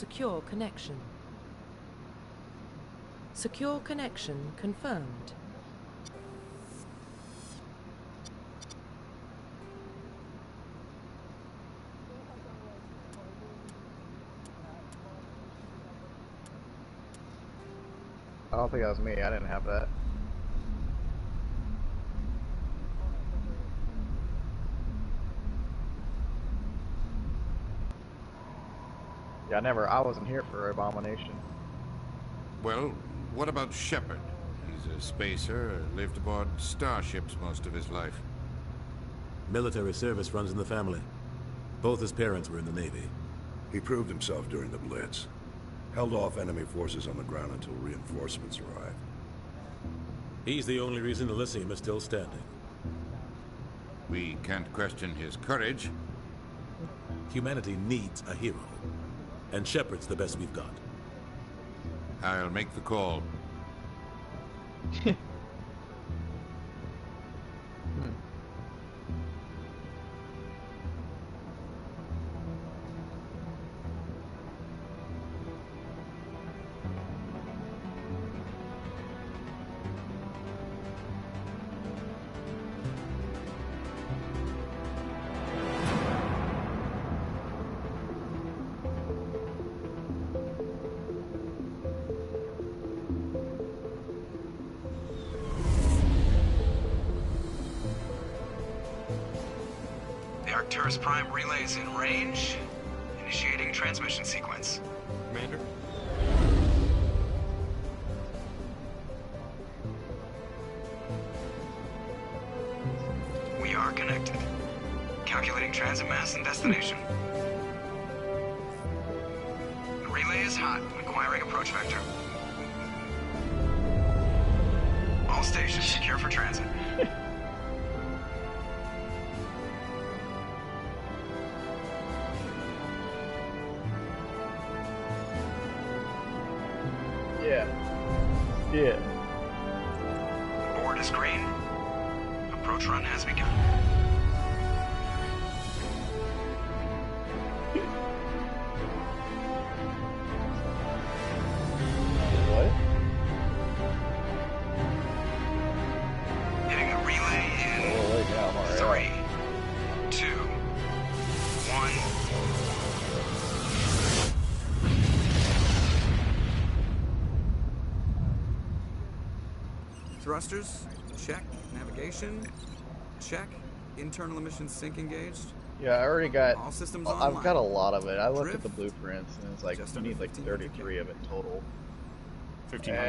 secure connection. Secure connection confirmed. I don't think that was me. I didn't have that. Yeah, I wasn't here for Abomination. Well, what about Shepard? He's a spacer, lived aboard starships most of his life. Military service runs in the family. Both his parents were in the Navy. He proved himself during the Blitz. Held off enemy forces on the ground until reinforcements arrived. He's the only reason Elysium is still standing. We can't question his courage. Humanity needs a hero. And Shepard's the best we've got. I'll make the call. Arcturus Prime relays in range. Initiating transmission sequence. Commander? We are connected. Calculating transit mass and destination. The relay is hot. Acquiring approach vector. All stations secure for transit. Yeah. Board is green. Approach run has begun. What? Hitting the relay in 3, 2, 1. Thrusters, check. Navigation, check. Internal emissions sync engaged. Yeah, I already got. All systems I've online. got a lot of it. I looked at Drift, the blueprints and it's like just you under need like 33 of it total. 1500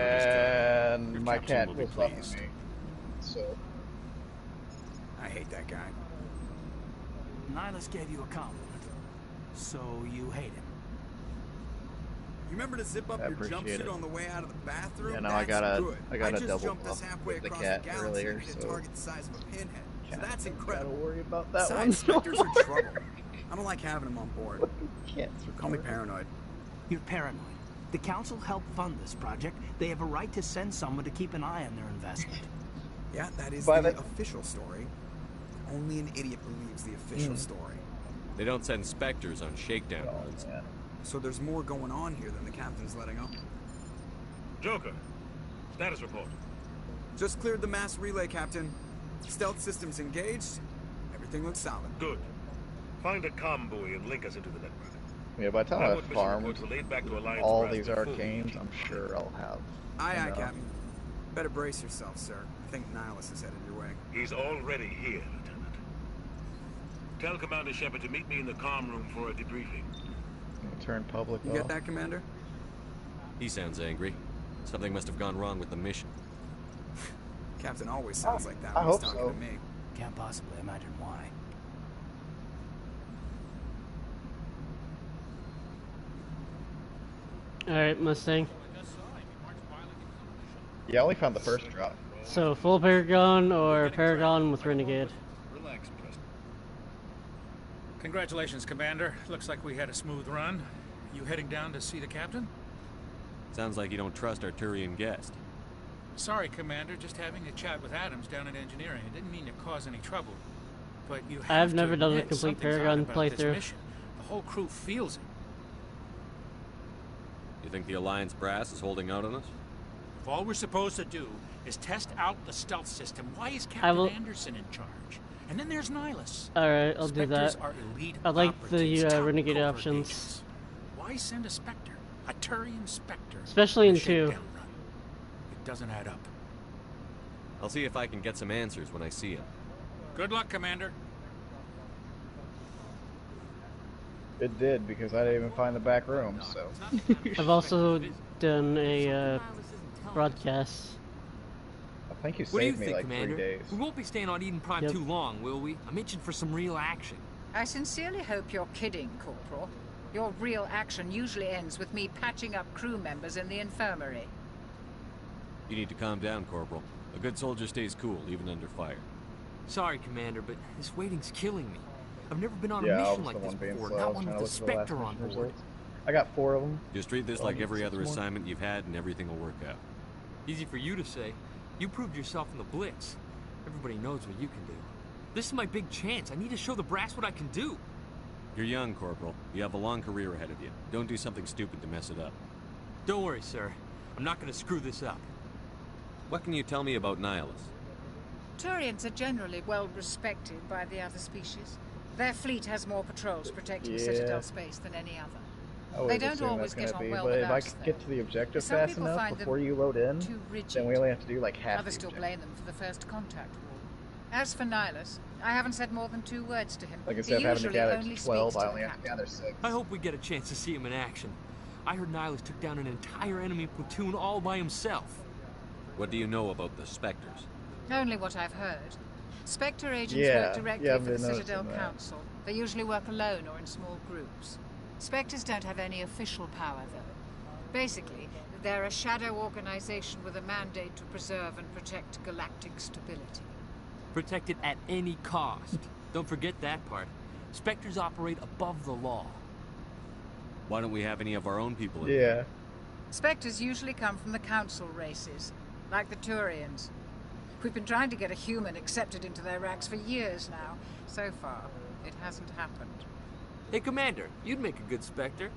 And Your my captain cat will be was fucking pleased. me. So I hate that guy. Nihilus gave you a compliment, so you hate him. You remember to zip up I your appreciate jumpsuit it. on the way out of the bathroom? yeah, no, That's I got a just double jumped us buff halfway with the across cat galaxy earlier, to hit a so target the size of a pinhead. So that's gotta incredible. worry about that Side one. specters are trouble. I don't like having them on board. Cats are Call me paranoid. You're paranoid. The Council helped fund this project. They have a right to send someone to keep an eye on their investment. Yeah, that is By the the- official story. Only an idiot believes the official story. They don't send specters on shakedown Oh, runs. man. So there's more going on here than the captain's letting on. Joker, status report. Just cleared the mass relay, Captain. Stealth systems engaged. Everything looks solid. Good. Find a comm buoy and link us into the network. Yeah, by the time I I've want mission farmed reports relayed back to Alliance all brass these before arcanes, I'm sure I'll have. Aye, aye, enough. Captain. Better brace yourself, sir. I think Nihilus is headed your way. He's already here, Lieutenant. Tell Commander Shepard to meet me in the comm room for a debriefing. Turn public You off. get that, Commander? He sounds angry. Something must have gone wrong with the mission. Captain always sounds like that I when he's hope talking so. to me. Can't possibly imagine why. Alright, Mustang. Yeah, I only found the first drop. So, full Paragon or Paragon with Renegade? Relax, Preston. Congratulations, Commander. Looks like we had a smooth run. You heading down to see the captain? Sounds like you don't trust our Turian guest. Sorry, Commander. Just having a chat with Adams down in engineering. I didn't mean to cause any trouble. But you have I've never to done a admit complete something's Paragon odd about this playthrough. mission. The whole crew feels it. You think the Alliance brass is holding out on us? If all we're supposed to do is test out the stealth system, why is I Captain will- Anderson in charge? And then there's Nihilus. Alright, I'll do Spectres that. are elite I like operatives, the top renegade covert options. agents. Why send a Spectre? A Turian Spectre? Especially on in a 2. shakedown run? It doesn't add up. I'll see if I can get some answers when I see him. Good luck, Commander. It did, because I didn't even find the back room, so. I've also done a broadcast. I think you What do you saved me think, like Commander? 3 days. We won't be staying on Eden Prime Yep. too long, will we? I'm itching for some real action. I sincerely hope you're kidding, Corporal. Your real action usually ends with me patching up crew members in the infirmary. You need to calm down, Corporal. A good soldier stays cool, even under fire. Sorry, Commander, but this waiting's killing me. I've never been on a Yeah, I mission was like the this one being before, slow. not I was one trying with to a look for the last Spectre on mission board. results. I got 4 of them. Just treat this Oh, like I need every 6 other more. assignment you've had, and everything will work out. Easy for you to say. You proved yourself in the Blitz. Everybody knows what you can do. This is my big chance. I need to show the brass what I can do. You're young, Corporal. You have a long career ahead of you. Don't do something stupid to mess it up. Don't worry, sir. I'm not going to screw this up. What can you tell me about Nihilus? Turians are generally well respected by the other species. Their fleet has more patrols protecting Yeah. Citadel space than any other. I They always don't assume always that's get gonna on be, well but with if I us, could get to the objective Some fast people enough find them before you load in, too rigid. then we only have to do like half Others the still objective. blame them for the first contact war. As for Nihilus, I haven't said more than 2 words to him. Like I He said, having to usually gather only 12, speaks I to only the have to captain. gather 6. I hope we get a chance to see him in action. I heard Nihilus took down an entire enemy platoon all by himself. What do you know about the Spectres? Only what I've heard. Spectre agents Yeah, work directly yeah, I've for the been noticing Citadel that. Council. They usually work alone or in small groups. Spectres don't have any official power, though. Basically, they're a shadow organization with a mandate to preserve and protect galactic stability. Protected at any cost. Don't forget that part. Spectres operate above the law. Why don't we have any of our own people in Yeah. there? Spectres usually come from the Council races, like the Turians. We've been trying to get a human accepted into their ranks for years now. So far, it hasn't happened. Hey, Commander, you'd make a good Spectre.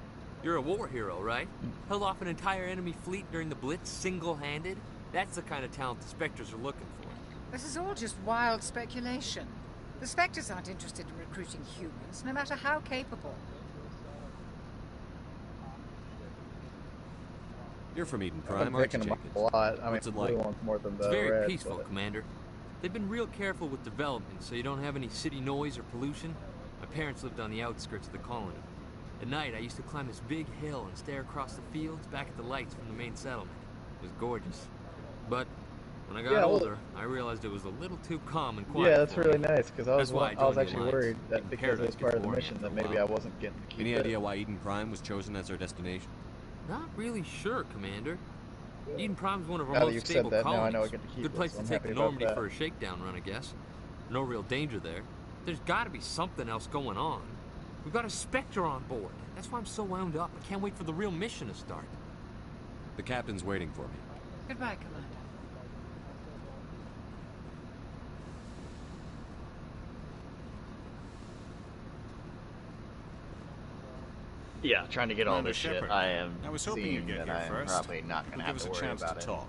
You're a war hero, right? Held off an entire enemy fleet during the Blitz single-handed? That's the kind of talent the Spectres are looking for. This is all just wild speculation. The Spectres aren't interested in recruiting humans, no matter how capable. You're from Eden I've Prime, been aren't you, picking them up Jenkins? a lot. I mean, What's it blue like? ones more than the It's very red, peaceful, but- Commander. They've been real careful with development, so you don't have any city noise or pollution. My parents lived on the outskirts of the colony. At night, I used to climb this big hill and stare across the fields back at the lights from the main settlement. It was gorgeous. But when I got Yeah, well- older, I realized it was a little too calm and quiet. Yeah, that's for really me. nice, because I That's was, why I was joined the actually Alliance. worried that Even because it was Paradise part of gets the boring mission after that a maybe while. I wasn't getting to keep Any it. idea why Eden Prime was chosen as our destination? Not really sure, Commander. Eden Prime's one of our Now that most you've said stable that, now I colonies. know I get to keep Good it, place so to I'm take happy the about Normandy that. for a shakedown run, I guess. No real danger there. There's got to be something else going on. We've got a Spectre on board. That's why I'm so wound up. I can't wait for the real mission to start. The captain's waiting for me. Goodbye, Commander. Yeah, trying to get all Commander this shit. Shepard, I am I was hoping seeing you'd get that here I'm first. probably not going to It'll have give to us a worry chance about to it. talk.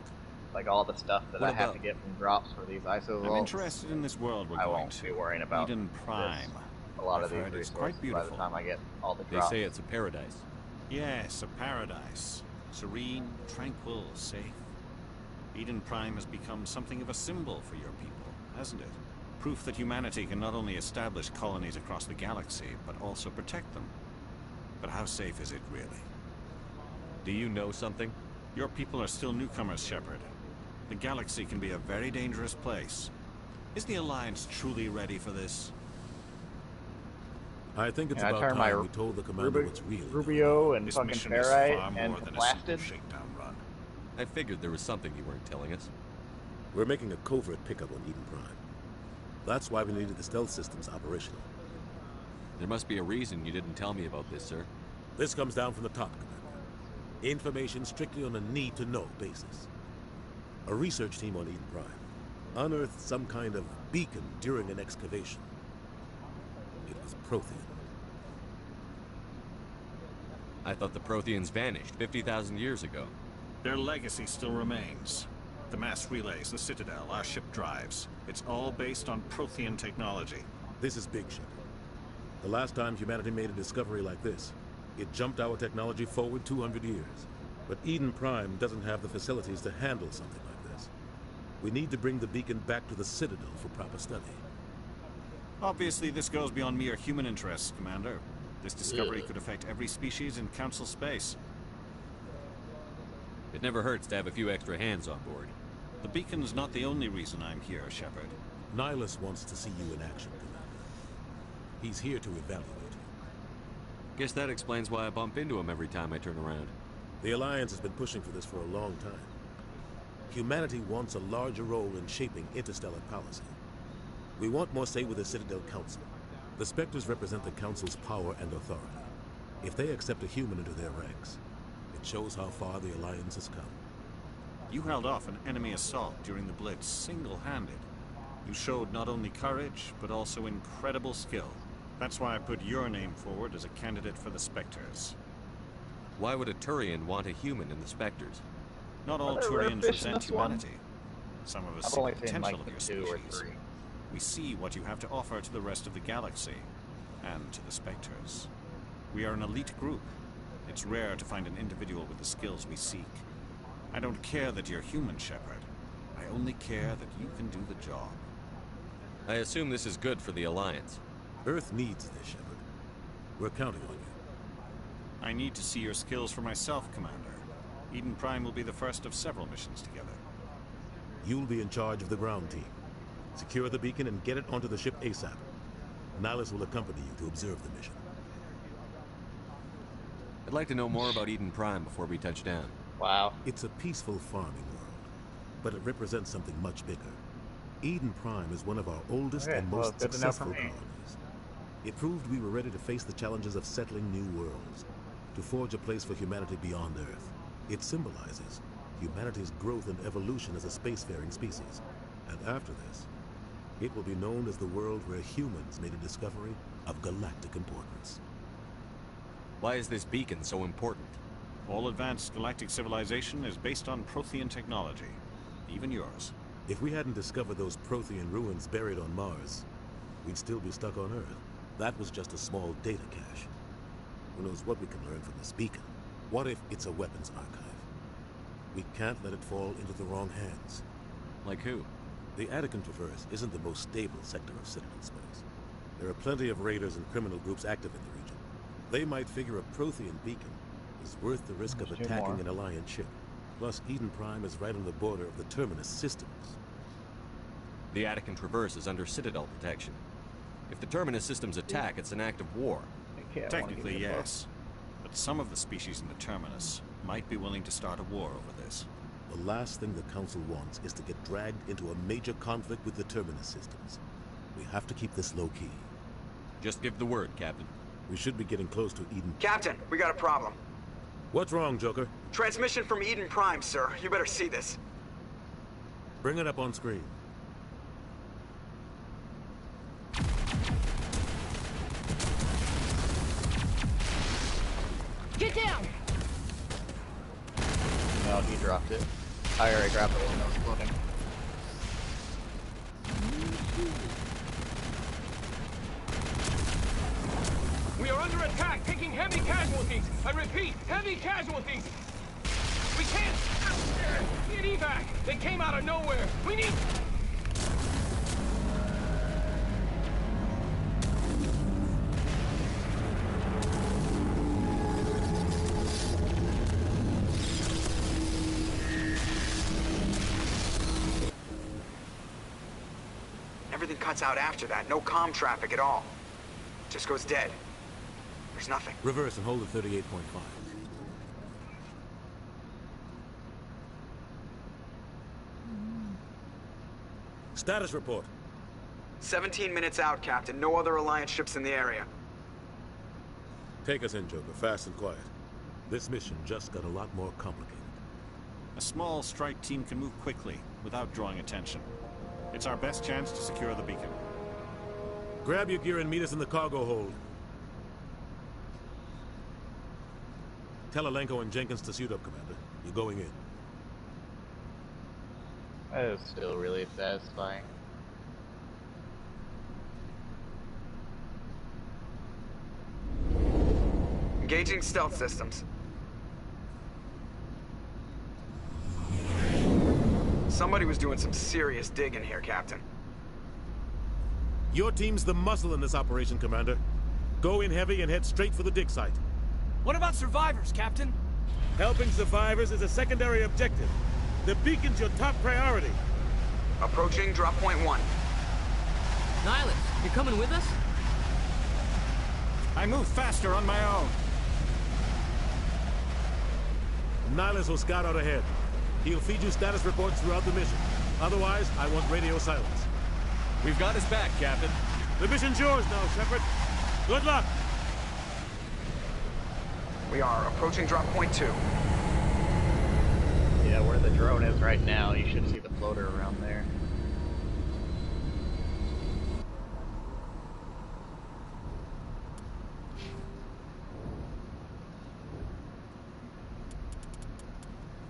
Like all the stuff that What I have about- to get from drops for these ISO I'm vaults, interested in this world we're I going won't to. be worrying about Eden Prime. a lot of I've these heard it's resources quite by the beautiful. time I get all the They drops. say it's a paradise. Yes, a paradise. Serene, tranquil, safe. Eden Prime has become something of a symbol for your people, hasn't it? Proof that humanity can not only establish colonies across the galaxy, but also protect them. But how safe is it really? Do you know something? Your people are still newcomers, Shepard. The galaxy can be a very dangerous place. Is the Alliance truly ready for this? I think it's Yeah, I about turned my time we told the commander what's really Rubio and This fucking mission is Ferrite far and more than a simple Blasted. shakedown run. I figured there was something you weren't telling us. We're making a covert pickup on Eden Prime. That's why we needed the stealth systems operational. There must be a reason you didn't tell me about this, sir. This comes down from the top, Commander. Information strictly on a need-to-know basis. A research team on Eden Prime unearthed some kind of beacon during an excavation. It was Prothean. I thought the Protheans vanished 50,000 years ago. Their legacy still remains. The mass relays, the Citadel, our ship drives. It's all based on Prothean technology. This is big shit. The last time humanity made a discovery like this, it jumped our technology forward 200 years. But Eden Prime doesn't have the facilities to handle something like this. We need to bring the beacon back to the Citadel for proper study. Obviously, this goes beyond mere human interests, Commander. This discovery could affect every species in Council space. It never hurts to have a few extra hands on board. The beacon's not the only reason I'm here, Shepard. Nihilus wants to see you in action, Commander. He's here to evaluate you. Guess that explains why I bump into him every time I turn around. The Alliance has been pushing for this for a long time. Humanity wants a larger role in shaping interstellar policy. We want more say with the Citadel Council. The Spectres represent the Council's power and authority. If they accept a human into their ranks, it shows how far the Alliance has come. You held off an enemy assault during the Blitz single-handed. You showed not only courage, but also incredible skill. That's why I put your name forward as a candidate for the Spectres. Why would a Turian want a human in the Spectres? Not all Turians resent humanity. Some of us see the potential of your species. We see what you have to offer to the rest of the galaxy, and to the Spectres. We are an elite group. It's rare to find an individual with the skills we seek. I don't care that you're human, Shepard. I only care that you can do the job. I assume this is good for the Alliance. Earth needs this, Shepard. We're counting on you. I need to see your skills for myself, Commander. Eden Prime will be the first of several missions together. You'll be in charge of the ground team. Secure the beacon and get it onto the ship ASAP. Nihilus will accompany you to observe the mission. I'd like to know more about Eden Prime before we touch down. Wow. It's a peaceful farming world, but it represents something much bigger. Eden Prime is one of our oldest and most successful colonies. It proved we were ready to face the challenges of settling new worlds, to forge a place for humanity beyond Earth. It symbolizes humanity's growth and evolution as a spacefaring species. And after this, it will be known as the world where humans made a discovery of galactic importance. Why is this beacon so important? All advanced galactic civilization is based on Prothean technology. Even yours. If we hadn't discovered those Prothean ruins buried on Mars, we'd still be stuck on Earth. That was just a small data cache. Who knows what we can learn from this beacon? What if it's a weapons archive? We can't let it fall into the wrong hands. Like who? The Attican Traverse isn't the most stable sector of Citadel space. There are plenty of raiders and criminal groups active in the region. They might figure a Prothean beacon is worth the risk of attacking an Alliance ship. Plus, Eden Prime is right on the border of the Terminus systems. The Attican Traverse is under Citadel protection. If the Terminus systems attack, it's an act of war. Technically, yes. But some of the species in the Terminus might be willing to start a war over this. The last thing the Council wants is to get dragged into a major conflict with the Terminus systems. We have to keep this low-key. Just give the word, Captain. We should be getting close to Eden. Captain, we got a problem. What's wrong, Joker? Transmission from Eden Prime, sir. You better see this. Bring it up on screen. Get down! No, he dropped it. I already grabbed it when I was floating. We are under attack, taking heavy casualties. I repeat, heavy casualties. We can't get evac. They came out of nowhere. We need... Everything cuts out after that. No comm traffic at all. Just goes dead. There's nothing. Reverse and hold at 38.5. Status report. 17 minutes out, Captain. No other Alliance ships in the area. Take us in, Joker. Fast and quiet. This mission just got a lot more complicated. A small strike team can move quickly, without drawing attention. It's our best chance to secure the beacon. Grab your gear and meet us in the cargo hold. Tell Alenko and Jenkins to suit up, Commander. You're going in. That is still really satisfying. Engaging stealth systems. Somebody was doing some serious digging here, Captain. Your team's the muscle in this operation, Commander. Go in heavy and head straight for the dig site. What about survivors, Captain? Helping survivors is a secondary objective. The beacon's your top priority. Approaching drop point 1. Nihilus, you coming with us? I move faster on my own. Nihilus will scout out ahead. He'll feed you status reports throughout the mission. Otherwise, I want radio silence. We've got his back, Captain. The mission's yours now, Shepard. Good luck! We are approaching drop point 2. Yeah, where the drone is right now, you should see the floater around there.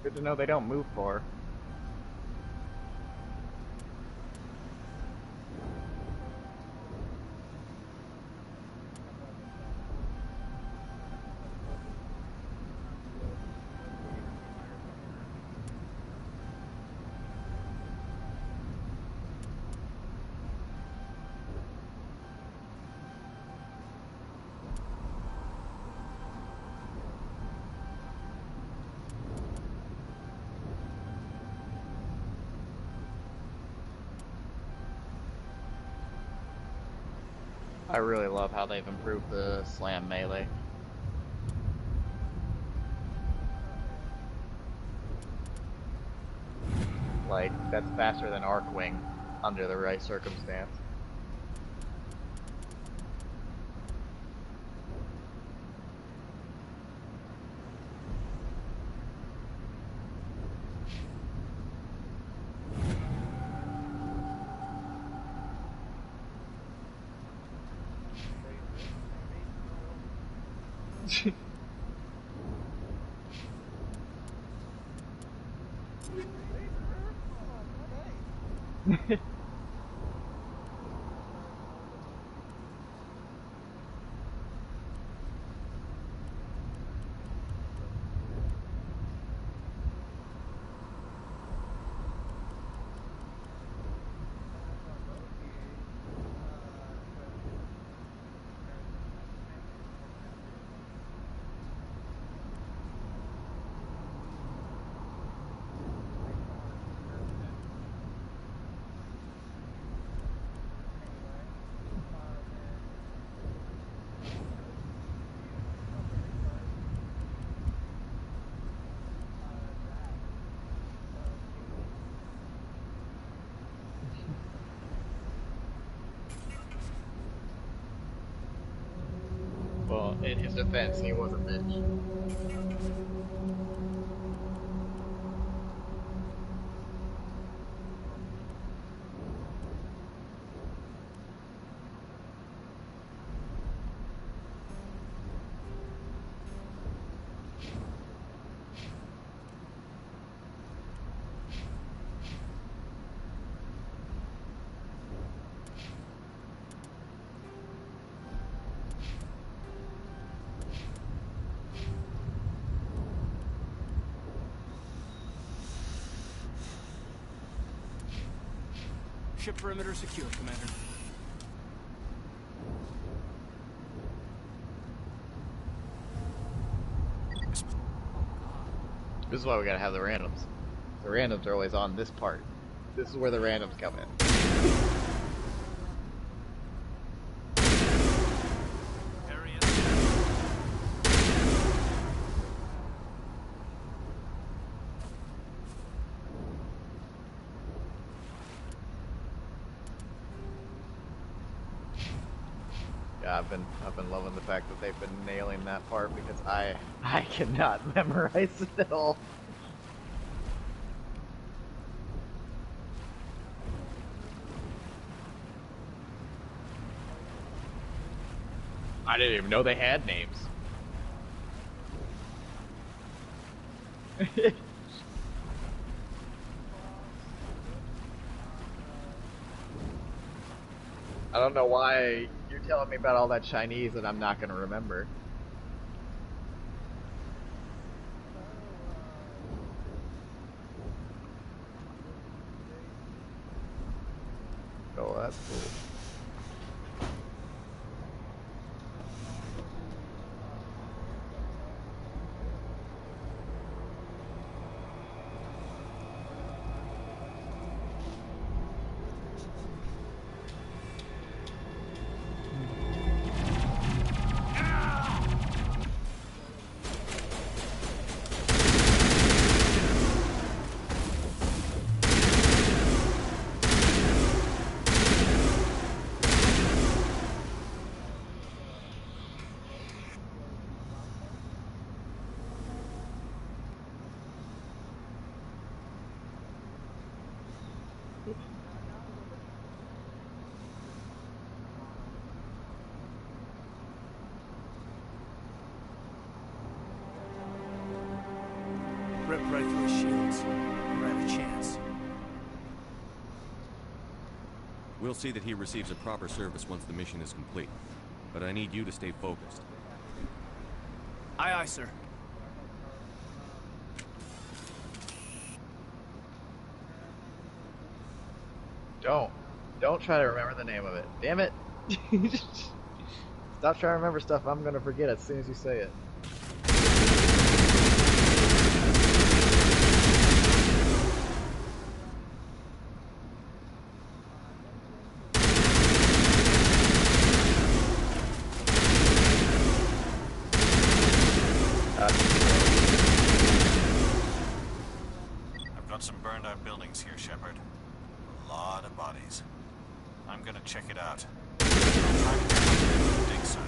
Good to know they don't move far. I really love how they've improved the slam melee. Like, that's faster than Arcwing under the right circumstance. Well, in his defense, he was a bitch. Ship perimeter secure, Commander. This is why we gotta have the randoms. The randoms are always on this part. This is where the randoms come in. Yeah, I've been loving the fact that they've been nailing that part because I cannot memorize it at all. I didn't even know they had names. I don't know why you're telling me about all that Chinese that I'm not going to remember. Oh, that's cool. Rip right through his shields. Never have a chance. We'll see that he receives a proper service once the mission is complete. But I need you to stay focused. Aye, aye, sir. Don't try to remember the name of it. Damn it. Stop trying to remember stuff I'm gonna forget as soon as you say it. I've got some burned out buildings here, Shepard. A lot of bodies. I'm gonna check it out. I'll try to get to the dig site.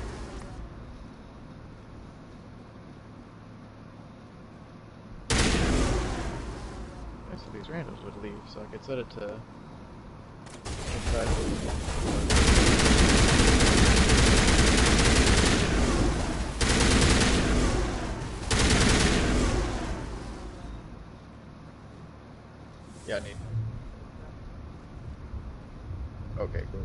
Okay, so these randoms would leave, so I could set it to inside. Yeah, I need. Okay, cool.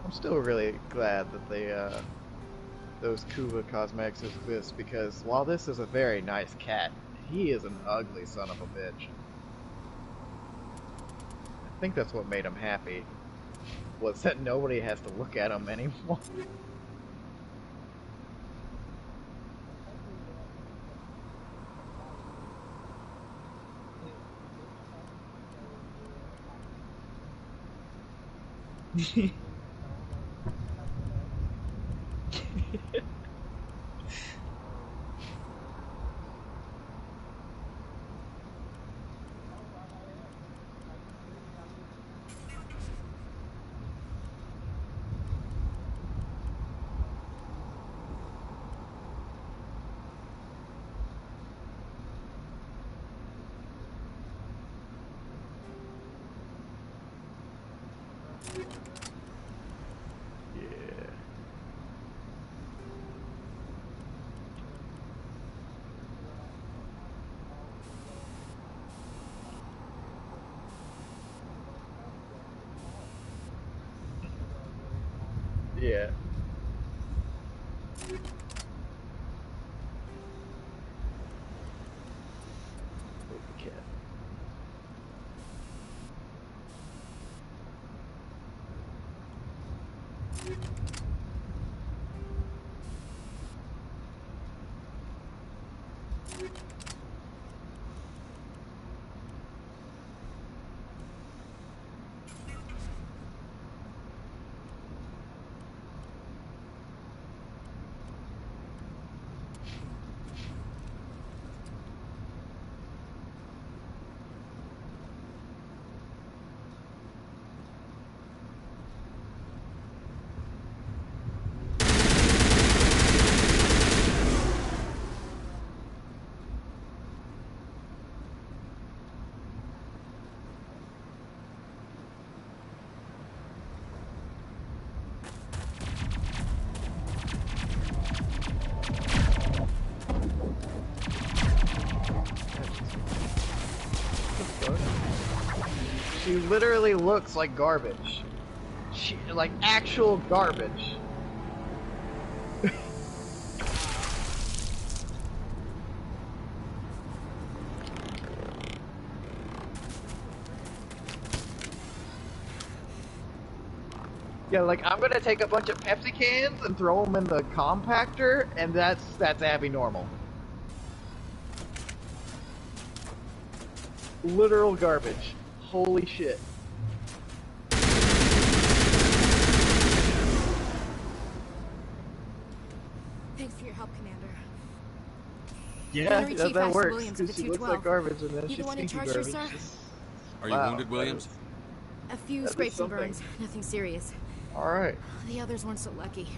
I'm still really glad that they, those Kuva cosmetics exist, because while this is a very nice cat, he is an ugly son of a bitch. I think that's what made him happy, was that nobody has to look at him anymore. Yeah. Okay. She literally looks like garbage. Like actual garbage. Yeah, like I'm gonna take a bunch of Pepsi cans and throw them in the compactor, and that's Abby normal. Literal garbage. Holy shit. Thanks for your help, Commander. Yeah, that works. Williams 'Cause she looks like garbage, and then You she's the one in stinky charge here, garbage. sir? Are you wounded, Williams? A few That is scrapes and something. burns. Nothing serious. Alright. The others weren't so lucky.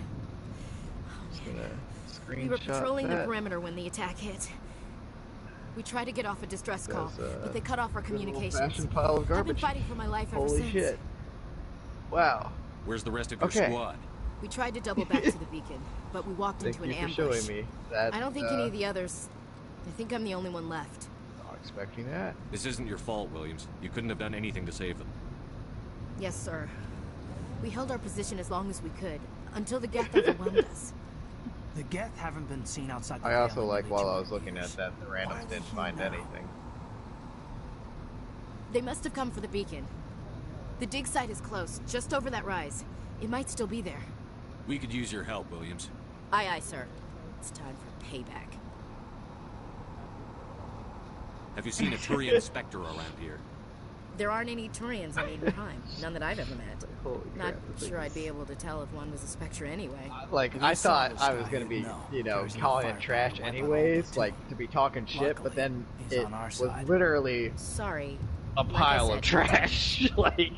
Just gonna screenshot We were patrolling the that. perimeter when the attack hit. We tried to get off a distress call, There's, but they cut off our good old communications. fashioned pile of I've been garbage. fighting for my life ever Holy since. shit. Wow. Where's the rest of your Okay. squad? We tried to double back to the beacon, but we walked Thank into an you for ambush. showing me that. I don't think any of the others. I think I'm the only one left. Not expecting that. This isn't your fault, Williams. You couldn't have done anything to save them. Yes, sir. We held our position as long as we could, until the Geth overwhelmed us. The Geth haven't been seen outside the I Vale also in like nearly while 2 I was looking at that, the randoms didn't find anything. They must have come for the beacon. The dig site is close, just over that rise. It might still be there. We could use your help, Williams. Aye, aye, sir. It's time for payback. Have you seen a Turian Spectre around here? There aren't any Turians in Eden Prime. None that I've ever met. Holy Not crap, sure I'd be able to tell if one was a Spectre anyway. Like, I thought I was gonna be, you know, calling it trash anyways, like, to be talking shit, but then it was literally Sorry. a pile of trash. Like...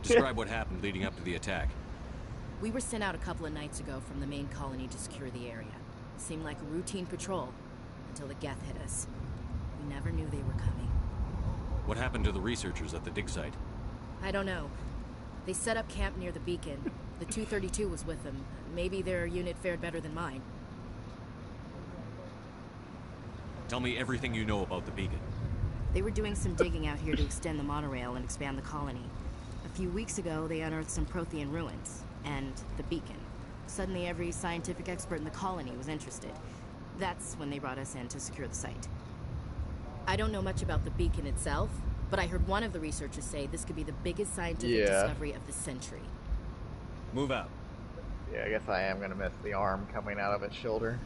Describe what happened leading up to the attack. We were sent out a couple of nights ago from the main colony to secure the area. Seemed like a routine patrol, until the Geth hit us. We never knew they were coming. What happened to the researchers at the dig site? I don't know. They set up camp near the beacon. The 232 was with them. Maybe their unit fared better than mine. Tell me everything you know about the beacon. They were doing some digging out here to extend the monorail and expand the colony. A few weeks ago, they unearthed some Prothean ruins, and the beacon. Suddenly, every scientific expert in the colony was interested. That's when they brought us in to secure the site. I don't know much about the beacon itself, but I heard one of the researchers say this could be the biggest scientific discovery of the century. Move out. Yeah, I guess I am gonna miss the arm coming out of its shoulder.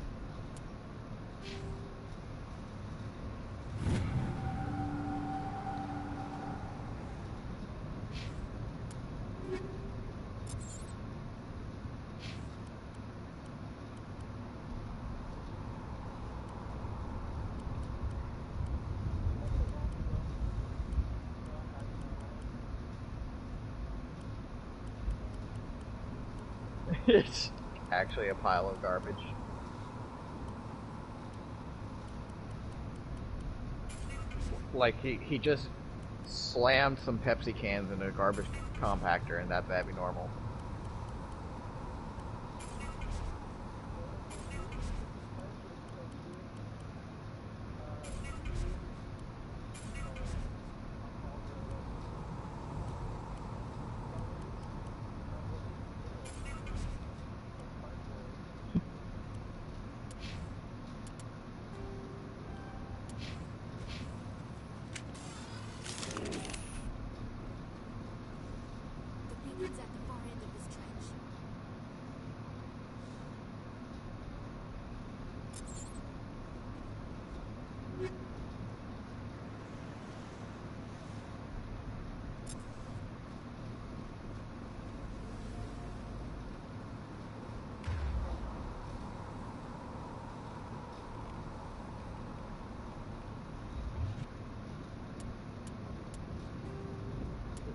It's actually a pile of garbage. Like, he just slammed some Pepsi cans in a garbage compactor, and that'd be normal.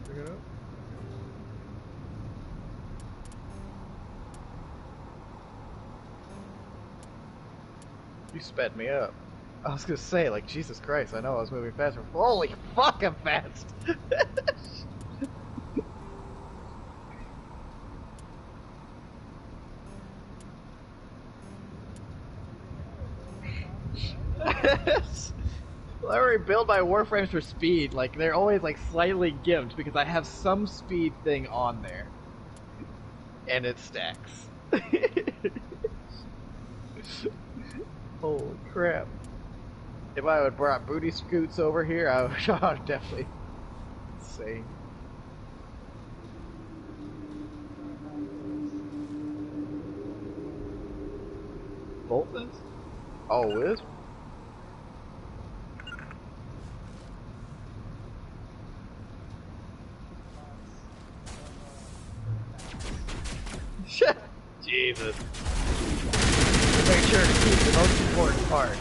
Pick it up. You sped me up. I was gonna say, like, Jesus Christ, I know I was moving faster. Holy fuck, I'm fast! I already build my warframes for speed. Like, they're always, like, slightly gimped because I have some speed thing on there. And it stacks. Holy crap. If I would brought booty scoots over here, I would definitely insane. Boltons? Oh, Wiz? Jesus. Make sure to keep the most important part.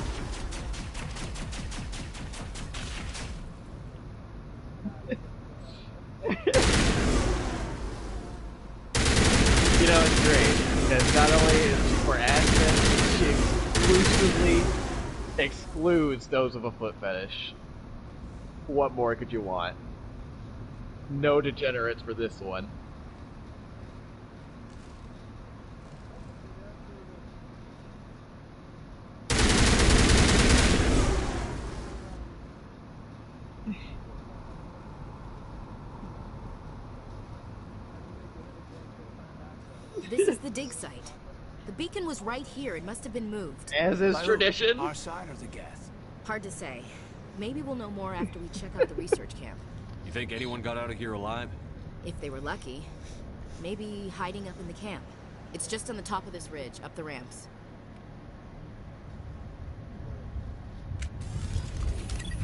You know, it's great, because not only is she for access, she exclusively excludes those of a foot fetish. What more could you want? No degenerates for this one. This is the dig site. The beacon was right here. It must have been moved. As is tradition. Our side or the Geth? Hard to say. Maybe we'll know more after we check out the research camp. You think anyone got out of here alive? If they were lucky. Maybe hiding up in the camp. It's just on the top of this ridge, up the ramps.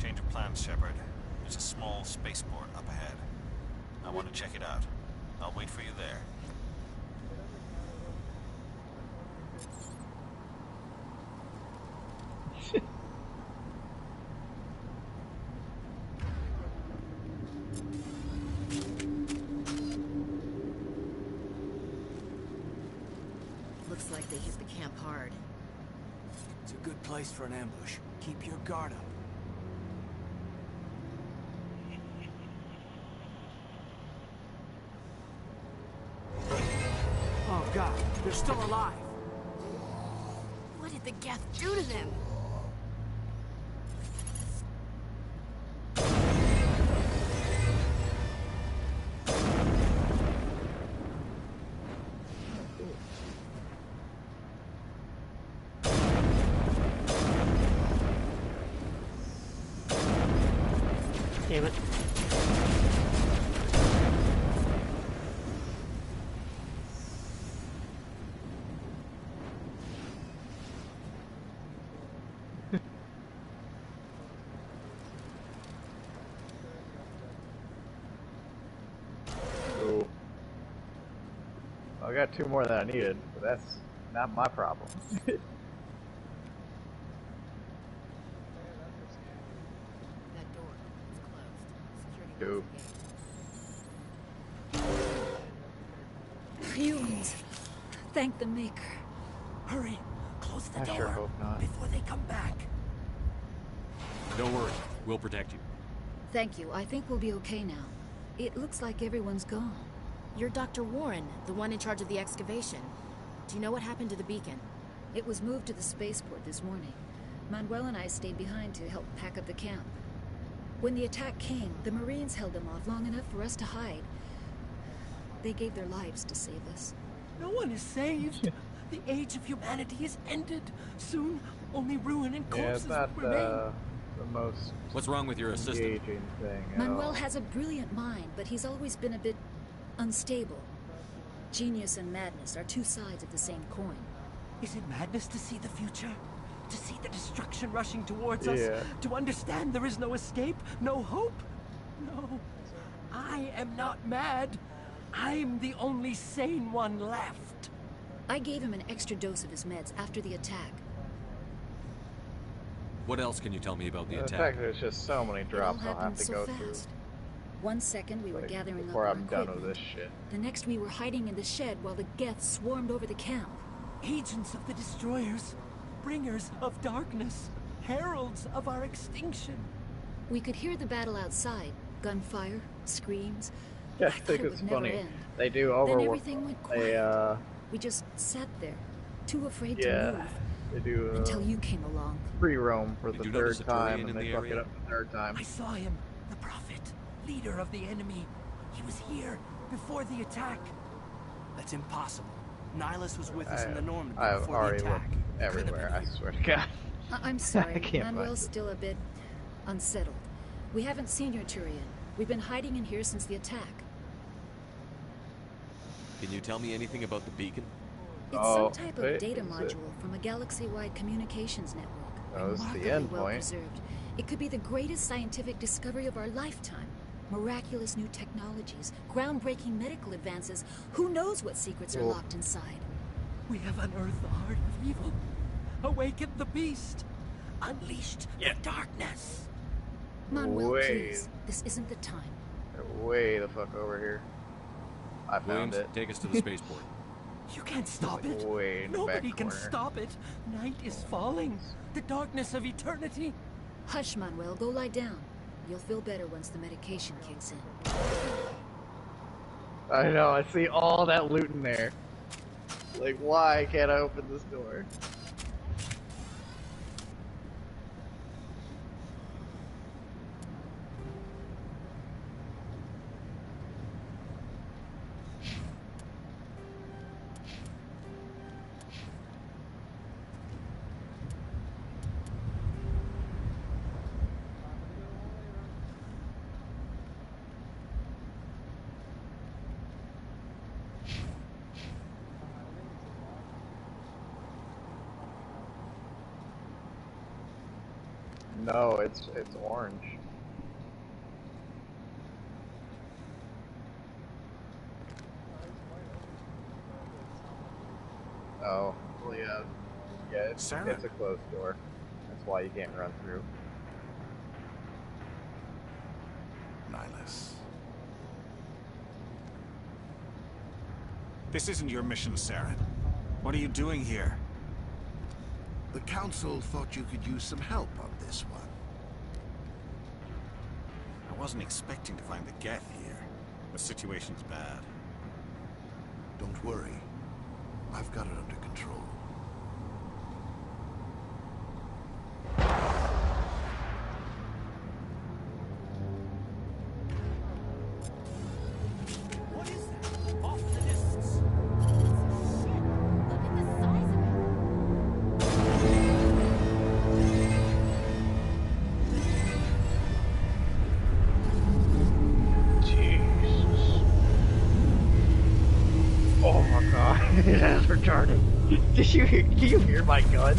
Change of plans, Shepard. There's a small spaceport up ahead. I want to check it out. I'll wait for you there. Looks like they hit the camp hard. It's a good place for an ambush. Keep your guard up. Oh god, they're still alive. What did the Geth do to them? Damn it. Ooh. I got 2 more than I needed, but that's not my problem. Dope. Humans. Thank the Maker. Hurry, close the I door sure hope not. before they come back. Don't worry, we'll protect you. Thank you. I think we'll be okay now. It looks like everyone's gone. You're Dr. Warren, the one in charge of the excavation. Do you know what happened to the beacon? It was moved to the spaceport this morning. Manuel and I stayed behind to help pack up the camp. When the attack came, the Marines held them off long enough for us to hide. They gave their lives to save us. No one is saved. The age of humanity is ended. Soon, only ruin and Yeah, corpses it's not will remain. the most What's wrong with your assistant? engaging thing at Manuel all. has a brilliant mind, but he's always been a bit unstable. Genius and madness are 2 sides of the same coin. Is it madness to see the future? To see the destruction rushing towards Yeah. us? To understand there is no escape? No hope? No. I am not mad. I'm the only sane one left. I gave him an extra dose of his meds after the attack. What else can you tell me about the The attack? fact that there's just so many drops It all I'll have happened to so go fast. through 1 second we were like, gathering up before our I'm done with equipment. this shit. The next we were hiding in the shed while the Geth swarmed over the camp. Agents of the destroyers. Bringers of darkness. Heralds of our extinction. We could hear the battle outside. Gunfire, screams. Yeah, I thought think it it's would never funny. end. They do Then overwork. everything went quiet. They We just sat there, too afraid yeah, to move. They do until you came along. Free roam for the you notice third a Turian time, in and they the fuck area? it up the third time. I saw him. The Prophet. Leader of the enemy. He was here before the attack. That's impossible. Nihilus was with us in the Normandy I've before the already attack. looked everywhere, I swear to God. I'm sorry, I can't Manuel's find it. still a bit unsettled. We haven't seen your Turian. We've been hiding in here since the attack. Can you tell me anything about the beacon? It's some type of data module from a galaxy-wide communications network. That was the Remarkably end well point. preserved. It could be the greatest scientific discovery of our lifetime. Miraculous new technologies, groundbreaking medical advances. Who knows what secrets are locked inside? We have unearthed the heart of evil. Awakened the beast. Unleashed the darkness. Manuel, Way. please. This isn't the time. They're way the fuck over here. I found Williams, it. take us to the spaceport. You can't stop Like it. way in the Nobody back can corner. stop it. Night is falling. The darkness of eternity. Hush, Manuel. Go lie down. You'll feel better once the medication kicks in. I know, I see all that loot in there. Like, why can't I open this door? No, it's orange. Oh, well, yeah, it's a closed door. That's why you can't run through. Nihilus. This isn't your mission, Saren. What are you doing here? The Council thought you could use some help on this one. I wasn't expecting to find the Geth here. The situation's bad. Don't worry. I've got it under control. What is that? Off in the distance. Jesus. Oh my God, that's retarded. Do you hear my gun?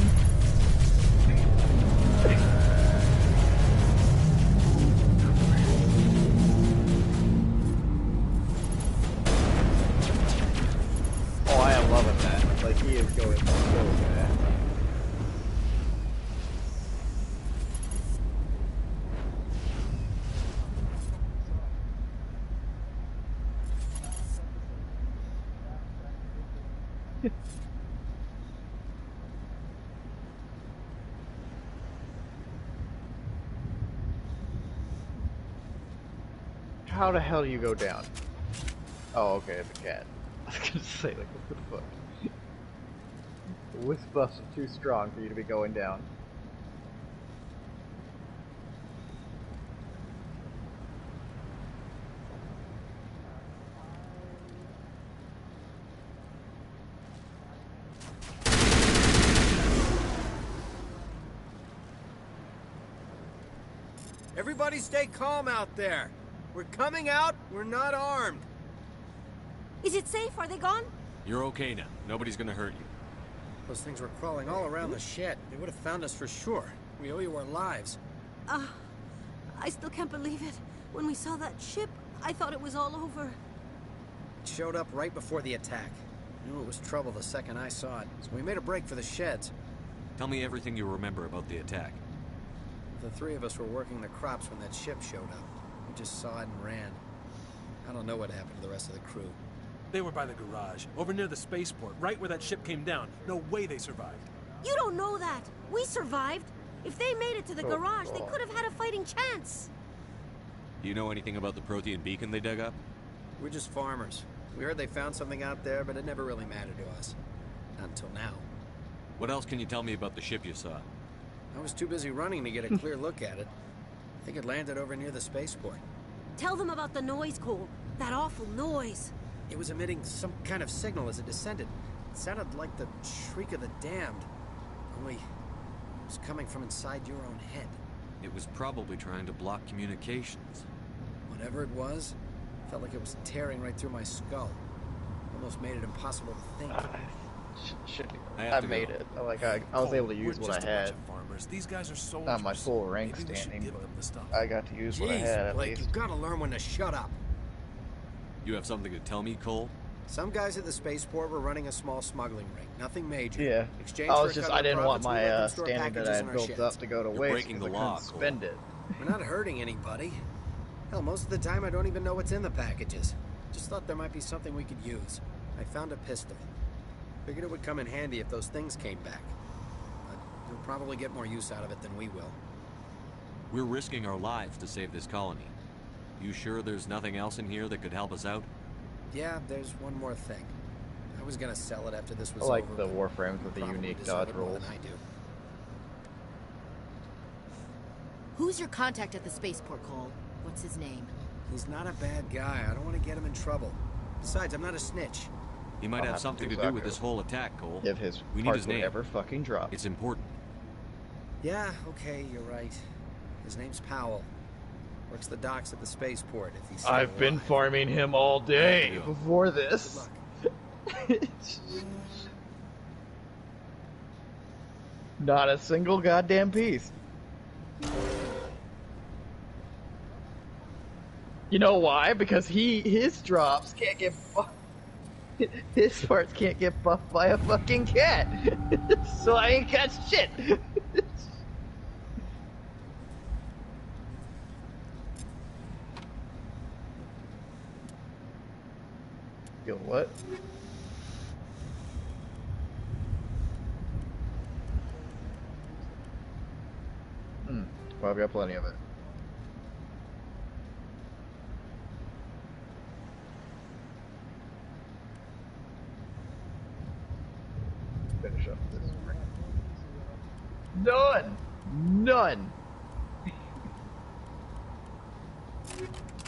Oh, I am loving that. Like, he is going so fast. How the hell do you go down? Oh, okay, it's a cat. I was gonna say, like, what the fuck? The wisp buffs are too strong for you to be going down. Everybody stay calm out there. We're coming out, we're not armed. Is it safe? Are they gone? You're okay now. Nobody's gonna hurt you. Those things were crawling all around the shed. They would have found us for sure. We owe you our lives. I still can't believe it. When we saw that ship, I thought it was all over. It showed up right before the attack. Knew it was trouble the second I saw it, so we made a break for the sheds. Tell me everything you remember about the attack. The three of us were working the crops when that ship showed up. We just saw it and ran. I don't know what happened to the rest of the crew. They were by the garage, over near the spaceport, right where that ship came down. No way they survived. You don't know that. We survived. If they made it to the Oh, garage, they God. could have had a fighting chance. Do you know anything about the Prothean beacon they dug up? We're just farmers. We heard they found something out there, but it never really mattered to us. Not until now. What else can you tell me about the ship you saw? I was too busy running to get a clear look at it. I think it landed over near the spaceport. Tell them about the noise, Cole. That awful noise. It was emitting some kind of signal as it descended. It sounded like the shriek of the damned. Only it was coming from inside your own head. It was probably trying to block communications. Whatever it was, felt like it was tearing right through my skull. Almost made it impossible to think. I made it. Like I was able to use what I had. These guys are soldiers. Not my full rank standing, but I got to use what I had at Blake, least. you've got to learn when to shut up. You have something to tell me, Cole? Some guys at the spaceport were running a small smuggling ring. Nothing major. Yeah. Exchange I was for a just, couple I didn't of want profits, we let my them store standing that I packages had in our built sheds. up to go to You're waste breaking because the I law, couldn't spend it. We're not hurting anybody. Hell, most of the time I don't even know what's in the packages. Just thought there might be something we could use. I found a pistol. Figured it would come in handy if those things came back. But you'll probably get more use out of it than we will. We're risking our lives to save this colony. You sure there's nothing else in here that could help us out? Yeah, there's one more thing. I was gonna sell it after this was I like over, the but warframes with the probably unique deserve dodge it more rolls. than I do. Who's your contact at the spaceport, Cole? What's his name? He's not a bad guy. I don't want to get him in trouble. Besides, I'm not a snitch. He might have something to do with this whole attack, Cole. Give his we need parts his name. whatever fucking drop. It's important. Yeah, okay, you're right. His name's Powell. Works the docks at the spaceport if he's still I've been alive. farming him all day before this. Not a single goddamn piece. You know why? Because his drops can't get buffed. His parts can't get buffed by a fucking cat. So I ain't got shit. Yo, what? Well, I've got plenty of it. Finish up this. None! None!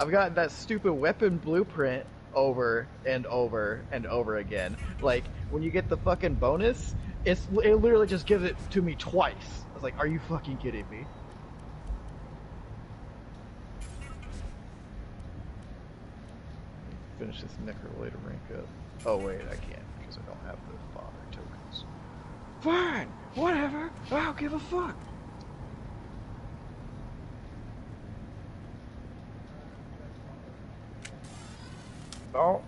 I've got that stupid weapon blueprint over and over and over again. Like, when you get the fucking bonus, it literally just gives it to me twice. I was like, are you fucking kidding me? Finish this necro later rank up. Oh wait, I can't because I don't have the father tokens. Fine! Whatever! I don't give a fuck! Oh.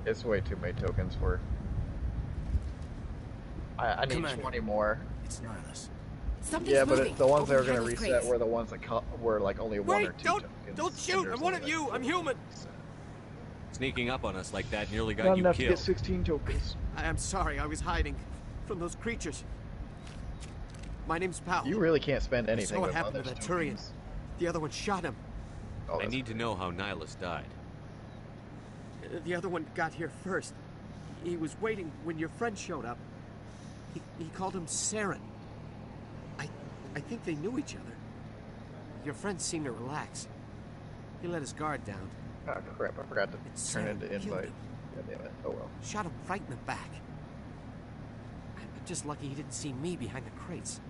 It's way too many tokens for... I need Commander, 20 more. It's Nihilus. Something's Yeah, but moving. the ones that Open were going to Nihilus reset crates. were the ones that were like only one or two tokens. Don't shoot! I'm one of you! I'm human! Sneaking up on us like that nearly got Not you enough to killed. get 16 tokens. I am sorry, I was hiding from those creatures. My name's Powell. You really can't spend anything So what with happened to others' that Turian? tokens. The other one shot him. Oh, I need to know how Nihilus died. The other one got here first. He was waiting when your friend showed up. He called him Saren. I think they knew each other. Your friend seemed to relax. He let his guard down. Oh crap, I forgot to turn into invite. God damn it. Oh well. Shot him right in the back. I'm just lucky he didn't see me behind the crates.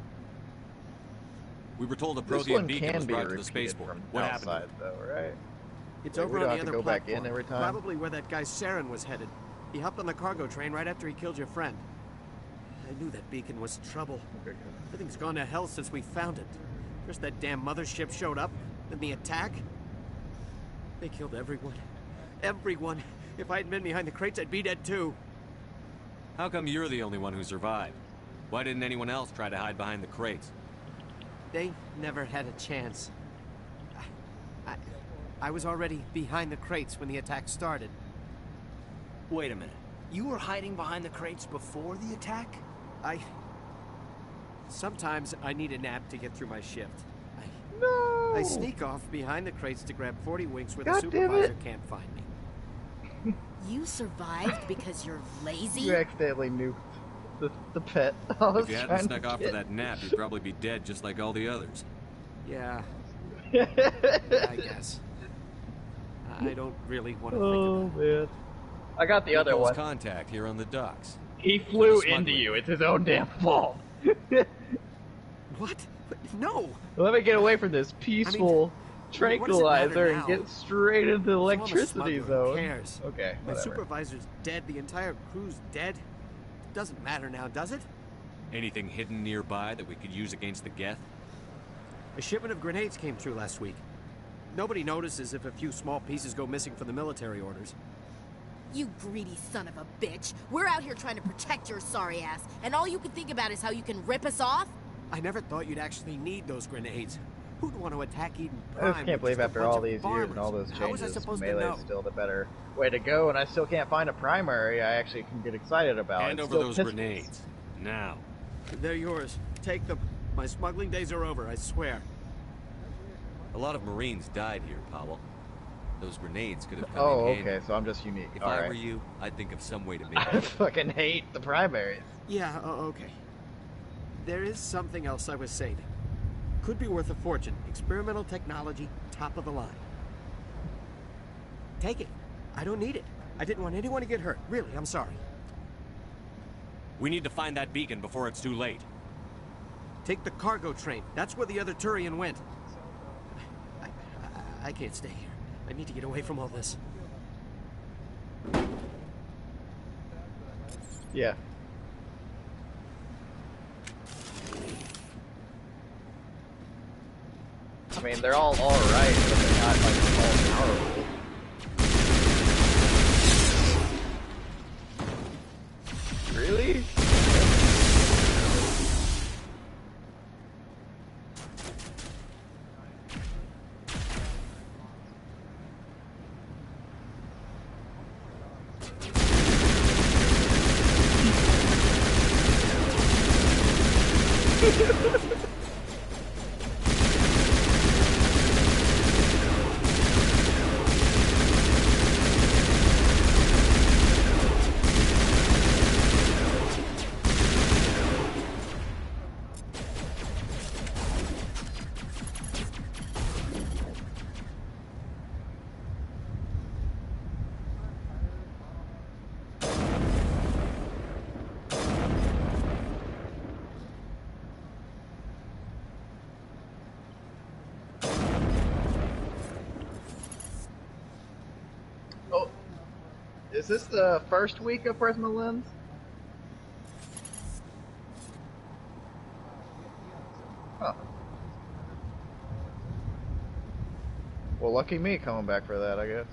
We were told a This Prothean one beacon can was be brought to the repeated spaceport. from What happened? outside though, right? It's Like, over we on don't the have to other go back platform. in every time? Probably where that guy Saren was headed. He hopped on the cargo train right after he killed your friend. I knew that beacon was trouble. Everything's gone to hell since we found it. First that damn mothership showed up, then the attack. They killed everyone. Everyone. If I had been behind the crates, I'd be dead too. How come you're the only one who survived? Why didn't anyone else try to hide behind the crates? They never had a chance. I was already behind the crates when the attack started. Wait a minute. You were hiding behind the crates before the attack? Sometimes I need a nap to get through my shift. No! I sneak off behind the crates to grab 40 winks where God the damn supervisor it. can't find me. You survived because you're lazy? You accidentally nuked the pet. If you hadn't snuck off for that nap, you'd probably be dead just like all the others. Yeah. Yeah, I guess. I don't really want to think about it. Man. I got the other one. Contact here on the docks. He flew into you. It's his own damn fault. What? No! Let me get away from this peaceful tranquilizer and get straight into the electricity zone. Who cares? Okay, My whatever. supervisor's dead. The entire crew's dead. Doesn't matter now, does it? Anything hidden nearby that we could use against the Geth? A shipment of grenades came through last week. Nobody notices if a few small pieces go missing from the military orders. You greedy son of a bitch. We're out here trying to protect your sorry ass, and all you can think about is how you can rip us off? I never thought you'd actually need those grenades. Who'd want to attack Eden I Prime? just can't believe after all these years and all those How was I changes, supposed to Melee's know? still the better way to go, and I still can't find a primary I actually can get excited about. Hand It's over still those pistols. grenades. Now. They're yours. Take them. My smuggling days are over, I swear. A lot of Marines died here, Powell. Those grenades could have come Oh, in handy. okay, so I'm just unique. If All I right. were you, I'd think of some way to make I it. fucking hate the primaries. Yeah, okay. There is something else I was saving. Could be worth a fortune. Experimental technology, top of the line. Take it. I don't need it. I didn't want anyone to get hurt. Really, I'm sorry. We need to find that beacon before it's too late. Take the cargo train. That's where the other Turian went. I can't stay here. I need to get away from all this. Yeah. I mean, they're all alright, but they're not like all powerful. Really? Is this the first week of Prisma Lens? Huh. Well, lucky me coming back for that, I guess.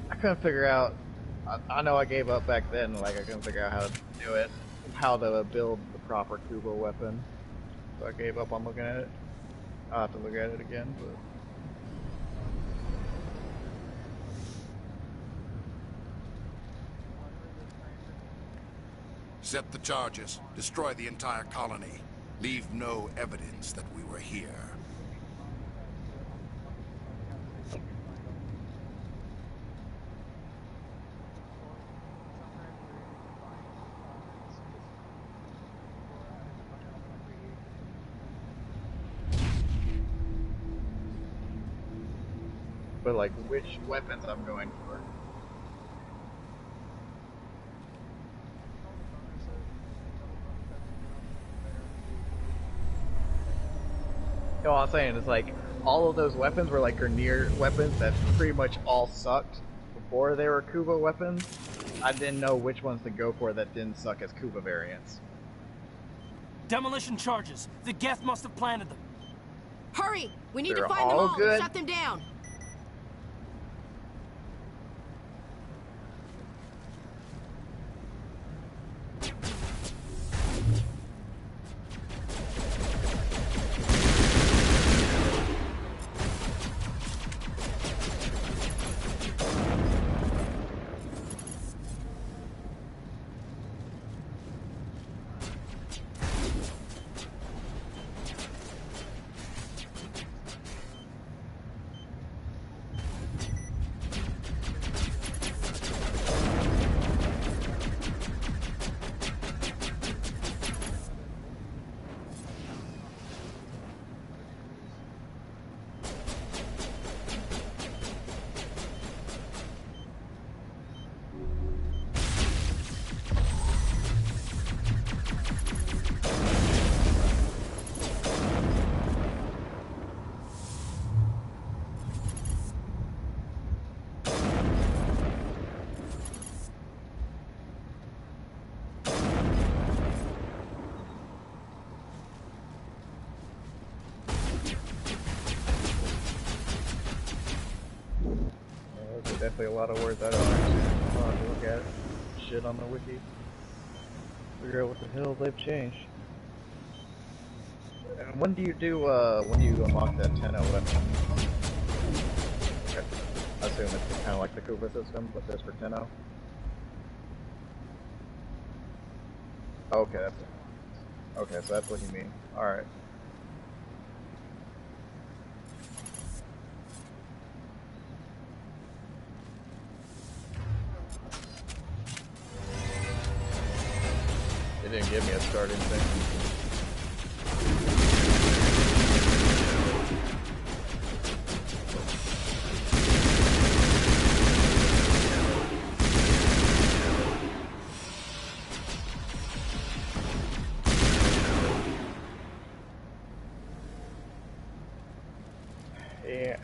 I couldn't figure out. I know I gave up back then, like I couldn't figure out how to do it, how to build the proper Kubo weapon. So I gave up on looking at it. I'll have to look at it again, but... Set the charges. Destroy the entire colony. Leave no evidence that we were here. But like, which weapons I'm going for. You know what I'm saying? It's like, all of those weapons were like Grineer weapons that pretty much all sucked before they were Kuba weapons. I didn't know which ones to go for that didn't suck as Kuba variants. Demolition charges. The Geth must have planted them. Hurry! We need They're to find them all all good? and shut them down. definitely a lot of words I don't understand. I'll have to look at it. Shit on the wiki. Figure out what the hell they've changed. And when do you unlock that 10-0 weapon? Okay. I assume it's kind of like the Kuba system, but just for 10-0. Okay, okay, so that's what you mean. Alright. It didn't give me a starting thing. Yeah.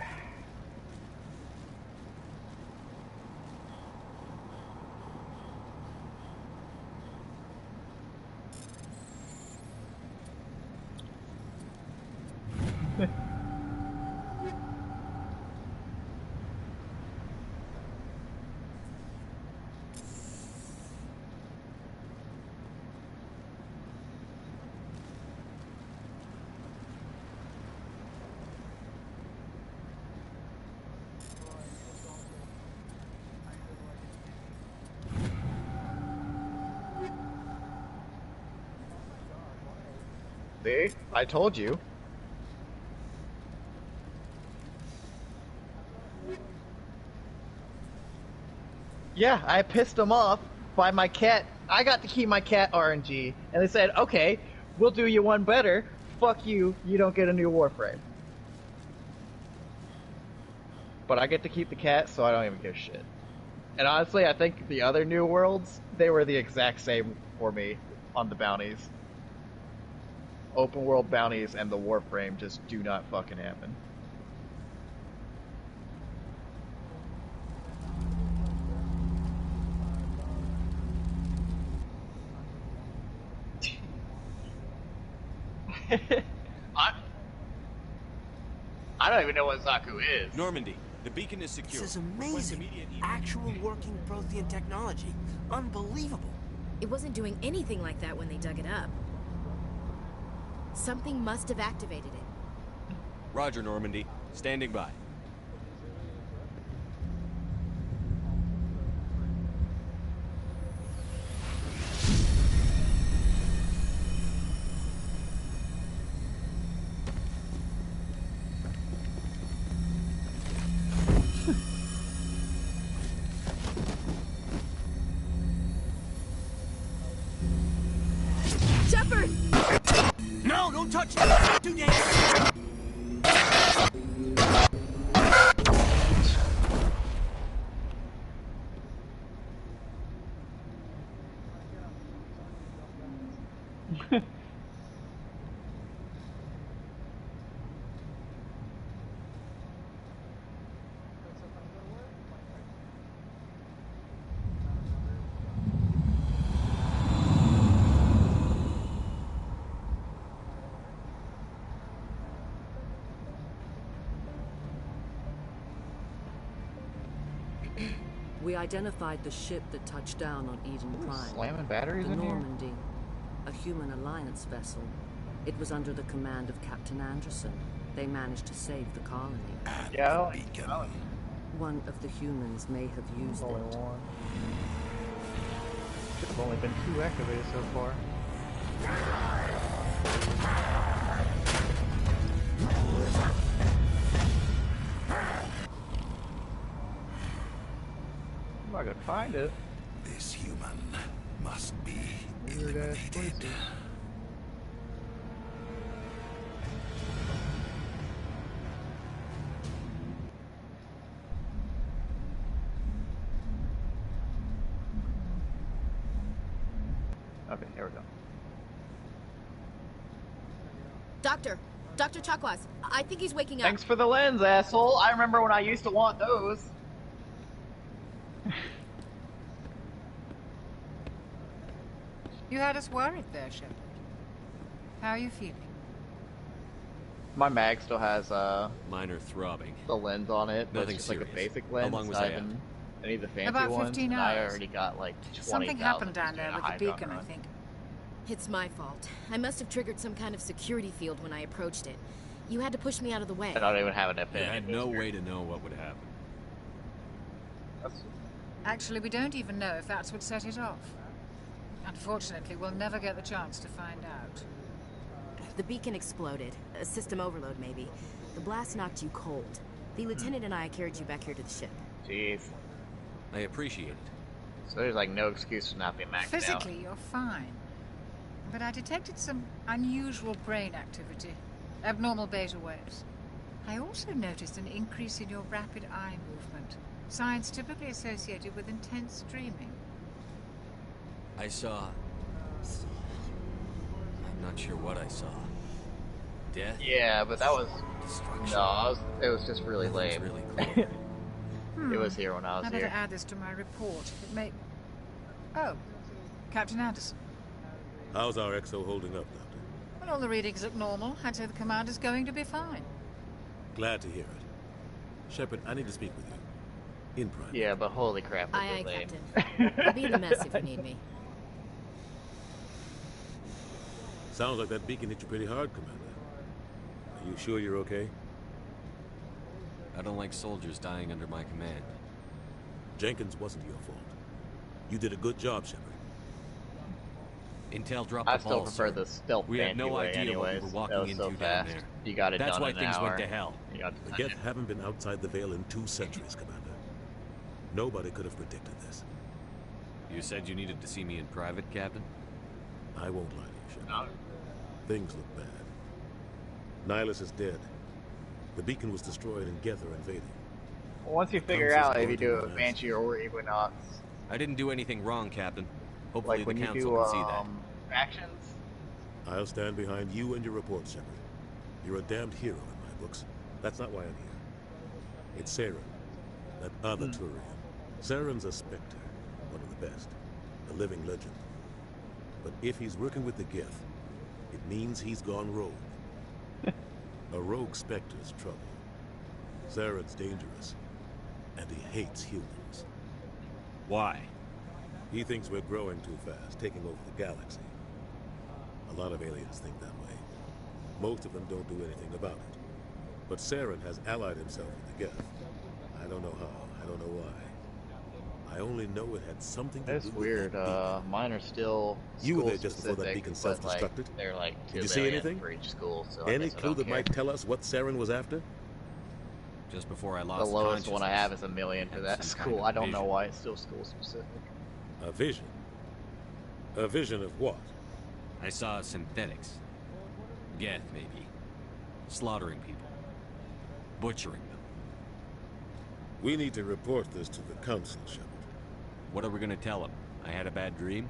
See? I told you. Yeah, I pissed them off by my cat. I got to keep my cat RNG, and they said, okay, we'll do you one better. Fuck you, you don't get a new Warframe. But I get to keep the cat, so I don't even give a shit. And honestly, I think the other New Worlds, they were the exact same for me on the bounties. Open world bounties and the Warframe just do not fucking happen. I don't even know what Zaku is. Normandy, the beacon is secure. This is amazing. Actual working Prothean technology. Unbelievable. It wasn't doing anything like that when they dug it up. Something must have activated it. Roger, Normandy. Standing by. Shepard! No, don't touch it! Too dangerous! We identified the ship that touched down on Eden Prime. Slamming batteries the in here? Normandy, a human alliance vessel. It was under the command of Captain Anderson. They managed to save the colony. Yeah. One of the humans may have used Only it. one. There's only been 2 activated so far. If I could find it. This human must be eliminated. Okay, here we go. Dr. Chakwas, I think he's waking up. Thanks for the lens, asshole. I remember when I used to want those. You had us worried there, Shepard. How are you feeling? My mag still has minor throbbing. The lens on it. But Nothing it's just like a basic lens. How long was I out? Any of the fancy About ones. 15 and hours. I already got like 20,000. Something happened down there with the beacon, I think. It's my fault. I must have triggered some kind of security field when I approached it. You had to push me out of the way. I don't even have an FN. You had no way to know what would happen. Actually, we don't even know if that's what set it off. Unfortunately, we'll never get the chance to find out. The beacon exploded. A system overload, maybe. The blast knocked you cold. The lieutenant and I carried you back here to the ship. Jeez. I appreciate it. So there's like no excuse for not being maxed out. Physically, you're fine. But I detected some unusual brain activity. Abnormal beta waves. I also noticed an increase in your rapid eye movement. Signs typically associated with intense dreaming. I saw... I'm not sure what I saw. Death? Yeah, but that was... Destruction. No, it was just really lame. Really It was here when I was I better here. add this to my report. It may... Oh, Captain Anderson. How's our XO holding up, Doctor? Well, all the readings look normal. I'd say the commander's going to be fine. Glad to hear it. Shepard, I need to speak with you. In private. Yeah, but holy crap, was Aye, it lame. Captain. I'll be in the mess if you need me. Sounds like that beacon hit you pretty hard, Commander. Are you sure you're okay? I don't like soldiers dying under my command. Jenkins wasn't your fault. You did a good job, Shepard. Intel dropped I the still ball, prefer sir. the stealth We had no way idea anyways. what we were That walking was so into down fast. there. You got it That's done why in an things hour. went to hell. You got The Geth haven't been outside the Veil in 2 centuries, Commander. Nobody could have predicted this. You said you needed to see me in private, Captain? I won't lie to you, Shepard. Things look bad. Nihilus is dead. The beacon was destroyed and Geth are invading. Once you figure out if you do a Banshee or Equinox, I didn't do anything wrong, Captain. Hopefully like when the you Council do can see that. factions, I'll stand behind you and your report, Shepard. You're a damned hero in my books. That's not why I'm here. It's Saren, that other Turian. Saren's a Spectre, one of the best, a living legend. But if he's working with the Geth, it means he's gone rogue. A rogue Spectre's trouble. Saren's dangerous, and he hates humans. Why? He thinks we're growing too fast, taking over the galaxy. A lot of aliens think that way. Most of them don't do anything about it. But Saren has allied himself with the Geth. I don't know how, I don't know why. I only know it had something to do with that's weird. Mine are still You were there school just before that specific, beacon but, self-destructed? Like, they're like Did 2 you see billion anything? for each school, so I Any guess I clue don't that care. might tell us what Saren was after? Just before I The lost lowest one I consciousness. have is 1 million for that Some kind school. of I don't know vision. why it's still school specific. A vision? A vision of what? I saw synthetics. Geth, maybe. Slaughtering people. Butchering them. We need to report this to the Council, Shepard. What are we gonna tell them? I had a bad dream?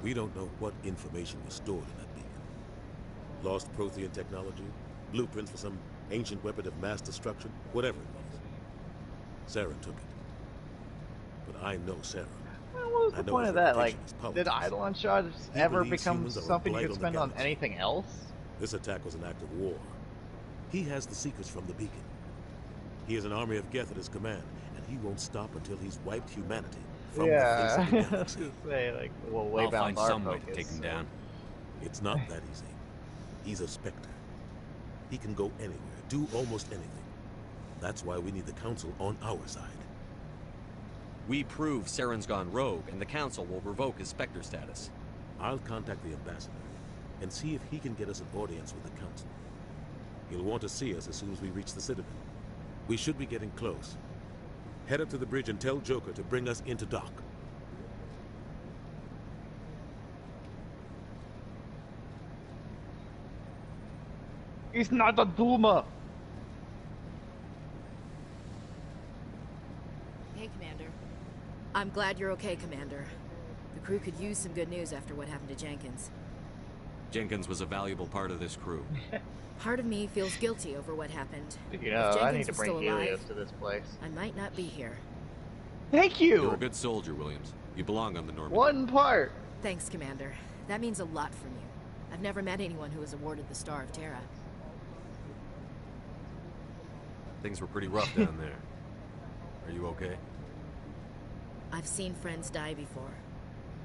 We don't know what information was stored in that beacon. Lost Prothean technology? Blueprints for some ancient weapon of mass destruction? Whatever it was. Saren took it. But I know Saren. Well, what was I the know point his of that? Like, reputation is did politics. Eidolon shards He ever believes become humans are a something you blight could on the spend on galaxy. anything else? This attack was an act of war. He has the secrets from the beacon. He has an army of Geth at his command, and he won't stop until he's wiped humanity from the face of the I was galaxy. gonna say, like, well, way I'll down find our some way focus. to take him down. It's not that easy. He's a Spectre. He can go anywhere, do almost anything. That's why we need the Council on our side. We prove Saren's gone rogue, and the Council will revoke his Spectre status. I'll contact the ambassador and see if he can get us an audience with the Council. He'll want to see us as soon as we reach the Citadel. We should be getting close. Head up to the bridge and tell Joker to bring us into dock. He's not a Duma! Hey, Commander. I'm glad you're okay, Commander. The crew could use some good news after what happened to Jenkins. Jenkins was a valuable part of this crew. Part of me feels guilty over what happened. You know, If I need Jenkins to was bring still Helios alive, to this place. I might not be here. Thank You're a you! good soldier, Williams. You belong on the Normandy. One part! Thanks, Commander. That means a lot from you. I've never met anyone who was awarded the Star of Terra. things were pretty rough down there. Are you okay? I've seen friends die before.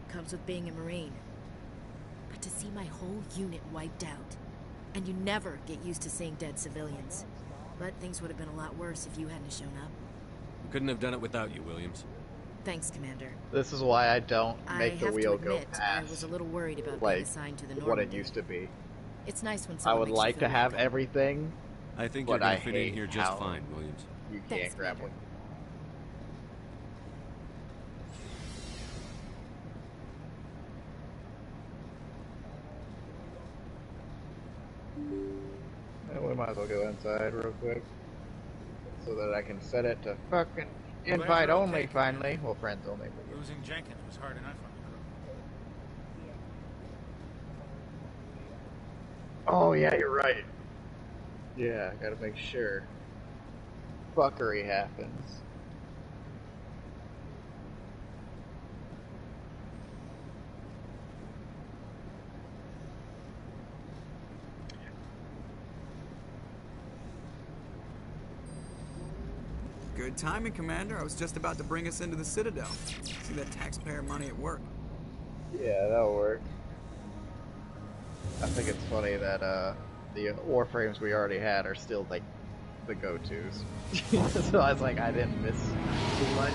Comes with being a Marine. But to see my whole unit wiped out, and you never get used to seeing dead civilians. But things would have been a lot worse if you hadn't shown up. We couldn't have done it without you, Williams. Thanks, Commander. This is why I don't make the wheel go past. I was a little worried about being assigned to the Normandy. What it used to be. It's nice when I someone would makes like you to feel have welcome. everything. I think but you're gonna I fit in hate here just how fine, Williams. You Thanks, can't grab one. We might as well go inside real quick so that I can set it to fucking invite only finally. Well, friends only. Losing Jenkins was hard enough on the crew. Oh yeah, you're right. Yeah, gotta make sure fuckery happens. Good timing, Commander. I was just about to bring us into the Citadel. See that taxpayer money at work. Yeah, that'll work. I think it's funny that the warframes we already had are still like the go-tos. So I was like, I didn't miss too much.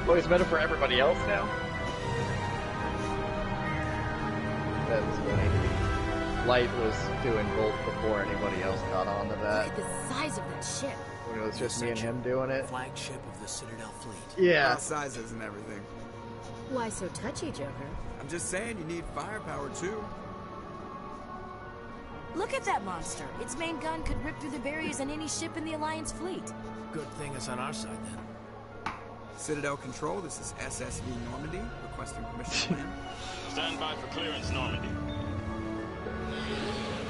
Oh, it's better for everybody else now? That's funny. Light was doing both before anybody else got onto that. Look at the size of that ship. When it was just me and him doing it. Flagship of the Citadel fleet. Yeah. All sizes and everything. Why so touchy, Joker? I'm just saying you need firepower too. Look at that monster. Its main gun could rip through the barriers in any ship in the Alliance fleet. Good thing it's on our side then. Citadel Control, this is SSV Normandy, requesting permission to land. Stand by for clearance, Normandy.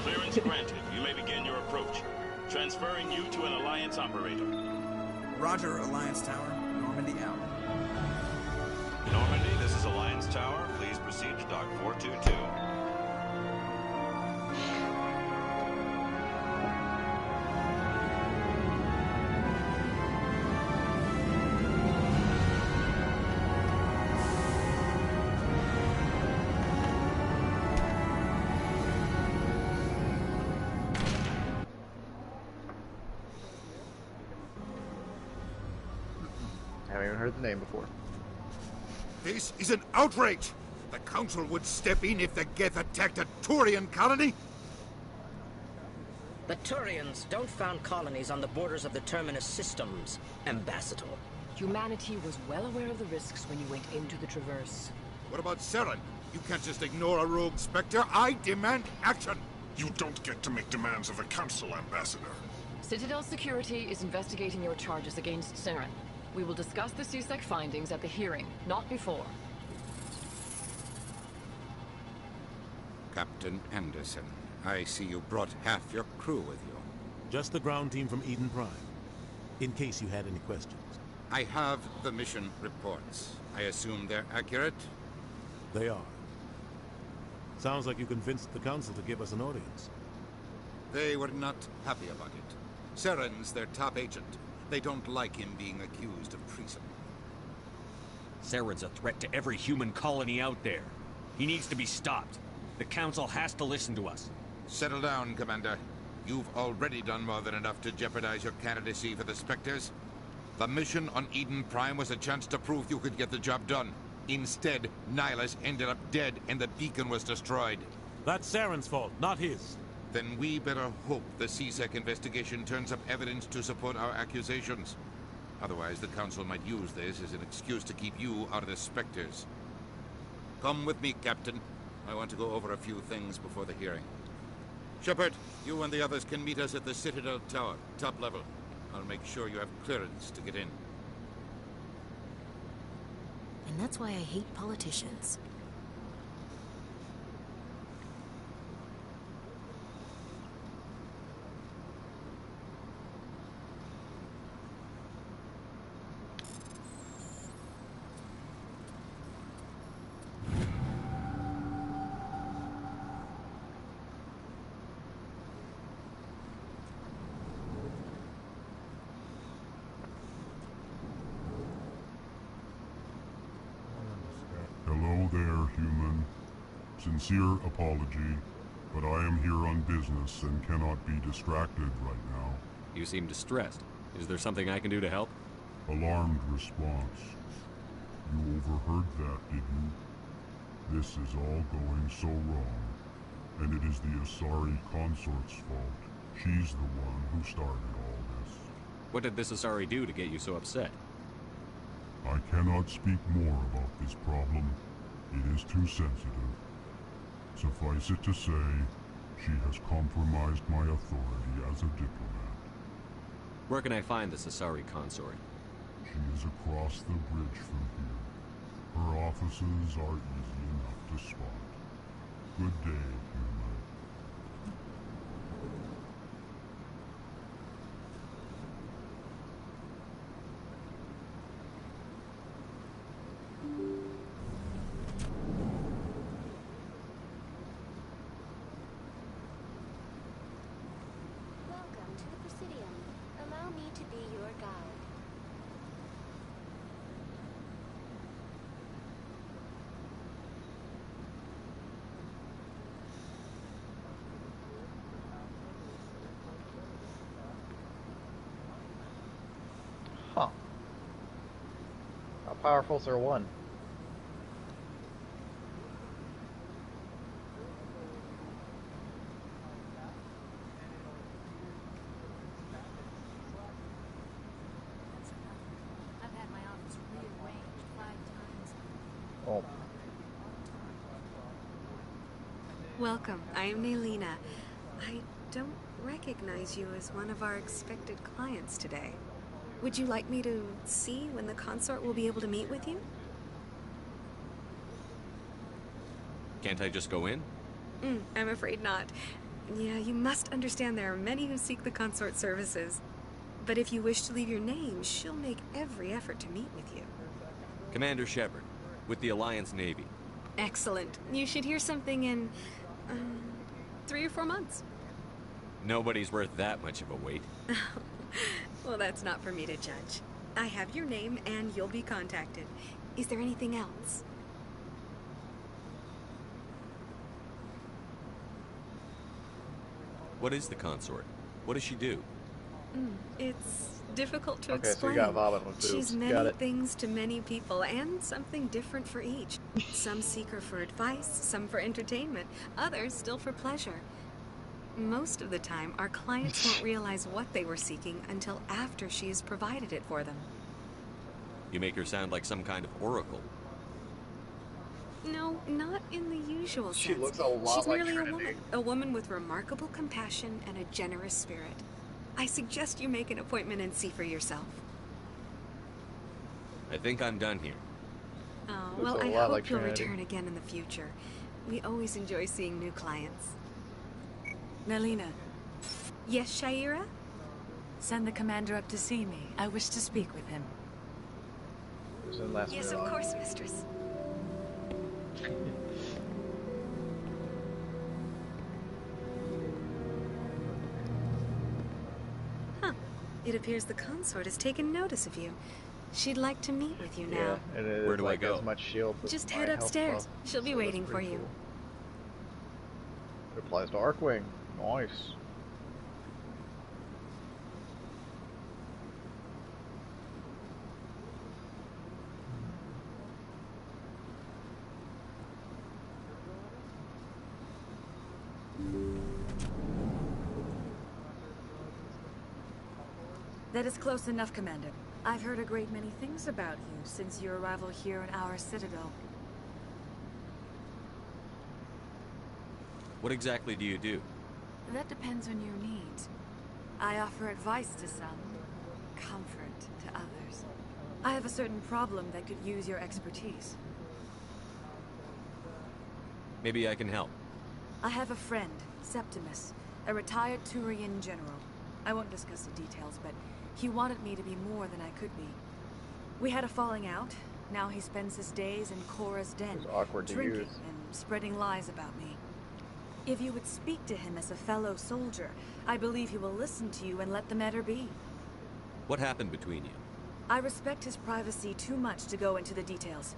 Clearance granted. You may begin your approach. Transferring you to an Alliance operator. Roger, Alliance Tower. Normandy out. Normandy, this is Alliance Tower. Please proceed to Dock 422. Heard the name before. This is an outrage! The Council would step in if the Geth attacked a Turian colony? The Turians don't found colonies on the borders of the Terminus systems, Ambassador. Humanity was well aware of the risks when you went into the Traverse. What about Saren? You can't just ignore a rogue Spectre. I demand action! You don't get to make demands of the Council, Ambassador. Citadel Security is investigating your charges against Saren. We will discuss the CSEC findings at the hearing, not before. Captain Anderson, I see you brought half your crew with you. Just the ground team from Eden Prime, in case you had any questions. I have the mission reports. I assume they're accurate? They are. Sounds like you convinced the Council to give us an audience. They were not happy about it. Saren's their top agent. They don't like him being accused of treason. Saren's a threat to every human colony out there. He needs to be stopped. The Council has to listen to us. Settle down, Commander. You've already done more than enough to jeopardize your candidacy for the Spectres. The mission on Eden Prime was a chance to prove you could get the job done. Instead, Nihilus ended up dead and the beacon was destroyed. That's Saren's fault, not his. Then we better hope the CSEC investigation turns up evidence to support our accusations. Otherwise, the Council might use this as an excuse to keep you out of the Spectres. Come with me, Captain. I want to go over a few things before the hearing. Shepard, you and the others can meet us at the Citadel Tower, top level. I'll make sure you have clearance to get in. And that's why I hate politicians. Hello there, human. Sincere apology, but I am here on business and cannot be distracted right now. You seem distressed. Is there something I can do to help? Alarmed response. You overheard that, did you? This is all going so wrong, and it is the Asari consort's fault. She's the one who started all this. What did this Asari do to get you so upset? I cannot speak more about this problem. It is too sensitive. Suffice it to say, she has compromised my authority as a diplomat. Where can I find this Asari consort? She is across the bridge from here. Her offices are easy enough to spot. Good day, human. Welcome to the Presidium. Allow me to be your guide. Huh. How powerful is her one? I've had my office rearranged 5 times. Oh. Welcome. I am Naylina. I don't recognize you as one of our expected clients today. Would you like me to see when the consort will be able to meet with you? Can't I just go in? I'm afraid not. Yeah, you must understand there are many who seek the consort services. But if you wish to leave your name, she'll make every effort to meet with you. Commander Shepard, with the Alliance Navy. Excellent. You should hear something in 3 or 4 months. Nobody's worth that much of a wait. Well, that's not for me to judge. I have your name and you'll be contacted. Is there anything else? What is the consort? What does she do? It's difficult to Okay, explain. so you got vomit with boobs. She's Got many it. things to many people, and something different for each. Some seek her for advice, some for entertainment, others still for pleasure. Most of the time, our clients won't realize what they were seeking until after she has provided it for them. You make her sound like some kind of oracle. No, not in the usual sense. She looks a lot She's like merely Trinity. a woman with remarkable compassion and a generous spirit. I suggest you make an appointment and see for yourself. I think I'm done here. Oh, Looks well, a I lot hope like you'll Trinity. return again in the future. We always enjoy seeing new clients. Naylina, Yes, Shaira? send the commander up to see me. I wish to speak with him. It was in last Yes, minute. of course, mistress. Huh. It appears the consort has taken notice of you. She'd like to meet with you now. Yeah, and it is Where do I like go? as much shield. as Just my head health upstairs. buff, She'll be so that's waiting for pretty you. cool. It applies to Arcwing. Nice. That is close enough, Commander. I've heard a great many things about you since your arrival here in our citadel. What exactly do you do? That depends on your needs. I offer advice to some, comfort to others. I have a certain problem that could use your expertise. Maybe I can help. I have a friend, Septimus, a retired Turian general. I won't discuss the details, but he wanted me to be more than I could be. We had a falling out. Now he spends his days in Korra's den, It's awkward to drinking use. and spreading lies about me. If you would speak to him as a fellow soldier, I believe he will listen to you and let the matter be. What happened between you? I respect his privacy too much to go into the details.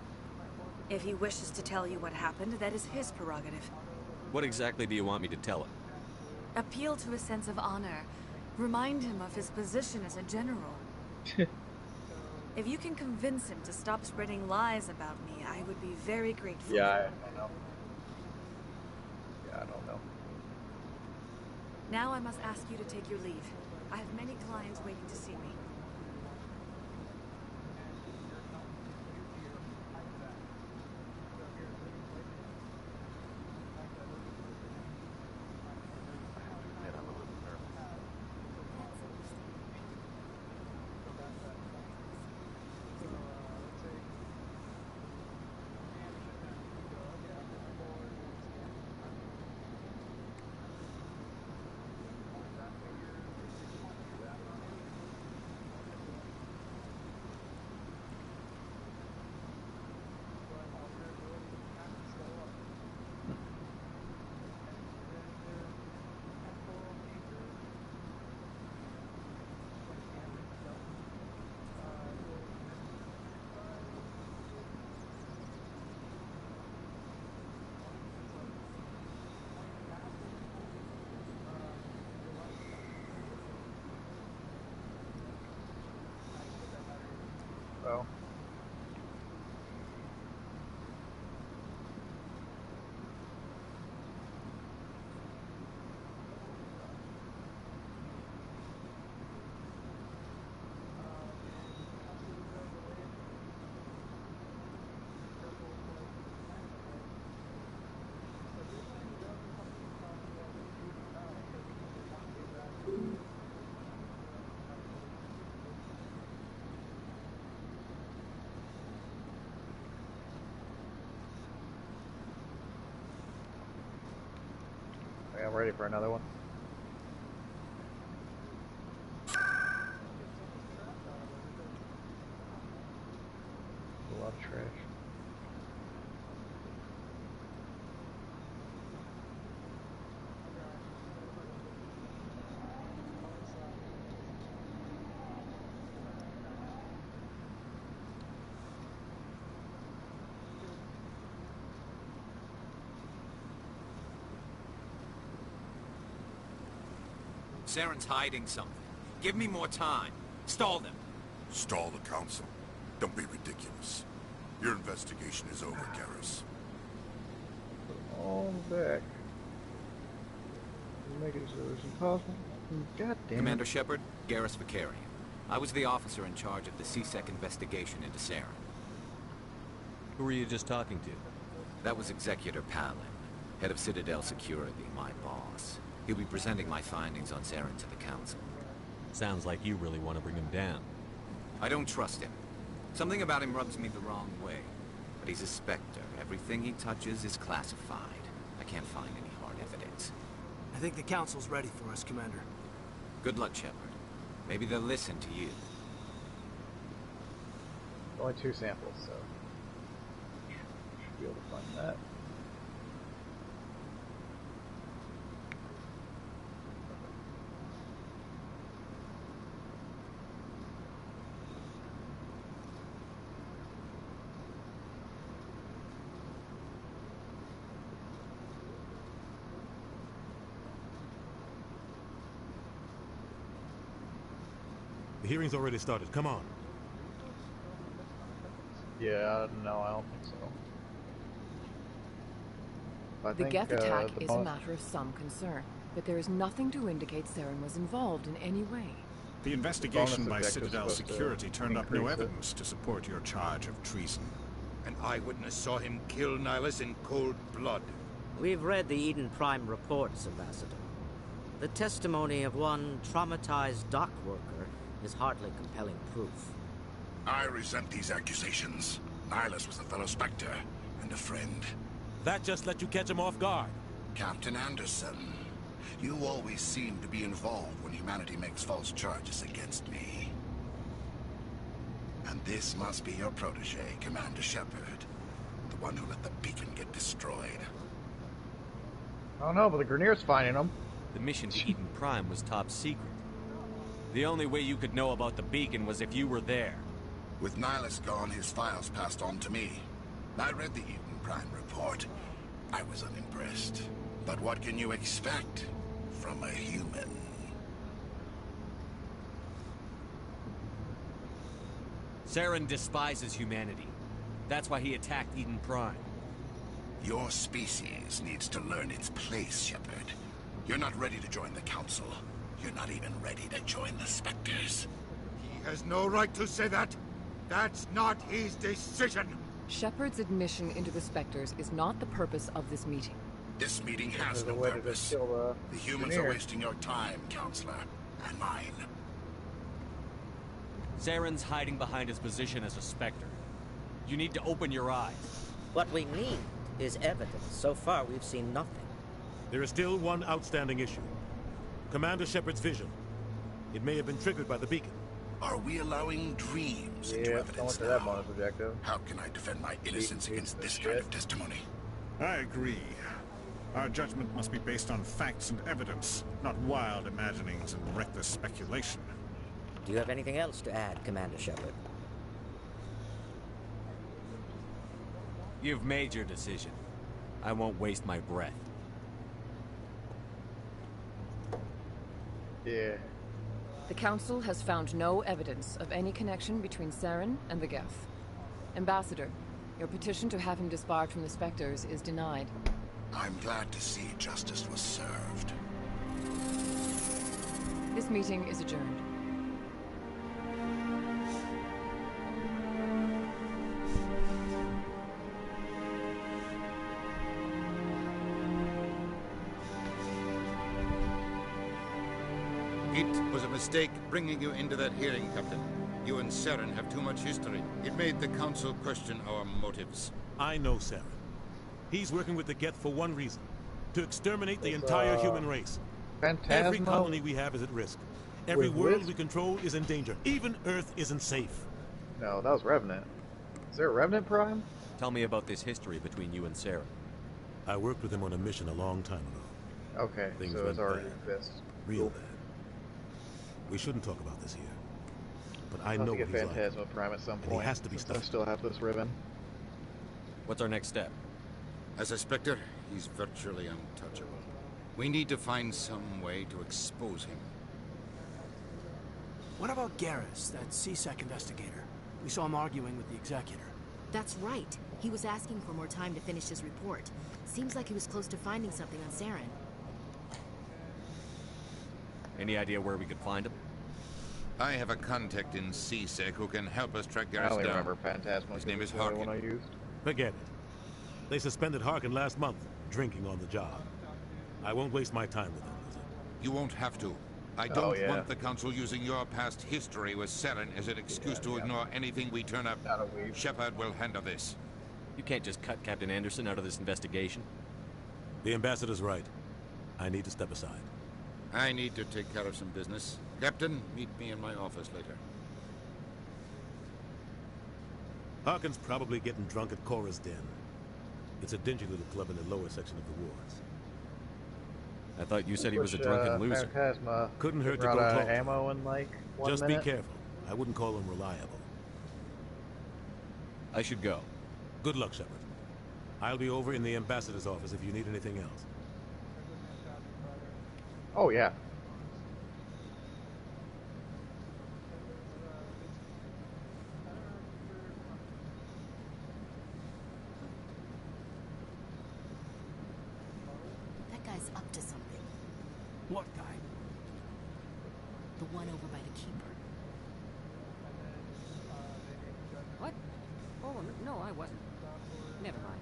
If he wishes to tell you what happened, that is his prerogative. What exactly do you want me to tell him? Appeal to his sense of honor. Remind him of his position as a general. If you can convince him to stop spreading lies about me, I would be very grateful. Yeah, I don't know. Yeah, I don't know. Now I must ask you to take your leave. I have many clients waiting to see me. So. I'm ready for another one. A lot of trash. Saren's hiding something. Give me more time. Stall them. Stall the council? Don't be ridiculous. Your investigation is over, Garrus. On back. Make it so it's impossible. God damn it. Commander Shepard, Garrus Vicarian. I was the officer in charge of the CSEC investigation into Saren. Who were you just talking to? That was Executor Palin, head of Citadel Security, my boss. He'll be presenting my findings on Saren to the Council. Sounds like you really want to bring him down. I don't trust him. Something about him rubs me the wrong way. But he's a Spectre. Everything he touches is classified. I can't find any hard evidence. I think the Council's ready for us, Commander. Good luck, Shepard. Maybe they'll listen to you. Only 2 samples, so should be able to find that. The hearing's already started. Come on. Yeah, no, I don't think so. The Geth attack is a matter of some concern, but there is nothing to indicate Saren was involved in any way. The investigation by Citadel Security turned up no evidence to support your charge of treason. An eyewitness saw him kill Nihilus in cold blood. We've read the Eden Prime reports, Ambassador. The testimony of one traumatized dock worker is hardly compelling proof. I resent these accusations. Nihilus was a fellow Spectre and a friend. That just let you catch him off guard. Captain Anderson, you always seem to be involved when humanity makes false charges against me. And this must be your protege, Commander Shepard. The one who let the beacon get destroyed. I don't know, but the Grineer's finding them. The mission to Eden Prime was top secret. The only way you could know about the beacon was if you were there. With Nihilus gone, his files passed on to me. I read the Eden Prime report. I was unimpressed. But what can you expect from a human? Saren despises humanity. That's why he attacked Eden Prime. Your species needs to learn its place, Shepard. You're not ready to join the Council. You're not even ready to join the Spectres. He has no right to say that. That's not his decision. Shepard's admission into the Spectres is not the purpose of this meeting. This meeting has no purpose. The humans are wasting your time, Counselor, and mine. Saren's hiding behind his position as a Spectre. You need to open your eyes. What we need is evidence. So far, we've seen nothing. There is still one outstanding issue. Commander Shepard's vision. It may have been triggered by the beacon. Are we allowing dreams into evidence now? How can I defend my innocence against this kind of testimony? I agree. Our judgment must be based on facts and evidence, not wild imaginings and reckless speculation. Do you have anything else to add, Commander Shepard? You've made your decision. I won't waste my breath. Yeah. The Council has found no evidence of any connection between Saren and the Geth. Ambassador, your petition to have him disbarred from the Spectres is denied. I'm glad to see justice was served. This meeting is adjourned. It was a mistake bringing you into that hearing, Captain. You and Saren have too much history. It made the Council question our motives. I know Saren. He's working with the Geth for one reason. To exterminate the entire human race. Every colony we have is at risk. Every world we control is in danger. Even Earth isn't safe. No, that was Revenant. Is there a Revenant Prime? Tell me about this history between you and Saren. I worked with him on a mission a long time ago. Okay, Things so it's went already bad. exists. Real bad. We shouldn't talk about this here. But I know what he's like. Phantasma Prime at some point. And he has to be stopped. I still have this ribbon. What's our next step? As a Spectre, he's virtually untouchable. We need to find some way to expose him. What about Garrus, that CSEC investigator? We saw him arguing with the executor. That's right. He was asking for more time to finish his report. Seems like he was close to finding something on Saren. Any idea where we could find him? I have a contact in CSEC who can help us track Garrus I only down. remember Phantasma. His name is the one I Harkin. used. Forget it. They suspended Harkin last month, drinking on the job. I won't waste my time with him, Lizard. You won't have to. I don't want the Council using your past history with Saren as an excuse to ignore anything we turn up. Shepard will handle this. You can't just cut Captain Anderson out of this investigation. The Ambassador's right. I need to step aside. I need to take care of some business. Captain, meet me in my office later. Harkin's probably getting drunk at Cora's Den. It's a dingy little club in the lower section of the wards. I thought you said he was a drunken loser. Phantasma Couldn't hurt to run go out of talk. ammo in like 1 Just minute. be careful. I wouldn't call him reliable. I should go. Good luck, Shepard. I'll be over in the Ambassador's office if you need anything else. Oh yeah. That guy's up to something. What guy? The one over by the keeper. What? Oh, no, I wasn't. Never mind.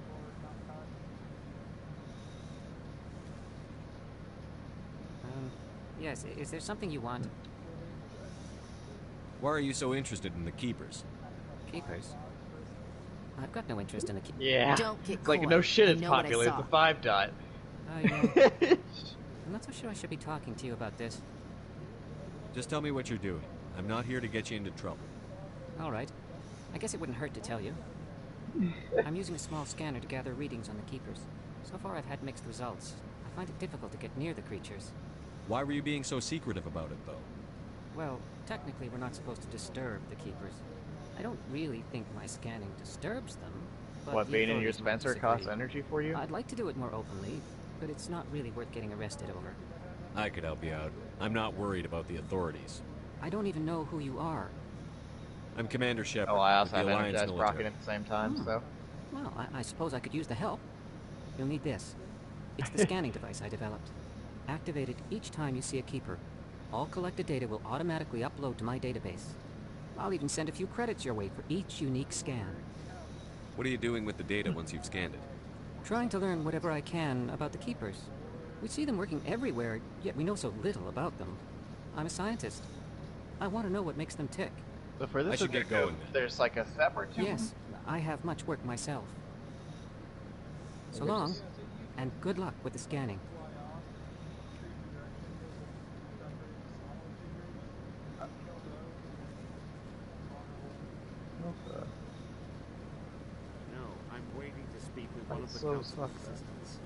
Yes, is there something you want? Why are you so interested in the Keepers? Keepers? I've got no interest in the Keepers. Yeah. Don't get It's like coy. no shit. I It's know what I popular. It's saw. the 5 dot. Yeah. I'm not so sure I should be talking to you about this. Just tell me what you're doing. I'm not here to get you into trouble. All right. I guess it wouldn't hurt to tell you. I'm using a small scanner to gather readings on the Keepers. So far I've had mixed results. I find it difficult to get near the creatures. Why were you being so secretive about it, though? Well, technically we're not supposed to disturb the Keepers. I don't really think my scanning disturbs them. but What, the being in your authorities might dispenser disagree. costs energy for you? I'd like to do it more openly, but it's not really worth getting arrested over. I could help you out. I'm not worried about the authorities. I don't even know who you are. I'm Commander Shepard. Oh, I also with the have Alliance energized military. rocket at the same time, so. Well, I suppose I could use the help. You'll need this. It's the scanning device I developed. Activate it each time you see a keeper. All collected data will automatically upload to my database. I'll even send a few credits your way for each unique scan. What are you doing with the data once you've scanned it? Trying to learn whatever I can about the keepers. We see them working everywhere, yet we know so little about them. I'm a scientist. I want to know what makes them tick. So for this, I should get going then. There's like a separate. Yes, I have much work myself. So long, and good luck with the scanning. No, I'm waiting to speak with one of the So council sucky. assistants.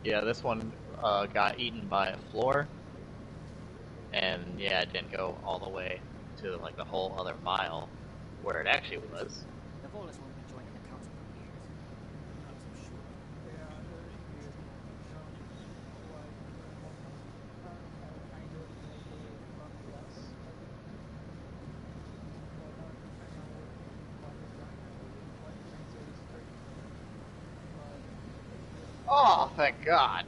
Yeah, this one got eaten by a floor, and yeah, it didn't go all the way to like the whole other mile where it actually was. The Volus won't be joining the council for years. Not so sure. Oh, thank God!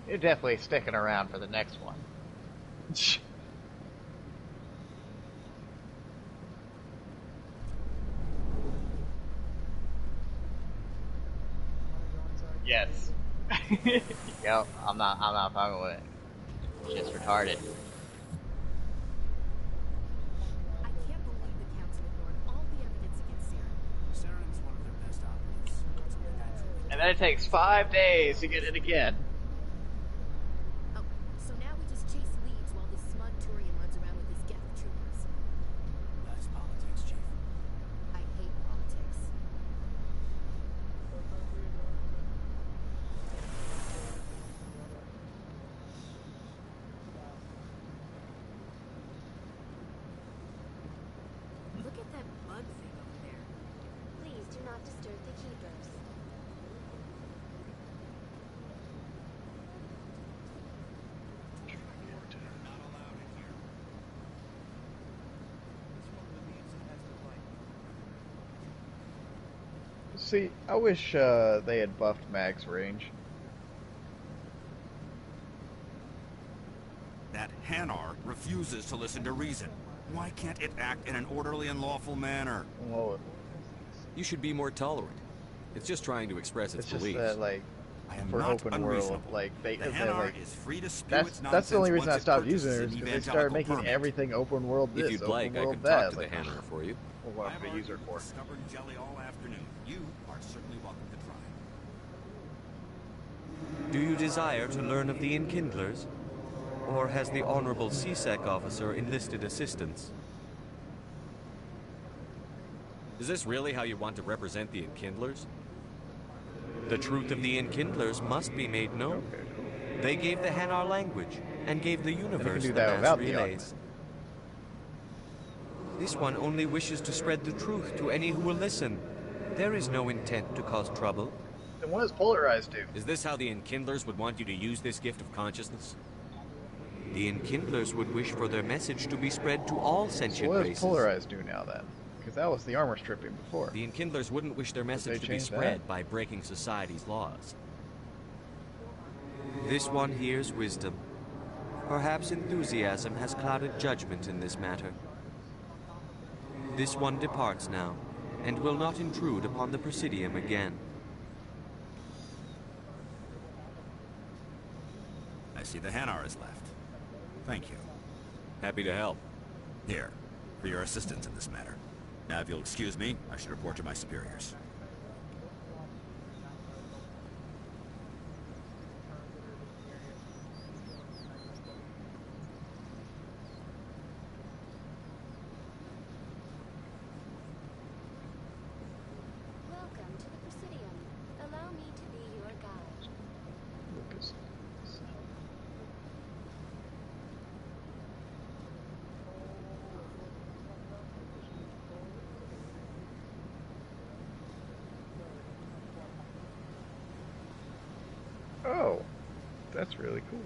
You're definitely sticking around for the next one. Yes. Yep, I'm not fucking with it. Shit's retarded. I can't believe the council ignored all the evidence against Sarah. Saren's one of their best operatives. Something naturally. And then it takes 5 days to get it again. Oh, so now we just chase leads while this smug Turian runs around with his Geth troopers. That's politics, Chief. I hate politics. Look at that bug thing over there. Please do not disturb the keepers. See, I wish they had buffed Mag's range. That Hanar refuses to listen to reason. Why can't it act in an orderly and lawful manner? Well, You should be more tolerant. It's just trying to express its it's just beliefs. that, like, I am for not open world, unreasonable. like, The they're Hanar like, is free to spew its that's the only nonsense reason I once it stopped using purchases it an is because they evangelical started making permit. everything open world this, If you'd open like, I world can that. talk It's to the like, Hanar for you. well, what I'm gonna use her for. Stubborn jelly all afternoon. You are certainly welcome to try. Do you desire to learn of the Enkindlers? Or has the Honorable CSEC officer enlisted assistance? Is this really how you want to represent the Enkindlers? The truth of the Enkindlers must be made known. They gave the Hanar language, and gave the universe do the that mass without the relays. This one only wishes to spread the truth to any who will listen. There is no intent to cause trouble. Then what does polarized do? Is this how the Enkindlers would want you to use this gift of consciousness? The Enkindlers would wish for their message to be spread to all So sentient what does races. polarized do now then? Because that was the armor stripping before. The Enkindlers wouldn't wish their message to be change spread that? by breaking society's laws. This one hears wisdom. Perhaps enthusiasm has clouded judgment in this matter. This one departs now, and will not intrude upon the Presidium again. I see the Hanar is left. Thank you. Happy to help. Here, for your assistance in this matter. Now, if you'll excuse me, I should report to my superiors. That's really cool.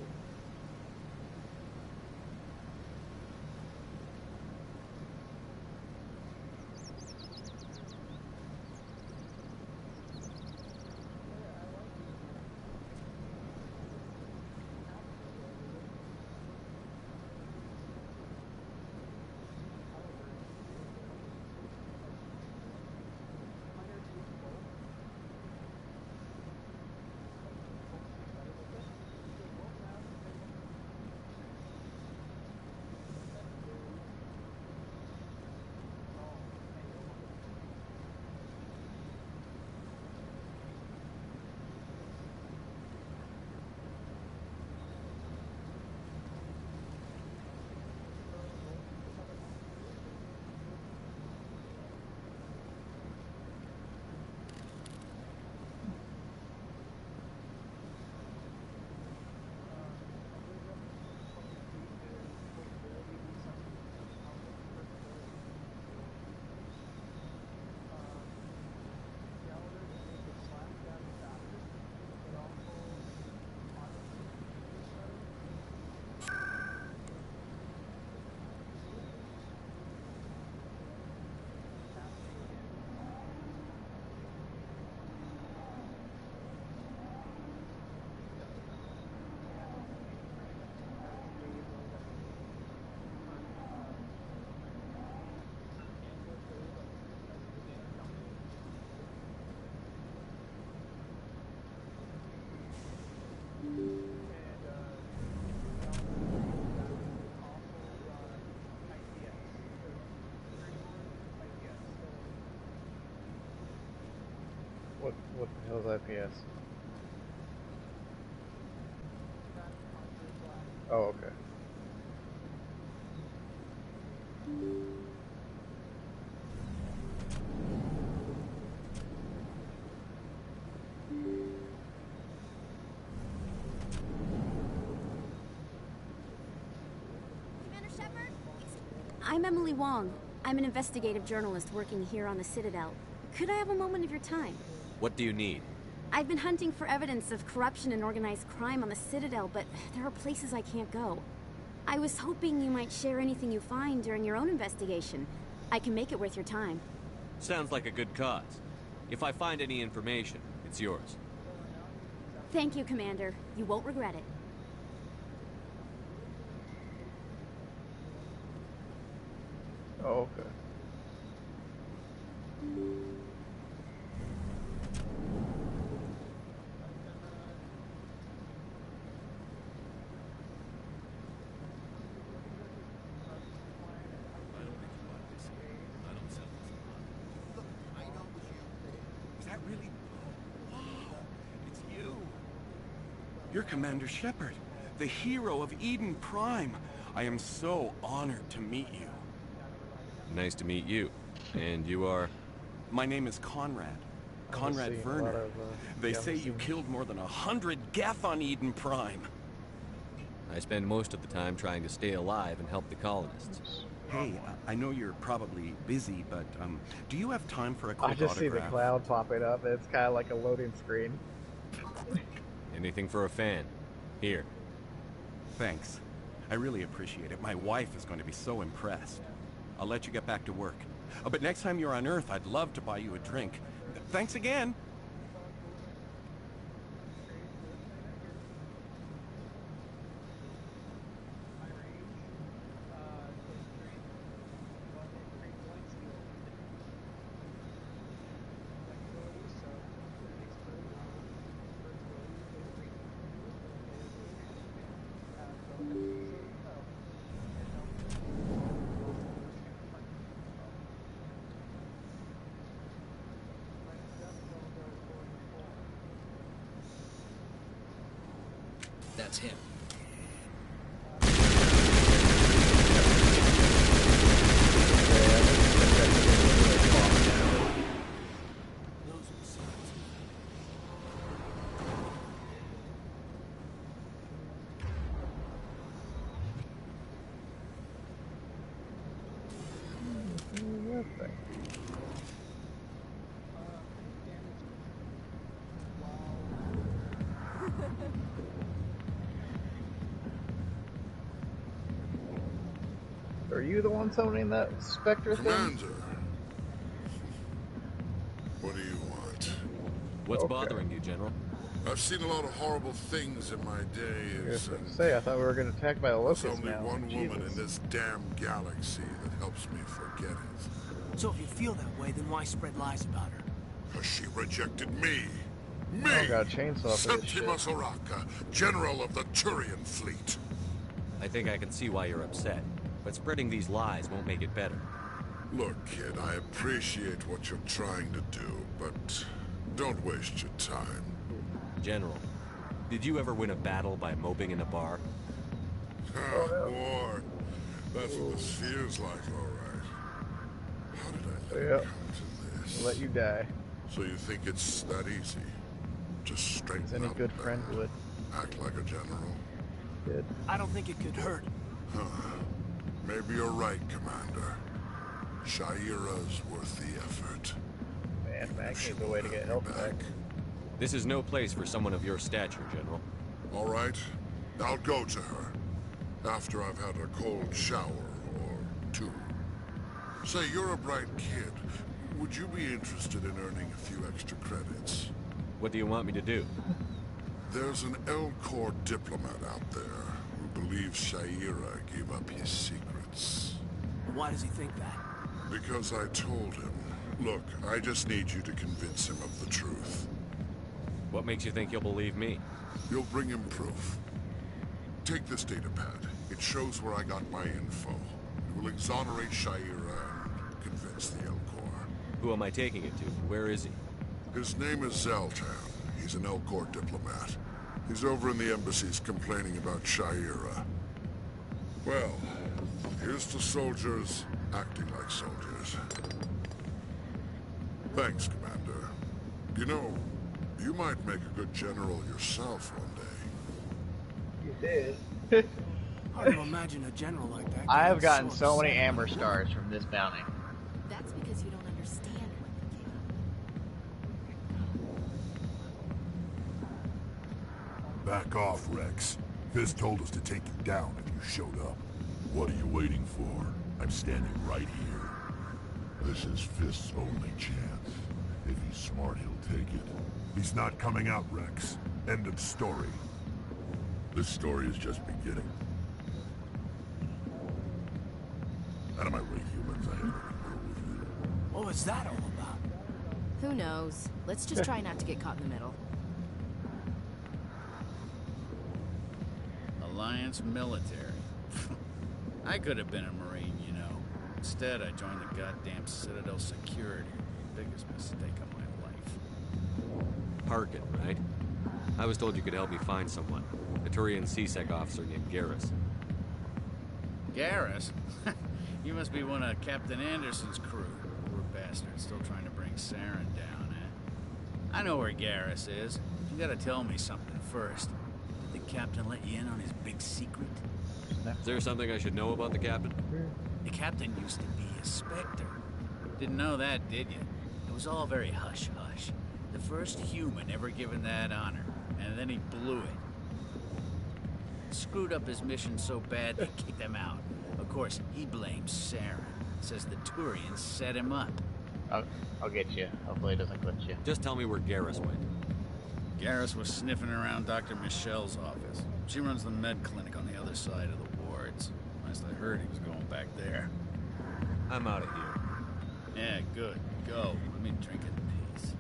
What the hell is IPS? Oh, okay. Commander Shepard? I'm Emily Wong. I'm an investigative journalist working here on the Citadel. Could I have a moment of your time? What do you need? I've been hunting for evidence of corruption and organized crime on the Citadel, but there are places I can't go. I was hoping you might share anything you find during your own investigation. I can make it worth your time. Sounds like a good cause. If I find any information, it's yours. Thank you, Commander. You won't regret it. Oh, okay. Is that really? Wow, it's you. You're Commander Shepard, the hero of Eden Prime. I am so honored to meet you. Nice to meet you. And you are? My name is Conrad. Conrad Werner. They say you killed more than 100 Geth on Eden Prime. I spend most of the time trying to stay alive and help the colonists. Hey, I know you're probably busy, but do you have time for a quick I just autograph? see the cloud popping up. It's kind of like a loading screen. Anything for a fan. Here. Thanks. I really appreciate it. My wife is going to be so impressed. I'll let you get back to work. But next time you're on Earth, I'd love to buy you a drink. Thanks again. That's him. Are you the one summoning that specter thing? Commander, what do you want? What's bothering you, General? I've seen a lot of horrible things in my days. I thought we were getting attacked by the There's locusts only now. one woman Jesus. in this damn galaxy that helps me forget it. So if you feel that way, then why spread lies about her? Because she rejected me. Me! I got a chainsaw for this shit. Septimus Oraka, General of the Turian Fleet. I think I can see why you're upset, but spreading these lies won't make it better. Look, kid, I appreciate what you're trying to do, but don't waste your time. General, did you ever win a battle by moping in a bar? War. That's what this feels like, all right. How did I let you come to this? Let you die. So you think it's that easy? Just straighten Any up, good friend would. act like a general. Good. I don't think it could hurt. Huh. Maybe you're right, Commander. Shaira's worth the effort. Man, Mac needs a way to get help back. This is no place for someone of your stature, General. All right, I'll go to her. After I've had a cold shower or two. Say, you're a bright kid. Would you be interested in earning a few extra credits? What do you want me to do? There's an Elcor diplomat out there who believes Shaira gave up his secrets. Why does he think that? Because I told him. Look, I just need you to convince him of the truth. What makes you think he'll believe me? You'll bring him proof. Take this data pad. It shows where I got my info. It will exonerate Shaira and convince the Elcor. Who am I taking it to? Where is he? His name is Zaltan. He's an Elcor diplomat. He's over in the embassies complaining about Shaira. Well, here's to soldiers acting like soldiers. Thanks, Commander. You know, you might make a good general yourself one day. You did. Hard to imagine a general like that. I have gotten so many Amber stars from this bounty. That's because you don't understand Back off, Rex. Fist told us to take you down if you showed up. What are you waiting for? I'm standing right here. This is Fist's only chance. If he's smart, he'll take it. He's not coming out, Rex. End of story. This story is just beginning. Out of my way, humans. I have nothing to do with you. What was that all about? Who knows? Let's just try not to get caught in the middle. Alliance military. I could have been a Marine, you know. Instead, I joined the goddamn Citadel security. Biggest mistake of my life. Harkin, right? I was told you could help me find someone. A Turian CSEC officer named Garrus. Garrus? You must be one of Captain Anderson's crew. Poor bastard, still trying to bring Saren down, eh? I know where Garrus is. You gotta tell me something first. Did the captain let you in on his big secret? Is there something I should know about the captain? The captain used to be a Spectre. Didn't know that, did you? It was all very hush-hush. The first human ever given that honor, and then he blew it. Screwed up his mission so bad they kicked him out. Of course, he blames Saren. Says the Turians set him up. I'll get you. Hopefully it doesn't glitch you. Just tell me where Garrus went. Garrus was sniffing around Dr. Michelle's office. She runs the med clinic on the other side of the wards. Last I heard, he was going back there. I'm out of here. Yeah, good. Go. Let me drink in peace.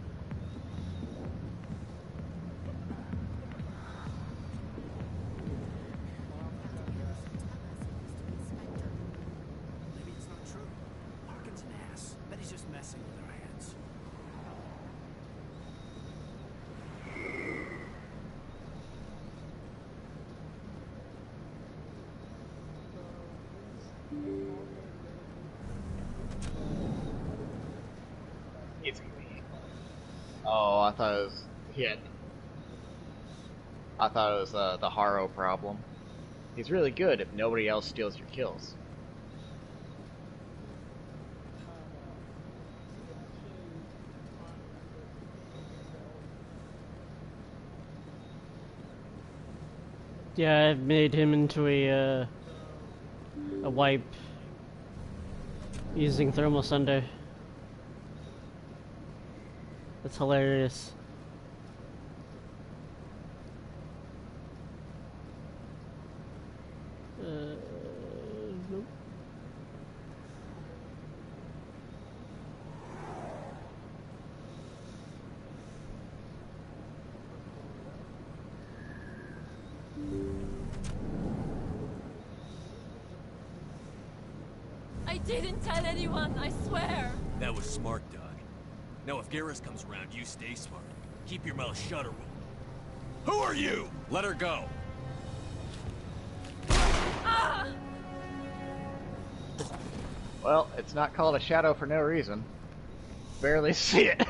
Maybe it's not true. Harkin's an ass. Bet he's just messing with our heads. It's me. Oh, I thought it was I thought it was the Haro problem. He's really good if nobody else steals your kills. Yeah, I've made him into a wipe using thermal sunder. That's hilarious. Nope. I didn't tell anyone, I swear. That was smart, Doug. Now if Garrus comes around, you stay smart. Keep your mouth shut or we'll... Who are you? Let her go. Ah! Well, it's not called a shadow for no reason. Barely see it.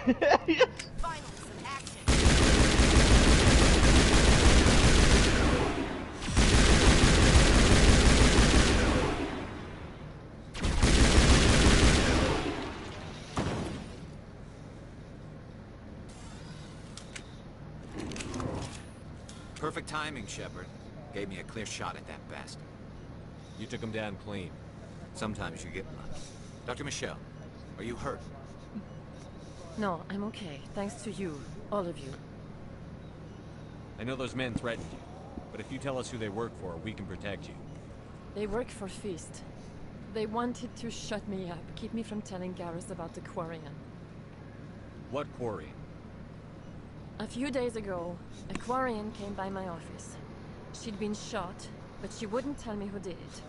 Perfect timing, Shepard. Gave me a clear shot at that bastard. You took him down clean. Sometimes you get lucky. Dr. Michelle, are you hurt? No, I'm okay. Thanks to you. All of you. I know those men threatened you, but if you tell us who they work for, we can protect you. They work for Fist. They wanted to shut me up, keep me from telling Garrus about the Quarian. What Quarian? A few days ago, a Quarian came by my office. She'd been shot, but she wouldn't tell me who did it.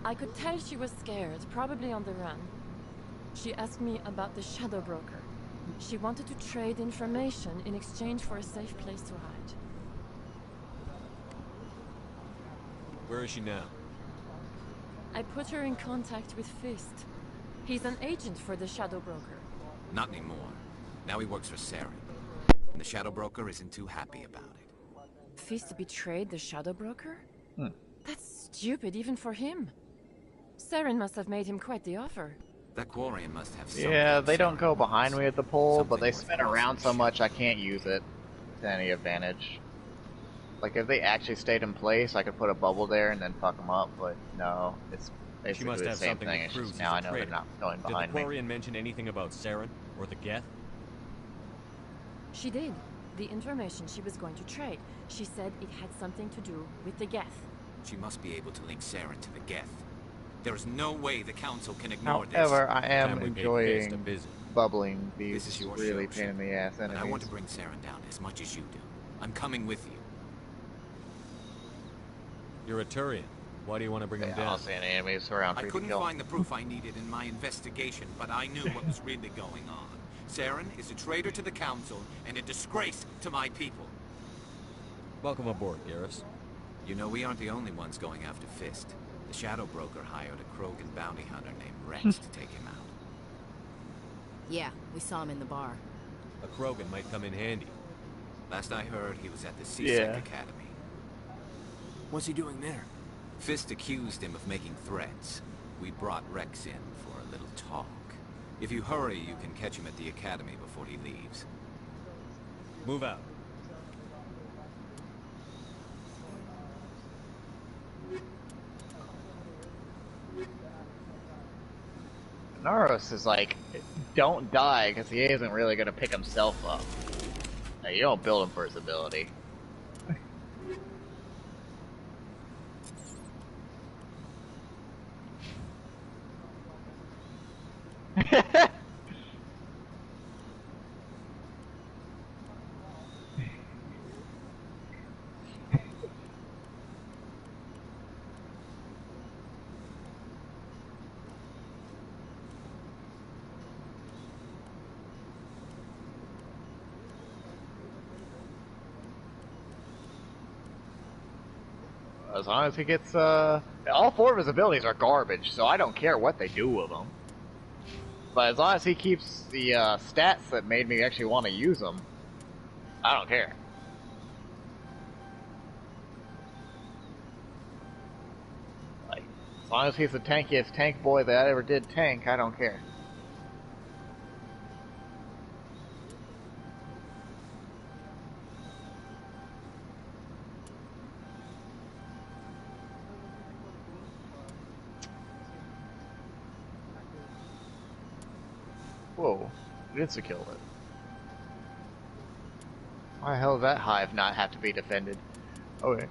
I could tell she was scared, probably on the run. She asked me about the Shadow Broker. She wanted to trade information in exchange for a safe place to hide. Where is she now? I put her in contact with Fist. He's an agent for the Shadow Broker. Not anymore. Now he works for Saren. And the Shadow Broker isn't too happy about it. Fist betrayed the Shadow Broker? That's stupid, even for him. Saren must have made him quite the offer. That Quarian must have something. Yeah, they don't go behind me at the pole, but they spin around so much I can't use it to any advantage. Like, if they actually stayed in place, I could put a bubble there and then fuck them up, but no, it's basically the same thing. It's just now I know they're not going behind me. Did the Quarian mention anything about Saren or the Geth? She did. The information she was going to trade. She said it had something to do with the Geth. She must be able to link Saren to the Geth. There is no way the Council can ignore this. However, I am enjoying bubbling these This is your really show, pain in the ass and enemies. I want to bring Saren down as much as you do. I'm coming with you. You're a Turian. Why do you want to bring him I down? don't see any enemies around. I couldn't find the proof I needed in my investigation, but I knew what was really going on. Saren is a traitor to the Council and a disgrace to my people. Welcome aboard, Garrus. You know, we aren't the only ones going after Fist. The Shadow Broker hired a Krogan bounty hunter named Rex to take him out. Yeah, we saw him in the bar. A Krogan might come in handy. Last I heard, he was at the C-Sec Academy. What's he doing there? Fist accused him of making threats. We brought Rex in for a little talk. If you hurry, you can catch him at the Academy before he leaves. Move out. Naros is like, don't die, because he isn't really going to pick himself up. Now, you don't build him for his ability. As long as he gets, all four of his abilities are garbage, so I don't care what they do with them. But as long as he keeps the, stats that made me actually want to use them, I don't care. Like, as long as he's the tankiest tank boy that I ever did tank, I don't care. Whoa, Vince killed it. Why the hell does that hive not have to be defended? Okay.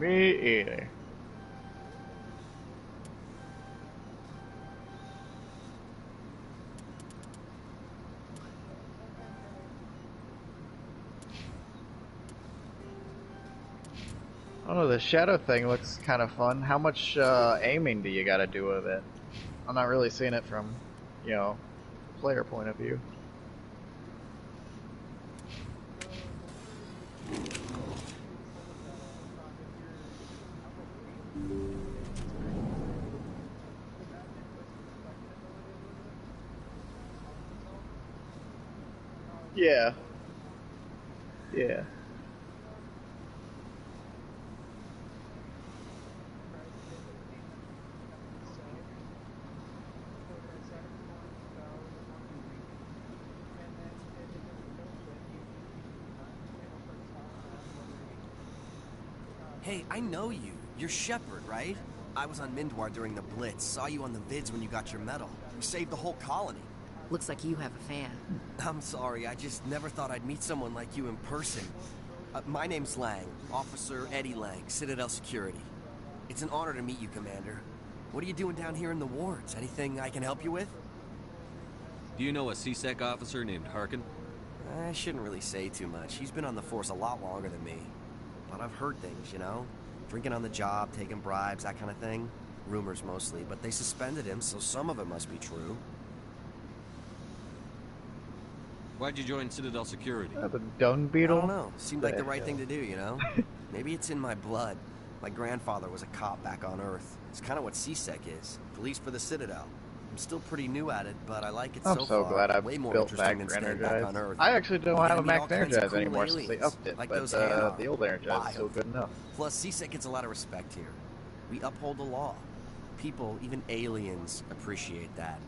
Me either. I don't know, the shadow thing looks kind of fun. How much aiming do you gotta do with it? I'm not really seeing it from, you know, player point of view. Yeah. Yeah. Hey, I know you. You're Shepard, right? I was on Mindwar during the Blitz. Saw you on the vids when you got your medal. You saved the whole colony. Looks like you have a fan. I'm sorry, I just never thought I'd meet someone like you in person. My name's Lang, Officer Eddie Lang, Citadel Security. It's an honor to meet you, Commander. What are you doing down here in the wards? Anything I can help you with? Do you know a CSEC officer named Harkin? I shouldn't really say too much. He's been on the force a lot longer than me. But I've heard things, you know? Drinking on the job, taking bribes, that kind of thing. Rumors mostly, but they suspended him, so some of it must be true. Why'd you join Citadel Security? The dung beetle? I don't know. Seemed like the right thing to do, you know? Maybe it's in my blood. My grandfather was a cop back on Earth. It's kind of what CSEC is. Police for the Citadel. I'm still pretty new at it, but I like it so far. I'm so glad I Way more built interesting Max than staying back on Earth. I actually don't have a meet Max all kinds of Energize cool anymore since they aliens, upped it, like but those the old Energize is still Wild. good enough. Plus, CSEC gets a lot of respect here. We uphold the law. People, even aliens, appreciate that.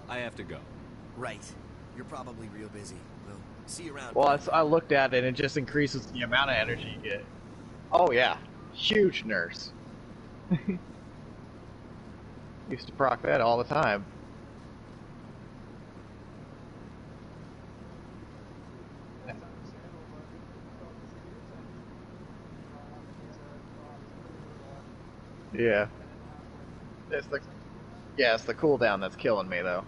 I have to go. Right. You're probably real busy. We'll see you around. Well, I looked at it and it just increases the amount of energy you get. Oh yeah, huge nurse. Used to proc that all the time. Yeah. It's the cooldown that's killing me though.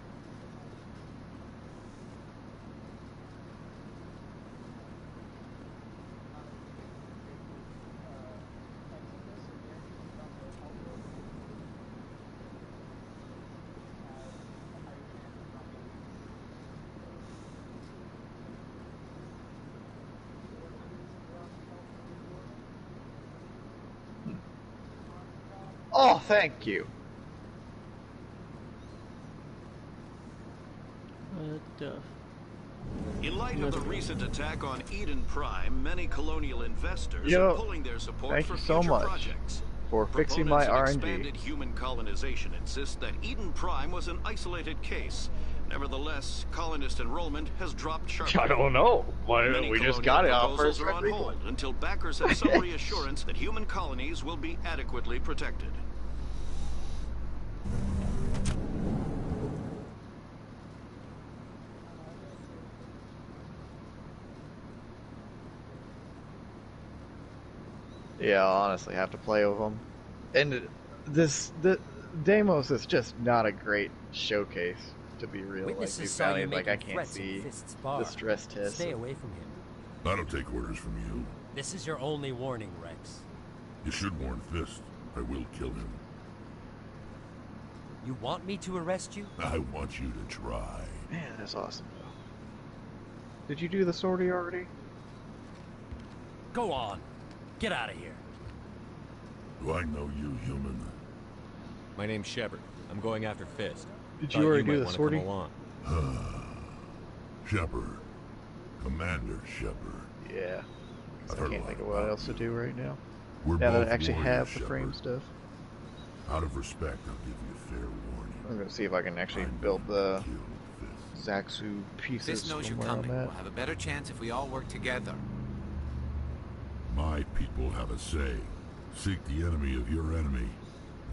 Oh, thank you. In light of the recent attack on Eden Prime, many colonial investors Yo, are pulling their support thank for you so future much projects. for fixing my Proponents of RNG. expanded human colonization insist that Eden Prime was an isolated case. Nevertheless, colonist enrollment has dropped sharply. I don't know. Many We just colonial got it on proposals first are on read hold until backers have some reassurance that human colonies will be adequately protected. Yeah, I'll honestly have to play with them. And the Deimos is just not a great showcase, to be real. Witnesses like, saw you like I making can't threats see in Fist's bar. the stress test. Stay away from him. I don't take orders from you. This is your only warning, Rex. You should warn Fist. I will kill him. You want me to arrest you? I want you to try. Man, that's awesome. Did you do the sortie already? Go on. Get out of here. Do I know you, human? My name's Shepard. I'm going after Fist. Did Thought you already might do the wanna sortie? come along. Shepard. Commander Shepard. Yeah. 'Cause I've I heard can't a think lot of what about else to do right now. We're Now that both I actually warriors, have the frame Shepard. stuff. Out of respect, I'll give you a fair warning. I'm gonna see if I can actually build the Zaxu pieces Fist knows from you're where I'm coming. at. We'll have a better chance if we all work together. My people have a say. Seek the enemy of your enemy.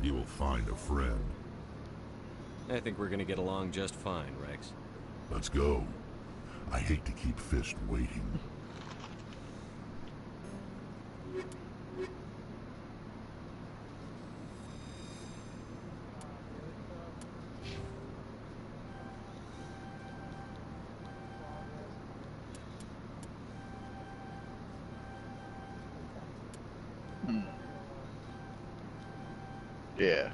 You will find a friend. I think we're gonna get along just fine, Rex. Let's go. I hate to keep Fist waiting. Yeah.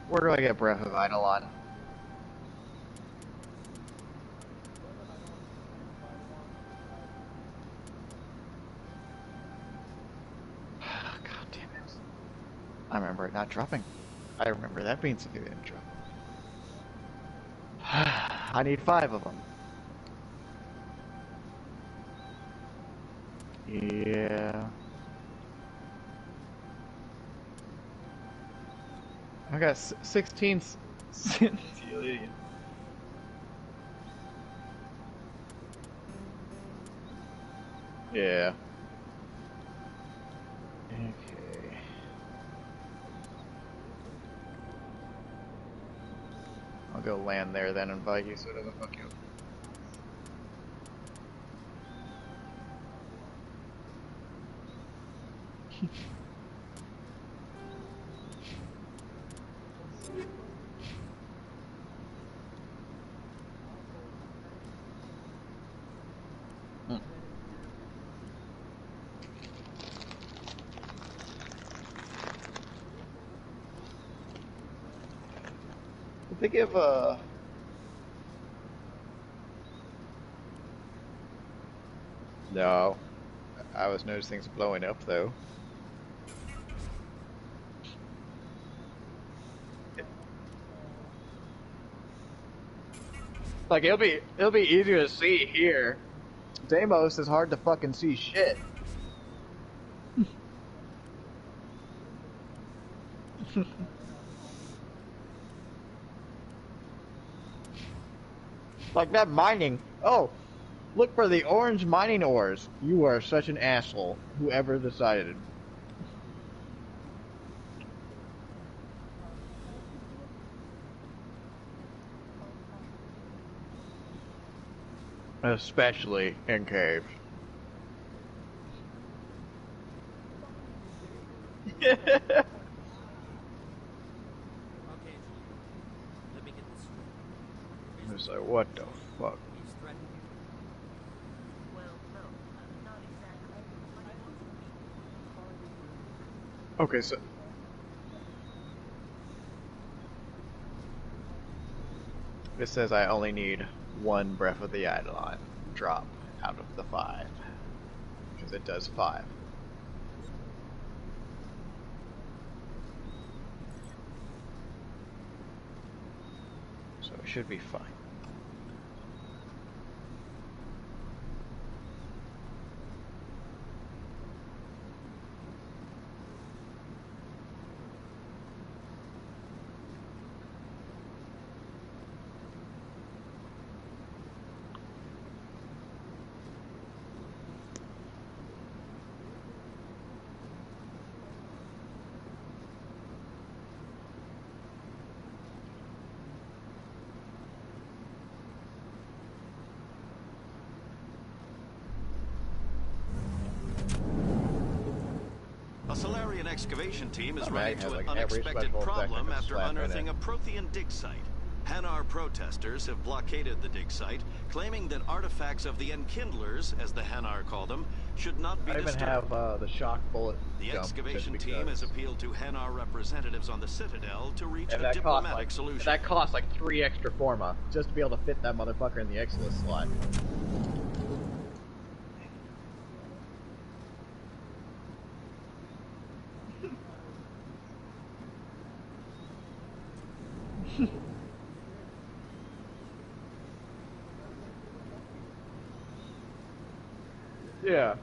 Where do I get Breath of Eidolon? God damn it. I remember it not dropping. I remember that being something that didn't drop. I need 5 of them. Yeah. I got 16 centillion. Yeah. Okay. I'll go land there then and invite you so it doesn't fuck you up. Did they give No. I was noticing things blowing up though. Like it'll be easier to see here. Deimos is hard to fucking see shit. Like that mining. Oh, look for the orange mining ores. You are such an asshole. Whoever decided. Especially in caves. It's like, what the fuck? Okay, so... It says I only need 1 Breath of the Eidolon drop out of the 5. Because it does 5. So it should be fine. A Solarian excavation team is Oh, running man, to an like every unexpected special problem second after slap in unearthing it. a Prothean dig site. Hanar protesters have blockaded the dig site, claiming that artifacts of the Enkindlers, as the Hanar call them, should not be I even disturbed. have the shock bullet The jump excavation just team has because. appealed to Hanar representatives on the Citadel to reach And a that costs diplomatic like, solution. that costs like 3 extra forma just to be able to fit that motherfucker in the Exilus slot. Yeah.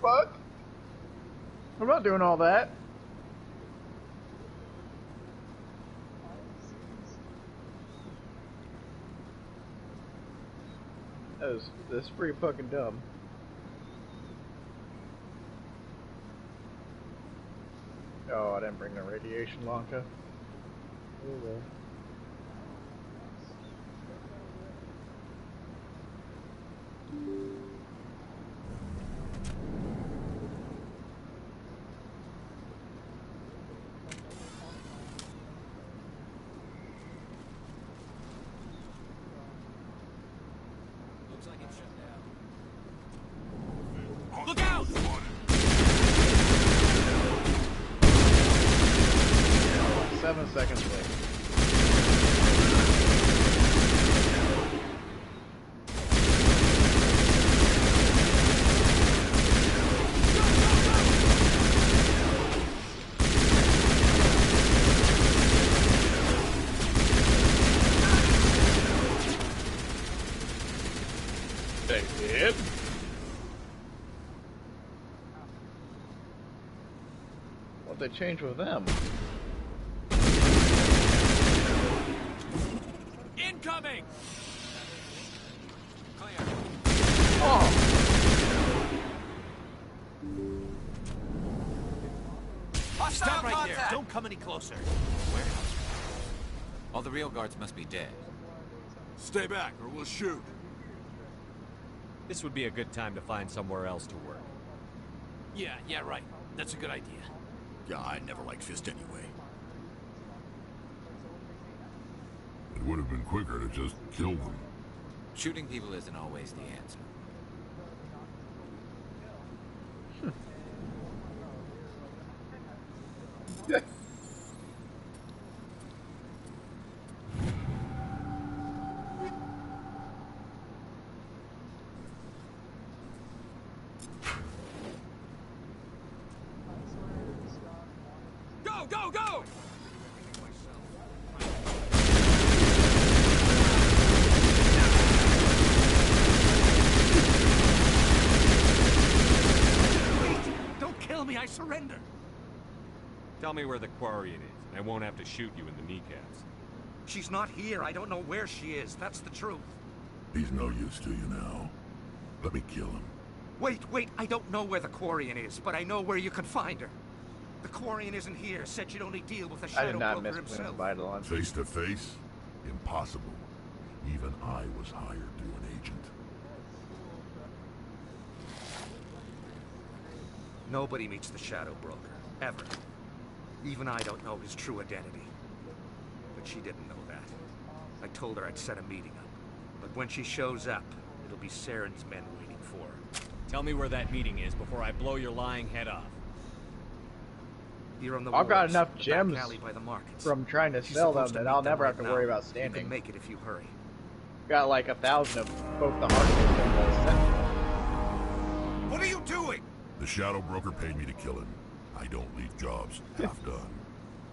fuck? I'm not doing all that. That's pretty fucking dumb. Oh, I didn't bring the radiation launcher. Oh well. Looks like it's shut down. Look out! 7 seconds late. They did? What'd they change with them? Incoming! Clear. Oh! Stop right there! Don't come any closer. Warehouse. All the real guards must be dead. Stay back, or we'll shoot. This would be a good time to find somewhere else to work. Yeah, right. That's a good idea. Yeah, I never liked Fist anyway. It would have been quicker to just kill them. Shooting people isn't always the answer. Go, go, go! Don't kill me, I surrender. Tell me where the Quarian is, and I won't have to shoot you in the kneecaps. She's not here. I don't know where she is. That's the truth. He's no use to you now. Let me kill him. Wait. I don't know where the Quarian is, but I know where you can find her. The Quarian isn't here. Said she'd only deal with the I did Shadow not Broker miss himself. Vital on. Face to face? Impossible. Even I was hired through an agent. Nobody meets the Shadow Broker, ever. Even I don't know his true identity. But she didn't know that. I told her I'd set a meeting up. But when she shows up, it'll be Saren's men waiting for her. Tell me where that meeting is before I blow your lying head off. Here on the I've got wharves, enough the back gems alley by the markets. from trying to She's sell them supposed to that meet I'll them never right have to now. worry about You standing. can make it if you hurry. Got like 1,000 of both the Harkins and the Sentinel. What are you doing? The Shadow Broker paid me to kill him. I don't leave jobs half done.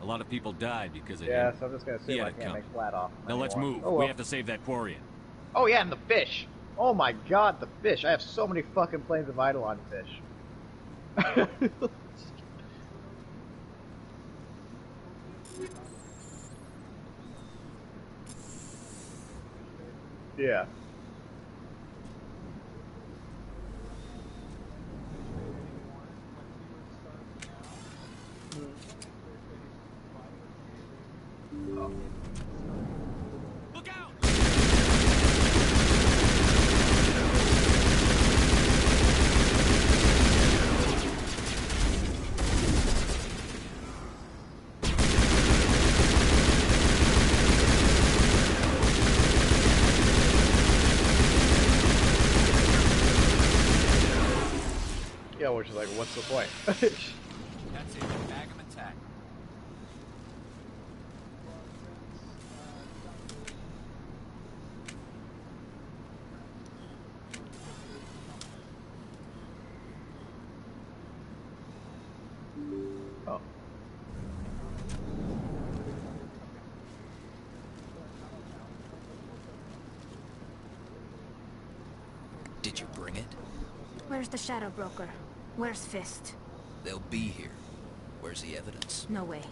A lot of people died because of Yeah, him. so I'm just gonna He see if had I it can't coming. make flat off. Now let's anymore. move. Oh, well. We have to save that Quarian. Oh yeah, and the fish. Oh my god, the fish. I have so many fucking planes of Eidolon fish. Yeah. Look out! Yeah, which is like, what's the point? That's it. Bag 'em attack. Oh. Did you bring it? Where's the Shadow Broker? Where's Fist? They'll be here. Where's the evidence? No way.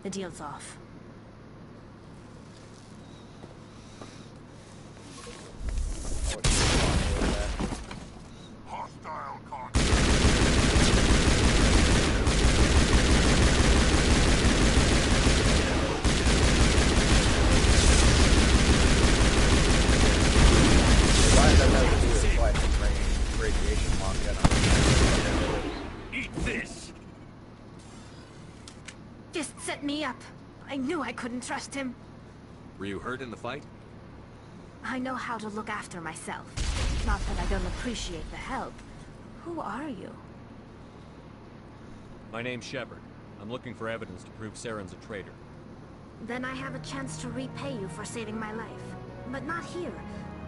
The deal's off. Hostile Why does that have to do with why it's radiation locked in on Eat this! Fist set me up. I knew I couldn't trust him. Were you hurt in the fight? I know how to look after myself. Not that I don't appreciate the help. Who are you? My name's Shepard. I'm looking for evidence to prove Saren's a traitor. Then I have a chance to repay you for saving my life. But not here.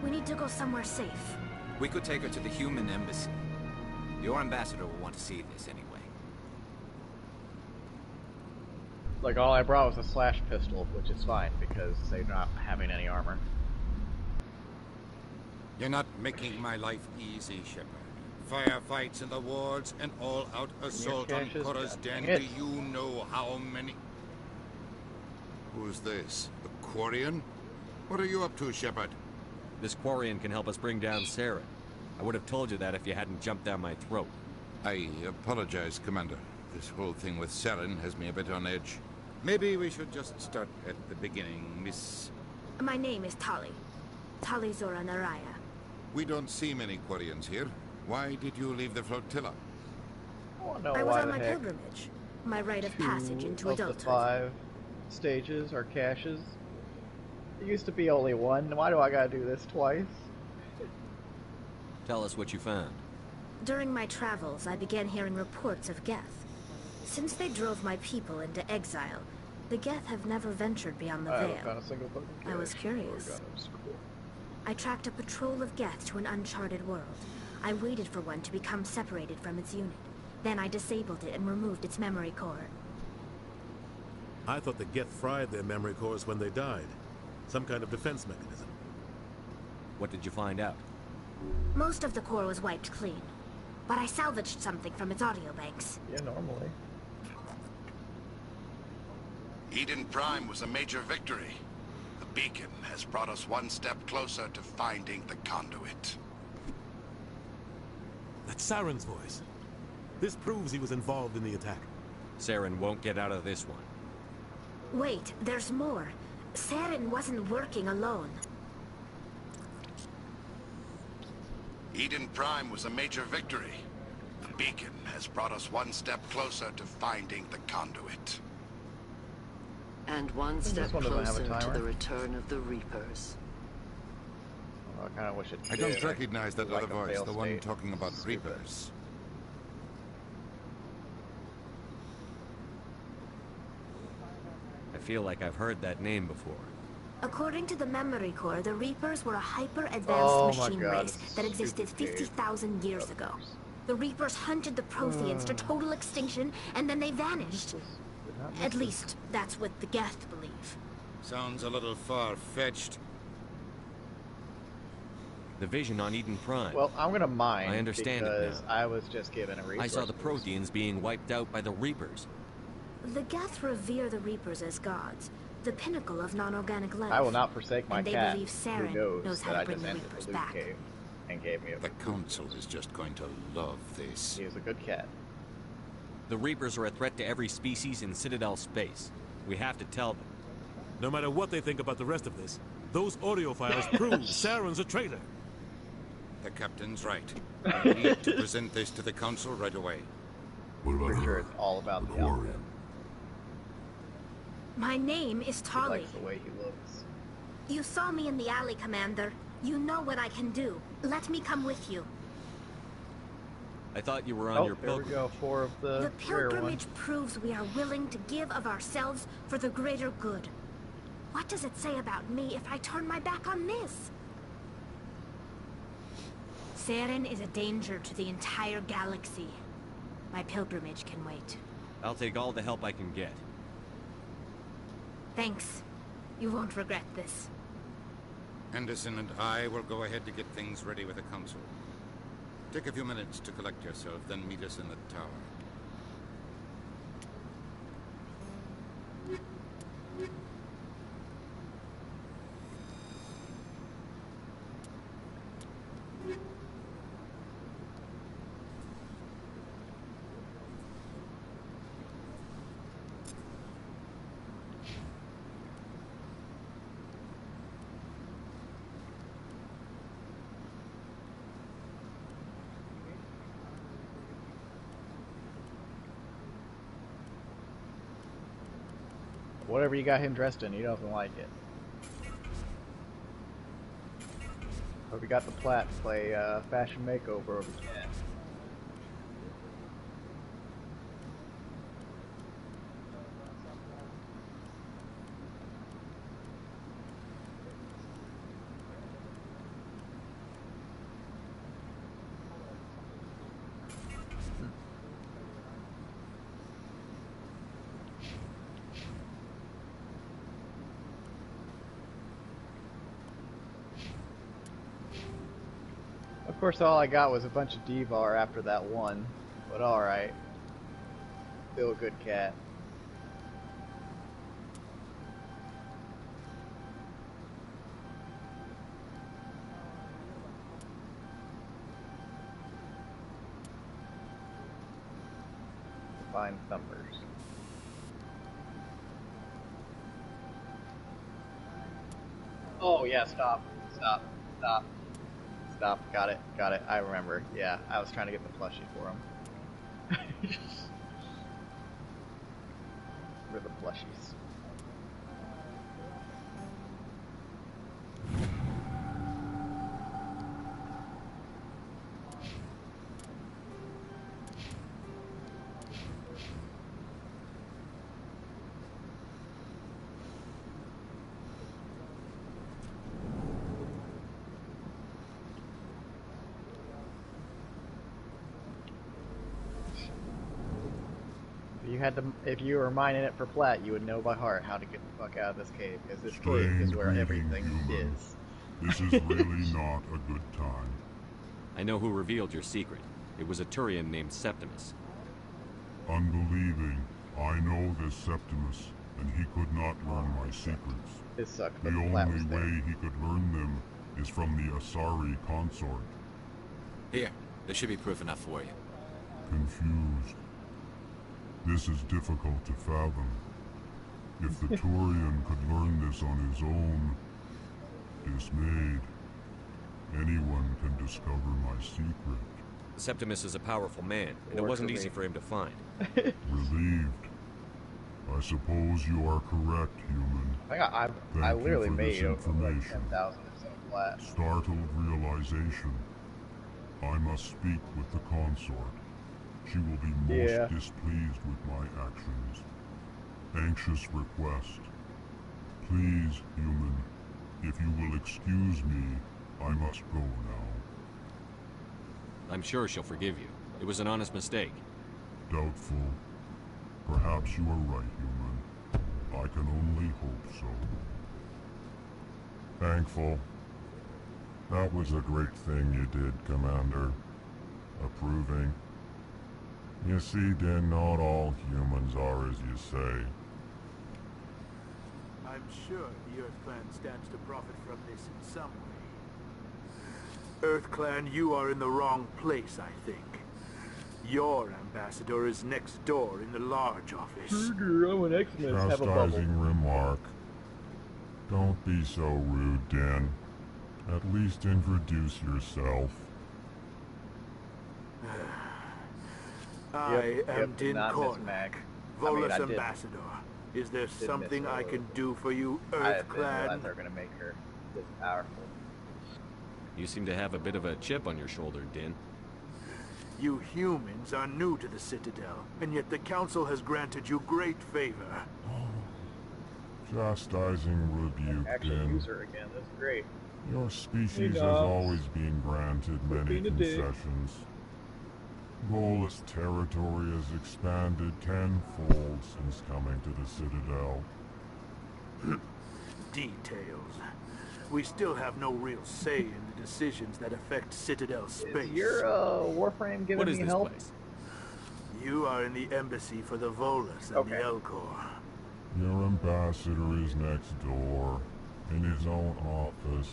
We need to go somewhere safe. We could take her to the human embassy. Your ambassador will want to see this anyway. Like, all I brought was a slash pistol, which is fine, because they're not having any armor. You're not making my life easy, Shepard. Firefights in the wards and all-out assault on caches? Korra's God den. dang Do it. you know how many? Who's this? The Quarian? What are you up to, Shepard? This Quarian can help us bring down Saren. I would have told you that if you hadn't jumped down my throat. I apologize, Commander. This whole thing with Saren has me a bit on edge. Maybe we should just start at the beginning, Miss... My name is Tali. Tali Zora Naraya. We don't see many Quarians here. Why did you leave the flotilla? I was on my pilgrimage. My rite of passage into of the adulthood. 5 stages or caches. It used to be only one. Why do I gotta do this twice? Tell us what you found. During my travels, I began hearing reports of Geth. Since they drove my people into exile, the Geth have never ventured beyond the I haven't Veil. found a single fucking cache. I was curious. I tracked a patrol of Geth to an uncharted world. I waited for one to become separated from its unit. Then I disabled it and removed its memory core. I thought the Geth fried their memory cores when they died. Some kind of defense mechanism. What did you find out? Most of the core was wiped clean. But I salvaged something from its audio banks. Yeah, normally. Eden Prime was a major victory. The beacon has brought us one step closer to finding the conduit. That's Saren's voice. This proves he was involved in the attack. Saren won't get out of this one. Wait, there's more. Saren wasn't working alone. Eden Prime was a major victory. The beacon has brought us one step closer to finding the conduit. And one This step one doesn't have a closer to timer. the return of the Reapers. I kind of wish it I did. don't recognize that Like other a voice, fail the one state. talking about Stupid. Reapers. I feel like I've heard that name before. According to the memory core, the Reapers were a hyper-advanced Oh my machine God, race it's that existed stupid game. 50,000 years ago. The Reapers hunted the Protheans to total extinction, and then they vanished. At least, that's what the Geth believe. Sounds a little far-fetched. The vision on Eden Prime. Well, I'm gonna mine I understand it because now. I was just given a I resource. saw the Protheans being wiped out by the Reapers. The Geth revere the Reapers as gods, the pinnacle of non-organic life. I will not forsake my and they cat, believe Saren who knows that how I to bring just the entered Reapers the loot back. cave and gave me a... The Council is just going to love this. He is a good cat. The Reapers are a threat to every species in Citadel space. We have to tell them. No matter what they think about the rest of this, those audio files prove Saren's a traitor. The captain's right. We need to present this to the council right away. What about Pretty sure her? it's all about the Quarian. outfit. My name is He Tali. likes the way he looks. You saw me in the alley, Commander. You know what I can do. Let me come with you. I thought you were on Oh, your there we pilgrimage. go. 4 of the The rare ones. pilgrimage proves we are willing to give of ourselves for the greater good. What does it say about me if I turn my back on this? Saren is a danger to the entire galaxy. My pilgrimage can wait. I'll take all the help I can get. Thanks. You won't regret this. Henderson and I will go ahead to get things ready with the council. Take a few minutes to collect yourself, then meet us in the tower. Whatever you got him dressed in, he doesn't like it. Hope you got the plat to play fashion makeover over again. Of course, all I got was a bunch of D-Var after that one, but alright. Still a good cat. Find numbers. Oh yeah, stop. Stop. Stop. Stop. Got it. Got it. I remember. Yeah, I was trying to get the plushie for him. For the plushies. If you were mining it for plat, you would know by heart how to get the fuck out of this cave, because this cave is where everything is. This is really not a good time. I know who revealed your secret. It was a Turian named Septimus. Unbelieving. I know this Septimus, and he could not learn my secrets. This sucks, the only way he could learn them is from the Asari consort. Here, there should be proof enough for you. Confused. This is difficult to fathom. If the Turian could learn this on his own, dismayed, anyone can discover my secret. Septimus is a powerful man, and it wasn't easy for him to find. Relieved. I suppose you are correct, human. I literally made over like 10,000 or so flat. Startled realization. I must speak with the consort. She will be most displeased with my actions. Anxious request. Please, human, if you will excuse me, I must go now. I'm sure she'll forgive you. It was an honest mistake. Doubtful. Perhaps you are right, human. I can only hope so. Thankful. That was a great thing you did, Commander. Approving. You see, then, not all humans are as you say. I'm sure the Earth Clan stands to profit from this in some way. Earth Clan, you are in the wrong place, I think. Your ambassador is next door in the large office. Chastising remark. Don't be so rude, Dan. At least introduce yourself. I am Din Cormac, Volus ambassador. Is there something I can do for you, Earth Clan? They're gonna make her this powerful. You seem to have a bit of a chip on your shoulder, Din. You humans are new to the Citadel, and yet the Council has granted you great favor. Chastising rebuke, Din. Use her again. That's great. Your species has always been granted many concessions. Volus territory has expanded tenfold since coming to the Citadel. Details. we still have no real say in the decisions that affect Citadel space. Is your Warframe giving me help? You are in the embassy for the Volus and the Elcor. Your ambassador is next door, in his own office.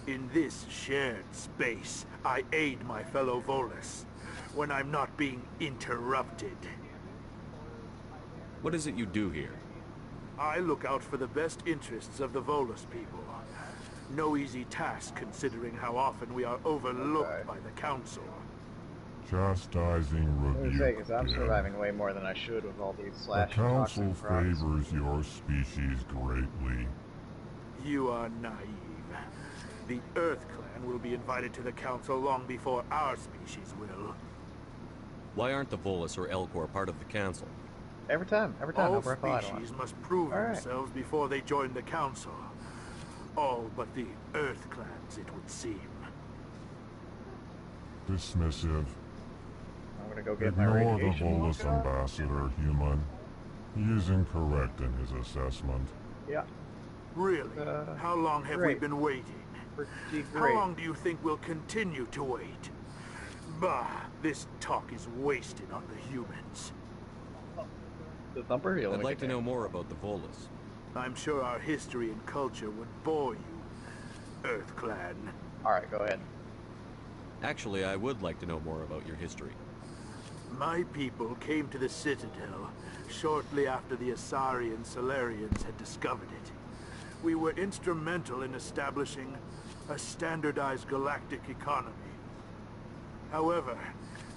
In this shared space, I aid my fellow Volus when I'm not being interrupted. What is it you do here? I look out for the best interests of the Volus people. No easy task considering how often we are overlooked by the Council. Chastising rebuke. Because I'm surviving way more than I should with all these The slash Council favors your species greatly. You are naive. The Earth Clan will be invited to the Council long before our species will. Why aren't the Volus or Elcor part of the Council? Every time. All species must prove themselves before they join the Council. All but the Earth Clans, it would seem. Dismissive. I'm gonna go get my Ignore the radiation. Volus ambassador, human. He is incorrect in his assessment. Yeah. Really? How long have we been waiting? Pretty How great. long do you think we'll continue to wait? Bah, this talk is wasted on the humans. The Thumper? I'd like to know more about the Volus. I'm sure our history and culture would bore you, Earth Clan. Alright, go ahead. Actually, I would like to know more about your history. My people came to the Citadel shortly after the Asari and Solarians had discovered it. We were instrumental in establishing a standardized galactic economy. However,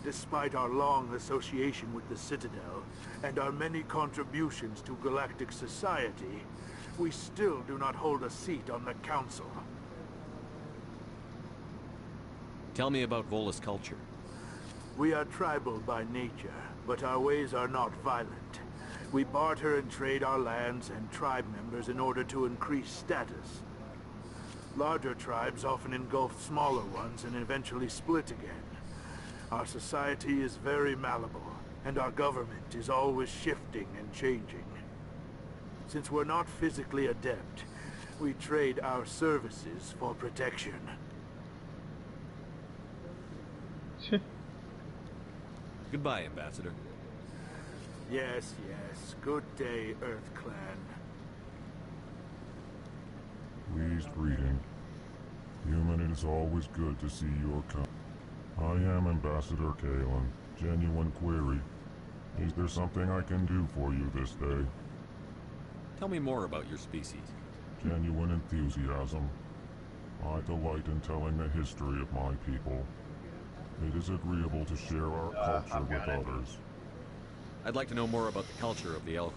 despite our long association with the Citadel and our many contributions to galactic society, we still do not hold a seat on the Council. Tell me about Volus culture. We are tribal by nature, but our ways are not violent. We barter and trade our lands and tribe members in order to increase status. Larger tribes often engulf smaller ones and eventually split again. Our society is very malleable, and our government is always shifting and changing. Since we're not physically adept, we trade our services for protection. Goodbye, Ambassador. Yes, yes. Good day, Earth Clan. Pleased greeting. Human, it is always good to see your kind. I am Ambassador Kalen. Genuine query. Is there something I can do for you this day? Tell me more about your species. Genuine enthusiasm. I delight in telling the history of my people. It is agreeable to share our culture with others. I'd like to know more about the culture of the Elcor.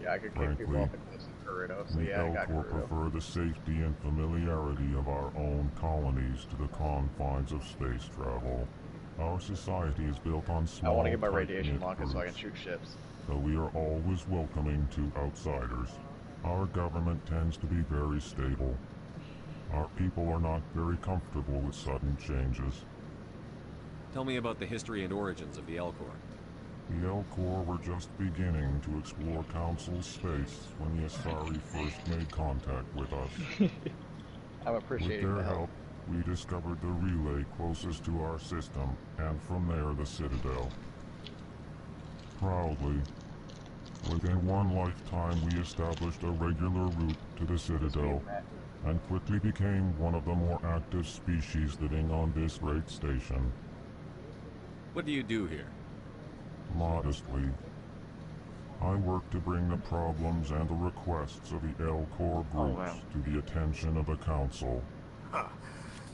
Yeah, I could kick people off in this Gerudo, so The yeah, I got Elcor Gerudo. prefer the safety and familiarity of our own colonies to the confines of space travel. Our society is built on I small, want to get my radiation tight-knit locket so I can groups, shoot ships. though we are always welcoming to outsiders. Our government tends to be very stable. Our people are not very comfortable with sudden changes. Tell me about the history and origins of the Elcor. The Elcor were just beginning to explore Council space when the Asari first made contact with us. I'm With appreciating their the help. help, we discovered the relay closest to our system, and from there the Citadel. Proudly, within one lifetime we established a regular route to the Citadel, and quickly became one of the more active species living on this great station. What do you do here? Modestly, I work to bring the problems and the requests of the Elcor groups to the attention of the Council. Ha!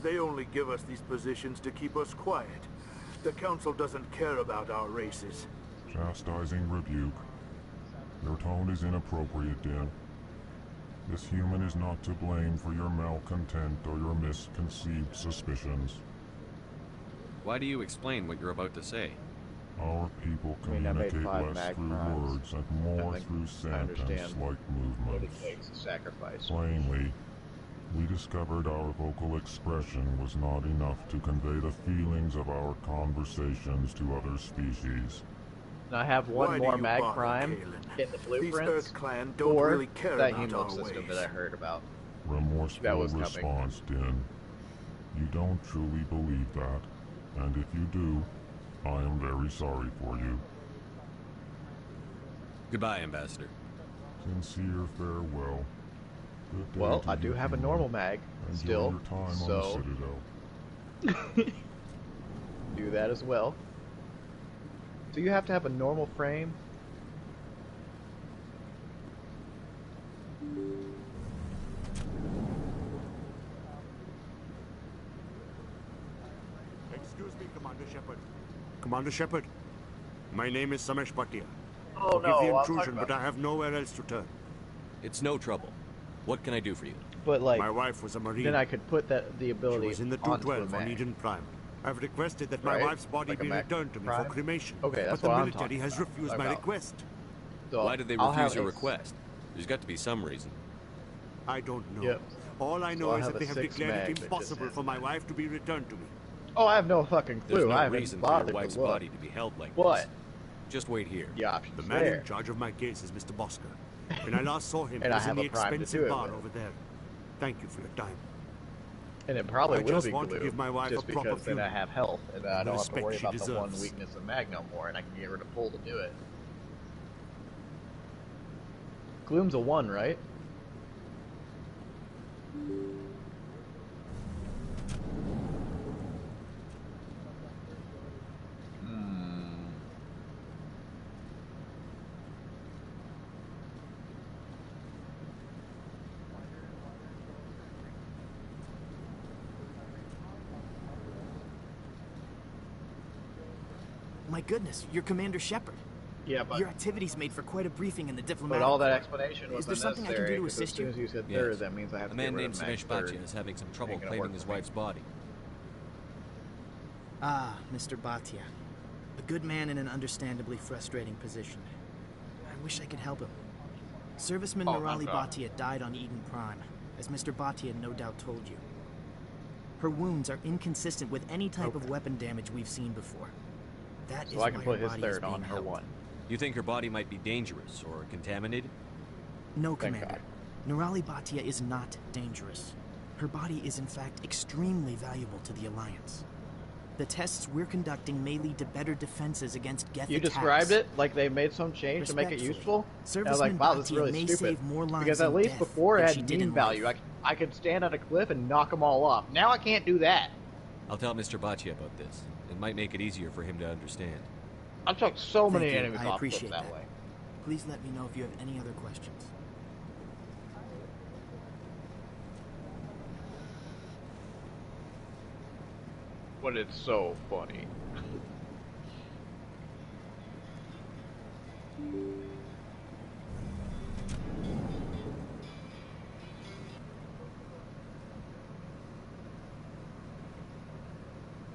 They only give us these positions to keep us quiet. The Council doesn't care about our races. Chastising rebuke. Your tone is inappropriate, Din. This human is not to blame for your malcontent or your misconceived suspicions. Why do you explain what you're about to say? Our people I mean, I made communicate 5 less mag through crimes. words and more I think through I understand sentence-like what it movements. takes to sacrifice. Plainly, we discovered our vocal expression was not enough to convey the feelings of our conversations to other species. And I have one Why do more you mag bother, prime Kalen? in the These blueprints Earth Clan don't for really care that about Hemo our system ways. that I heard about. Remorseful was coming. response, Din. You don't truly believe that, and if you do, I am very sorry for you. Goodbye, Ambassador. Sincere farewell. Good day Well, to I do you, have a King. normal mag Enjoy still, your time so on the Citadel. do that as well. So you have to have a normal frame. Excuse me, Commander Shepard. Commander Shepard, my name is Samesh Bhatia. Oh Forgive no, the I'll talk intrusion, about but I have nowhere else to turn. It's no trouble. What can I do for you? But like, my wife was a Marine. then I could put the ability She was in the onto a 212 on mag. Eden Prime. I've requested that my Right? wife's body Like a be Mac returned to me Prime? for cremation. Okay, that's but the what I'm military talking has about. refused my About. request. So Why did they I'll refuse have your a- request? There's got to be some reason. I don't know. Yep. All I So know I'll is have that a they have 6 declared mag it that just impossible has for my wife to be returned to me. Oh, I have no fucking clue. There's no I haven't reason for bothered your wife's to look. body to be held like But this. Just wait here. the option's The man there. in charge of my case is Mr. Bosker. When I last saw him, he And I was in have the a Prime to do expensive it bar with. over there. Thank you for your time. And it probably I will just be want to glue, give my wife just a proper because then I funeral. have health, and then I And the don't have to respect worry she about the one deserves. weakness of mag no more, and I can get rid of pull to do it. Gloom's a 1, right? My goodness, you're Commander Shepard. Yeah, but Your activities made for quite a briefing in the diplomatic. but all that explanation was Is there something I can unnecessary, do to 'cause as assist soon you? as you said Yes. third, that means I have A to man get rid named of mag Samesh third. Bhatia is having some trouble Ain't gonna claiming work his for me. wife's body. Ah, Mr. Bhatia. A good man in an understandably frustrating position. I wish I could help him. Serviceman Oh, Nirali God. Bhatia died on Eden Prime, as Mr. Bhatia no doubt told you. Her wounds are inconsistent with any type of weapon damage we've seen before. That is So I can why put her his body is third on being her held. 1. You think her body might be dangerous or contaminated? No, Thank Commander. Nirali Bhatia is not dangerous. Her body is in fact extremely valuable to the Alliance. The tests we're conducting may lead to better defenses against Geth You attacks. described it like they made some change to make it Respectfully, useful. And I was like, Serviceman wow, this is Bhatia really may stupid. save more lives Because at in least death before it than had she did meme in value. life. I could stand on a cliff and knock them all off. Now I can't do that. I'll tell Mr. Bhatia about this. It might make it easier for him to understand. I took so many Thank you. enemies I off appreciate that that. way. Please let me know if you have any other questions. But it's so funny.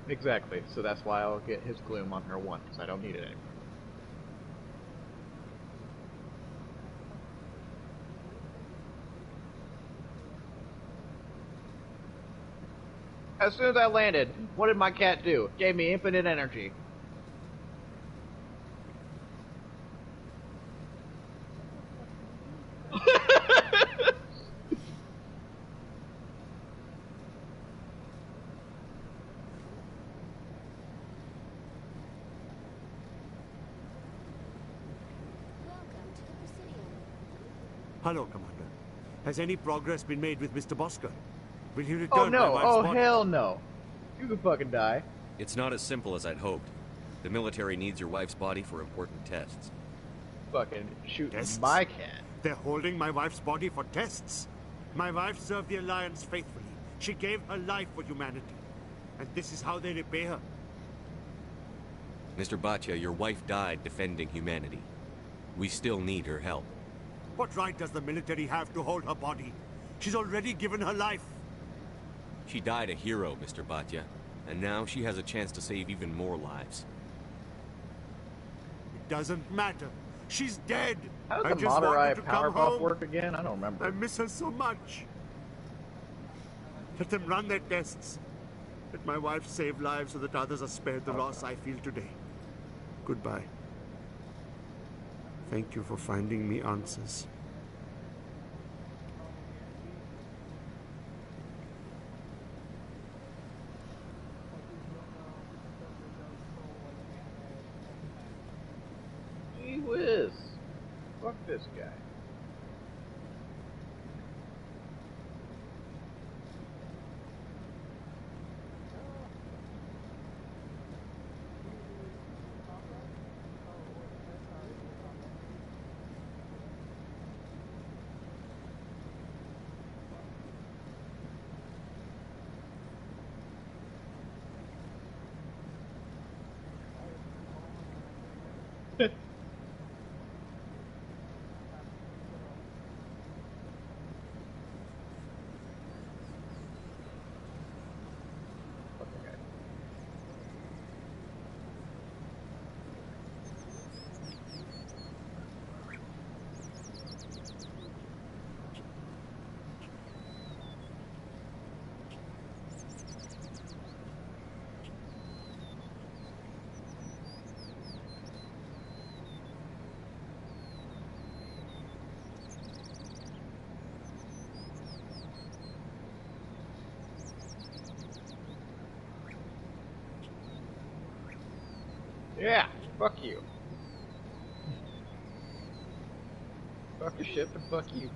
Exactly, so that's why I'll get his gloom on her 1, because I don't need it anymore. As soon as I landed, what did my cat do? Gave me infinite energy. Hello, Commander. Has any progress been made with Mr. Bosker? Will he return Oh my no, wife's oh body? hell no. You can fucking die. It's not as simple as I'd hoped. The military needs your wife's body for important tests. Fucking shoot Tests? my cat. They're holding my wife's body for tests. My wife served the Alliance faithfully. She gave her life for humanity. And this is how they repay her. Mr. Bhatia, your wife died defending humanity. We still need her help. What right does the military have to hold her body? She's already given her life. She died a hero, Mr. Bhatia. And now she has a chance to save even more lives. It doesn't matter. She's dead. How I does the just want her Madurai to power come buff home. work again? I don't remember. I miss her so much. Let them run their tests. Let my wife save lives so that others are spared the loss I feel today. Goodbye. Thank you for finding me answers. This guy. Yeah, fuck you. Fuck your ship and fuck you.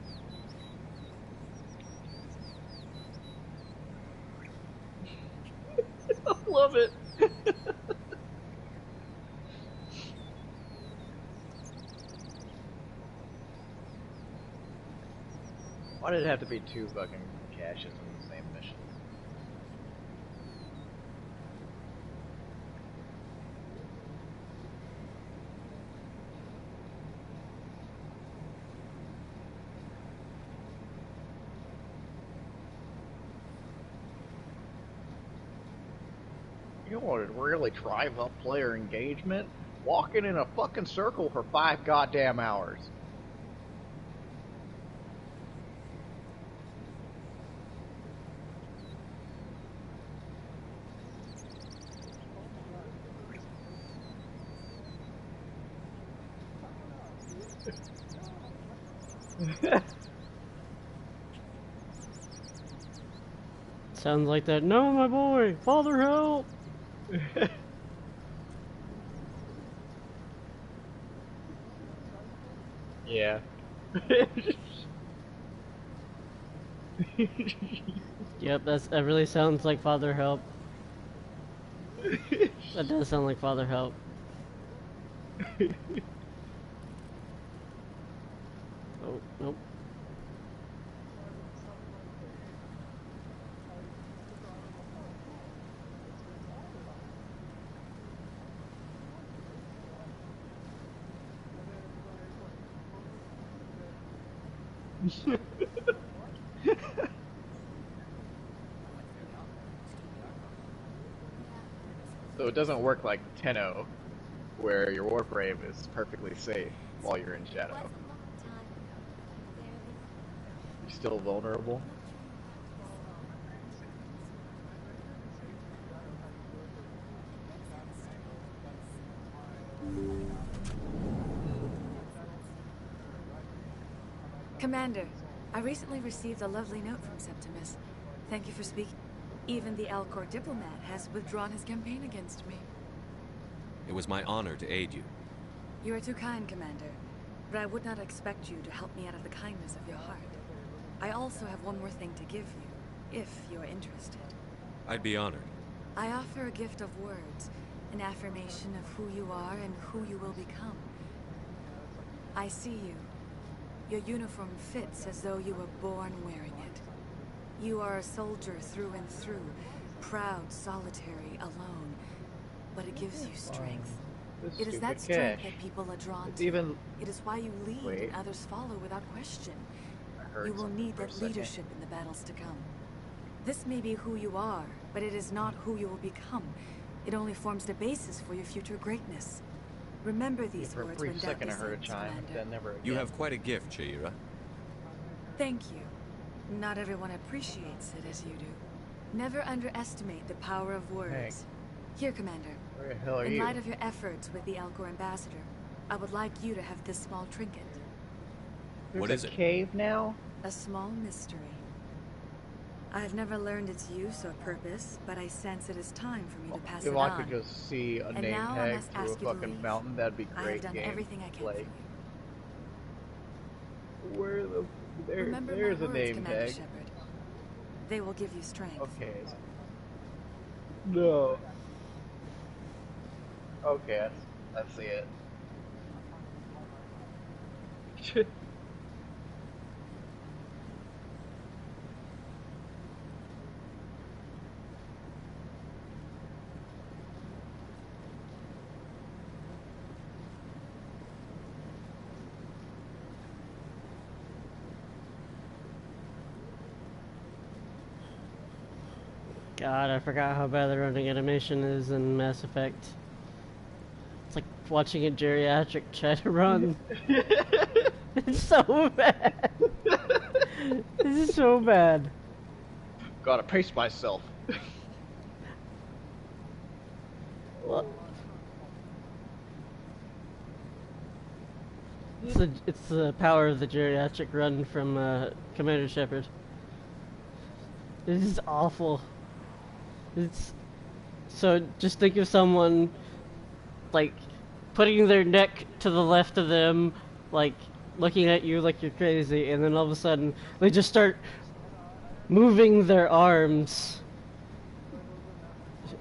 I love it. Why did it have to be two fucking caches in the same mission? You want to really drive up player engagement? Walking in a fucking circle for 5 goddamn hours. Sounds like that. No, my boy! Father, help! Yeah. Yep, that really sounds like Father Help. That does sound like Father Help. Oh, nope. So it doesn't work like Tenno, where your Warframe is perfectly safe while you're in Shadow. You're still vulnerable. Commander, I recently received a lovely note from Septimus. Thank you for speaking. Even the Alcor diplomat has withdrawn his campaign against me. It was my honor to aid you. You are too kind, Commander. But I would not expect you to help me out of the kindness of your heart. I also have one more thing to give you, if you are interested. I'd be honored. I offer a gift of words, an affirmation of who you are and who you will become. I see you. Your uniform fits as though you were born wearing it. You are a soldier through and through, proud, solitary, alone. But it gives you strength. It is that strength that people are drawn to. It is why you lead and others follow without question. You will need that leadership in the battles to come. This may be who you are, but it is not who you will become. It only forms the basis for your future greatness. Remember these words when doubt descends, Commander. You have quite a gift, Shaira. Thank you. Not everyone appreciates it as you do. Never underestimate the power of words. Here, Commander. Where the hell are In you? light of your efforts with the Alcor ambassador, I would like you to have this small trinket. What is it? Cave now? A small mystery. I have never learned its use or purpose, but I sense it is time for me to pass it If on. I could just see a And name now I tag must through a ask you to fucking leave. mountain, that'd be I great have done game everything I can play. for you. Where the... Remember there's my a words, name Commander tag. Shepard. They will give you strength. Okay. No. Okay, I see it. God, I forgot how bad the running animation is in Mass Effect. It's like watching a geriatric try to run. It's so bad. This is so bad. Gotta pace myself. What? It's the power of the geriatric run from Commander Shepard. This is awful. It's so just think of someone like putting their neck to the left of them, like looking at you like you're crazy, and then all of a sudden they just start moving their arms.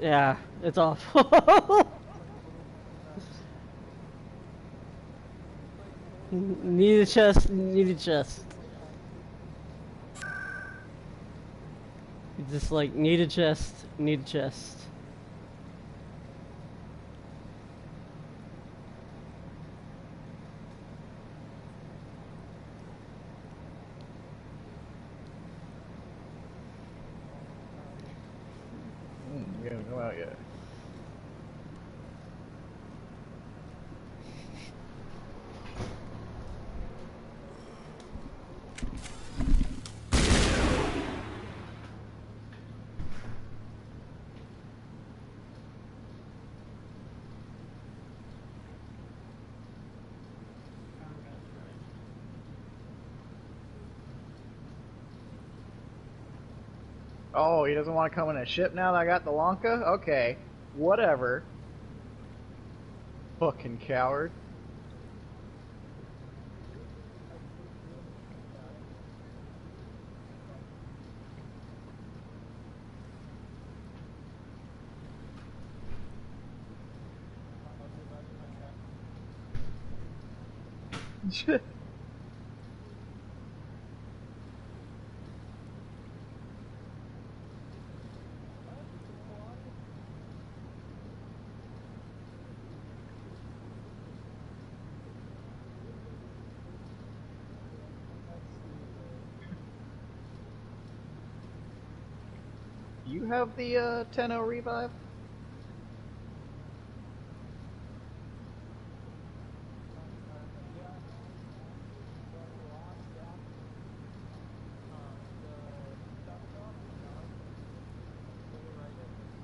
Yeah, it's awful. Need a chest, need a chest. Just like, need a chest, need a chest. We haven't come out yet. Oh, he doesn't want to come in a ship now that I got the Lanka? Okay. Whatever. Fucking coward. You have the 10-0 revive?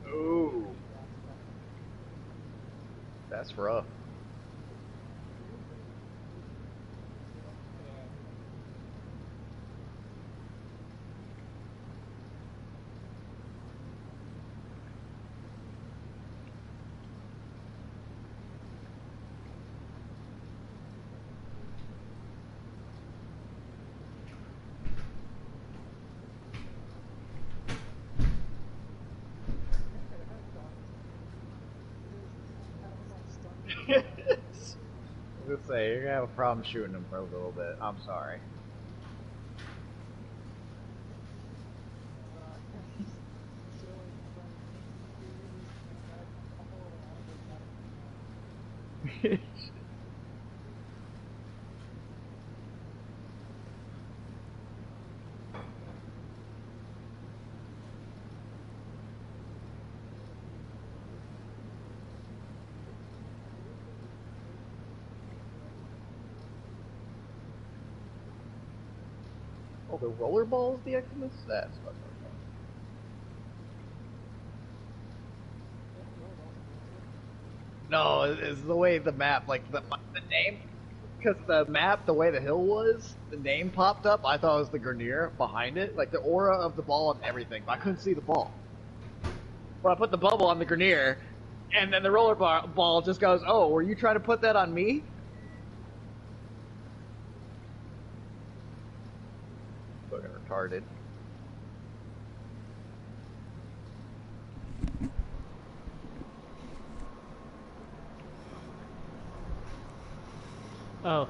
Ooh. That's rough. Let's say you're gonna have a problem shooting him for a little bit. I'm sorry. Oh, the rollerball is the Eximus? That's fucking fun. No, it's the way the map, like the name, because the map, the way the hill was, the name popped up. I thought it was the Grenier behind it, like the aura of the ball and everything, but I couldn't see the ball. But I put the bubble on the Grenier, and then the ball just goes, "Oh, were you trying to put that on me?" retarded. Oh.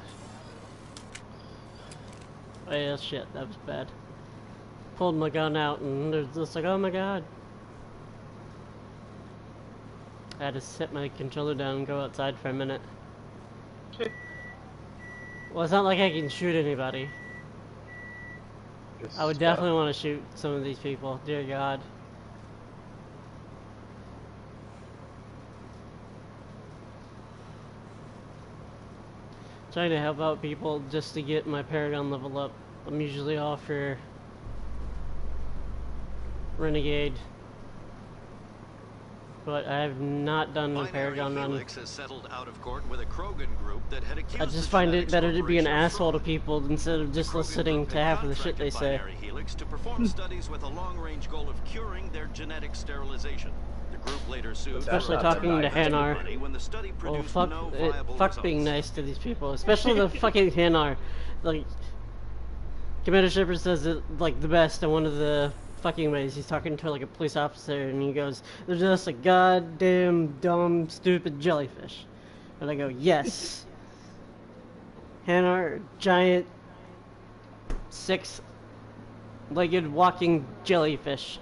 Oh yeah, shit, that was bad. Pulled my gun out and there's just like, oh my god. I had to sit my controller down and go outside for a minute. Well, it's not like I can shoot anybody. I would definitely want to shoot some of these people, dear god. Trying to help out people just to get my Paragon level up. I'm usually all for Renegade, but I have not done the Paragon run. Has settled out of court with a Krogan group that had accused I just find it better to be an asshole to people instead of just listening to half of the shit they say. Helix to perform studies with a long-range goal of curing their genetic sterilization. The group later sued, especially talking to Hanar. Oh fuck being nice to these people, especially the fucking Hanar. Like, Commander Shepard says it like the best in one of the fucking ways. He's talking to like a police officer and he goes, "They're just a goddamn dumb, stupid jellyfish." And I go, "Yes." Hanar, giant, six-legged walking jellyfish.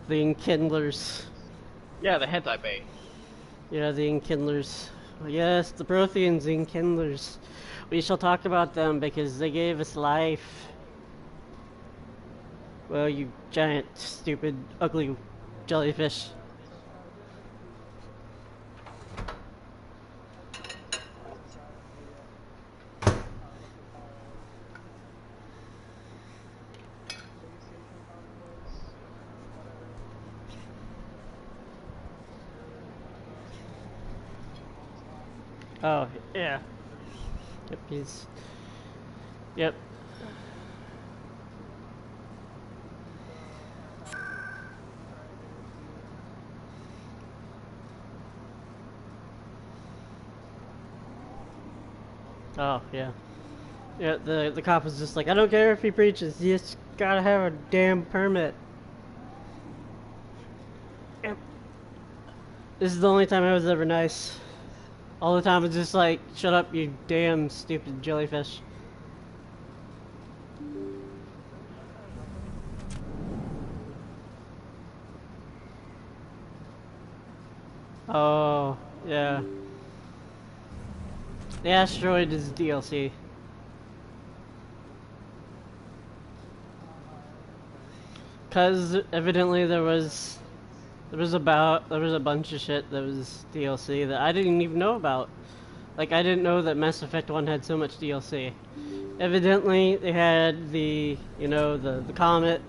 The Enkindlers. Yeah, the hentai bait. Yeah, the Enkindlers. Yes, the Protheans, the Enkindlers. We shall talk about them because they gave us life. Well, you giant, stupid, ugly jellyfish. Oh, yeah. Yep, he's... Yep. Oh, yeah. Yeah, the cop was just like, I don't care if he preaches, you just gotta have a damn permit. Yep. This is the only time I was ever nice. All the time it's just like, shut up, you damn stupid jellyfish. Oh, yeah. The asteroid is DLC. Cause evidently there was a bunch of shit that was DLC that I didn't even know about. Like, I didn't know that Mass Effect 1 had so much DLC. Evidently they had the, you know, the comet.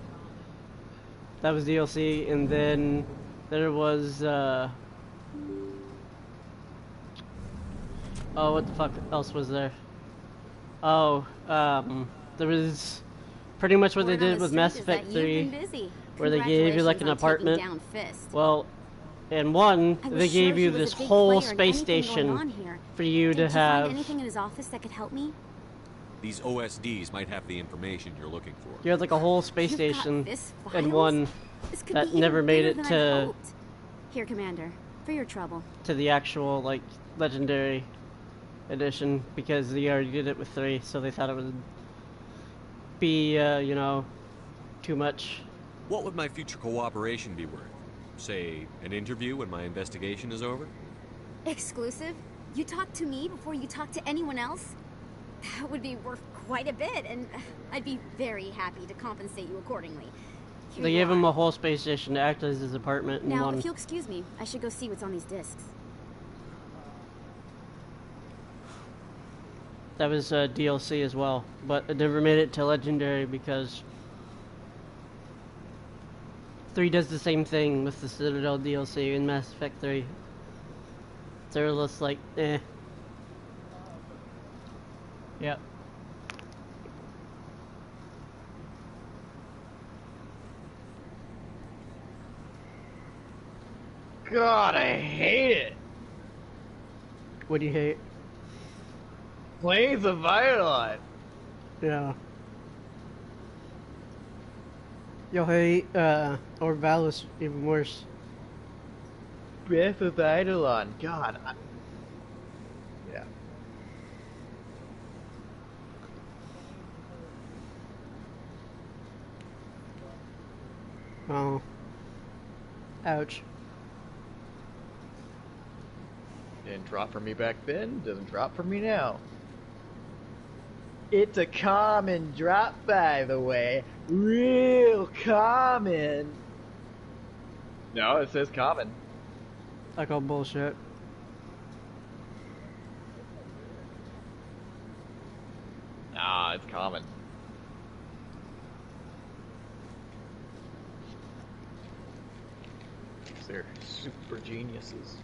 That was DLC, and then there was oh, what the fuck else was there? Oh, there was pretty much what they did with Mass Effect 3, where they gave you like an apartment. Well, in 1, they gave you this whole space station for you to have. Anything in his office that could help me? These OSDs might have the information you're looking for. You had like a whole space station in 1 that never made it to. Here, Commander, for your trouble. To the actual like legendary edition, because they already did it with 3, so they thought it would be you know, too much. What would my future cooperation be worth? Say, an interview when my investigation is over? Exclusive? You talk to me before you talk to anyone else? That would be worth quite a bit, and I'd be very happy to compensate you accordingly. Here They gave him a whole space station to act as his apartment in Now, 1. if you'll excuse me, I should go see what's on these discs. That was DLC as well, but it never made it to Legendary because 3 does the same thing with the Citadel DLC in Mass Effect 3. They're just like, eh. Yep. God, I hate it. What do you hate? Plains of Violet. Yeah. Yo, hey, or Valus, even worse. Breath of Eidolon. God. Yeah. Oh. Ouch. Didn't drop for me back then, doesn't drop for me now. It's a common drop, by the way. Real common. No, it says common. I call bullshit. Nah, it's common. They're super geniuses.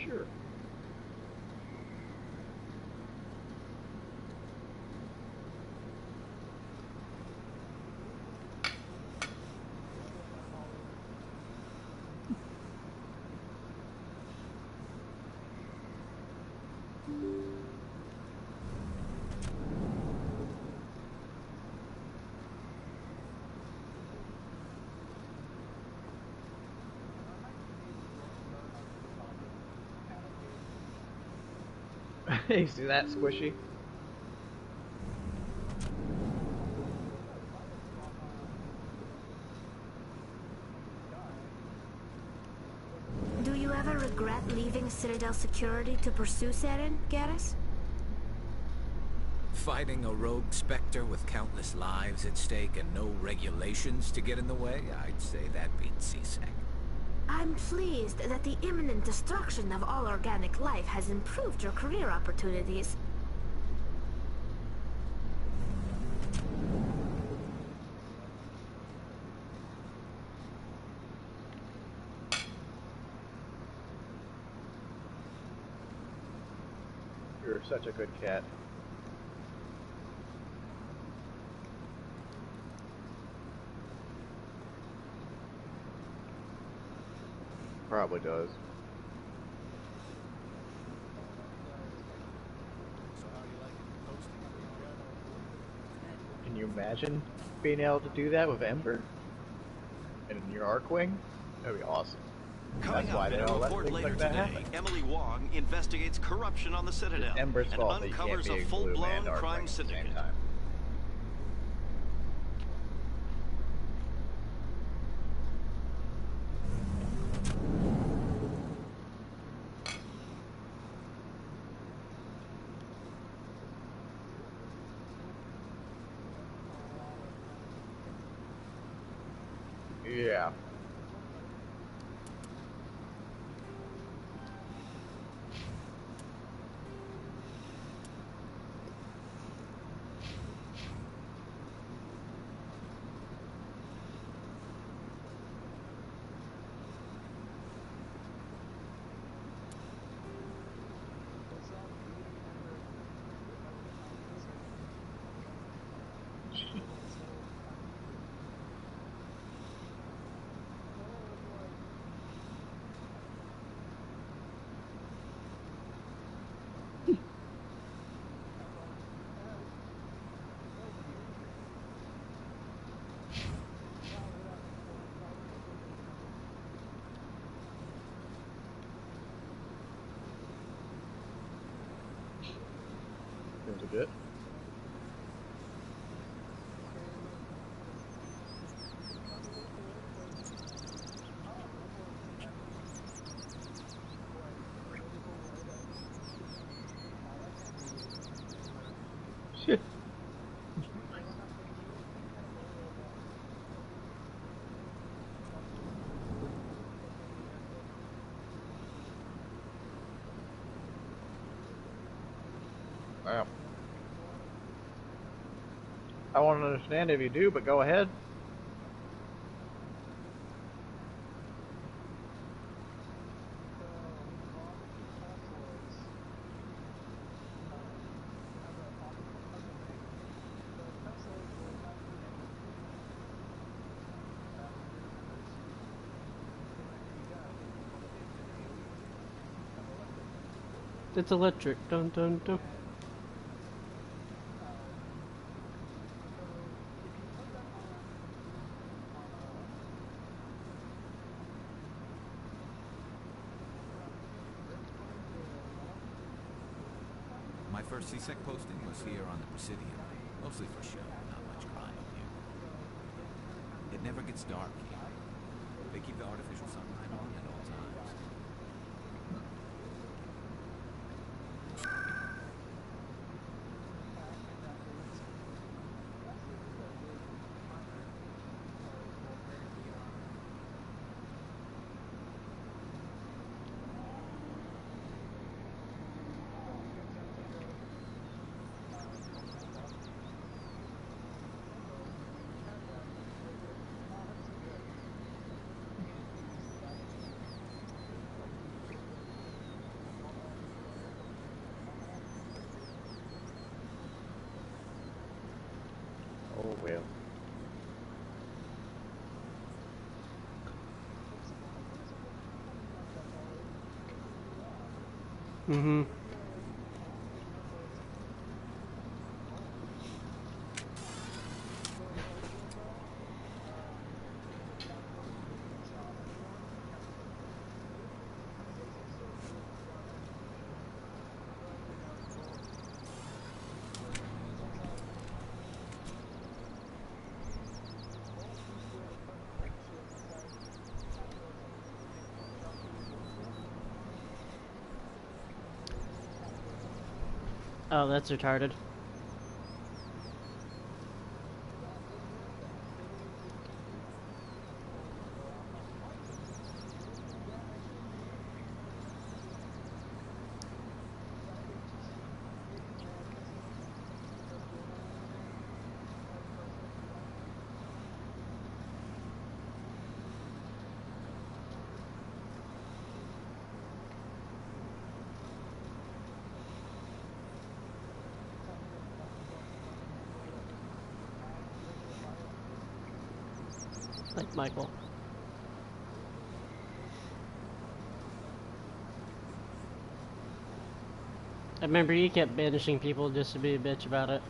Sure. You see that, Squishy? Do you ever regret leaving Citadel Security to pursue Saren, Garrus? Fighting a rogue Spectre with countless lives at stake and no regulations to get in the way, I'd say that beats C-Sec. I'm pleased that the imminent destruction of all organic life has improved your career opportunities. You're such a good cat. Probably does. Can you imagine being able to do that with Ember? And your Arcwing? That'd be awesome. Coming That's why up they in a don't let report things later like that today, happen. Emily Wong investigates corruption on the Citadel Ember's and fault that you can't uncovers be a a full-blown Blue and Arcwing crime at the same syndicate. time. Yeah. Seems a bit. Shit. Wow. I won't understand if you do, but go ahead. It's electric. Dun dun dun. My first CSEC posting was here on the Presidium. Mostly for show, not much crime here. It never gets dark here. They keep the artificial sunlight on at all times. Oh well. Mm-hmm. Oh, that's retarded. Like Michael. I remember he kept banishing people just to be a bitch about it.